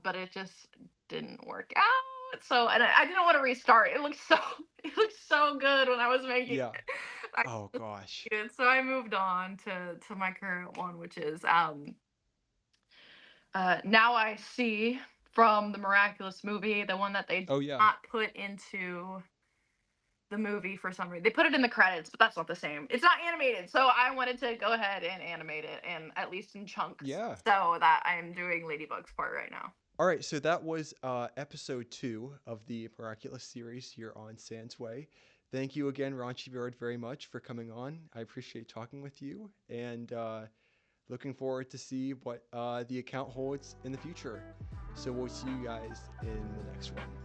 But it just didn't work out. So, and I didn't want to restart. It looked so good when I was making yeah. it. I Oh gosh. did. So I moved on to my current one, which is Now I See from the Miraculous Movie, the one that they did Oh yeah, not put into the movie for some reason. They put it in the credits, but that's not the same. It's not animated, so I wanted to go ahead and animate it, and at least in chunks, yeah. so that I'm doing Ladybug's part right now. All right, so that was episode 2 of the Miraculous series here on Sandsway. Thank you again, Raunchy Bird, very much for coming on. I appreciate talking with you, and looking forward to see what the account holds in the future. So we'll see you guys in the next one.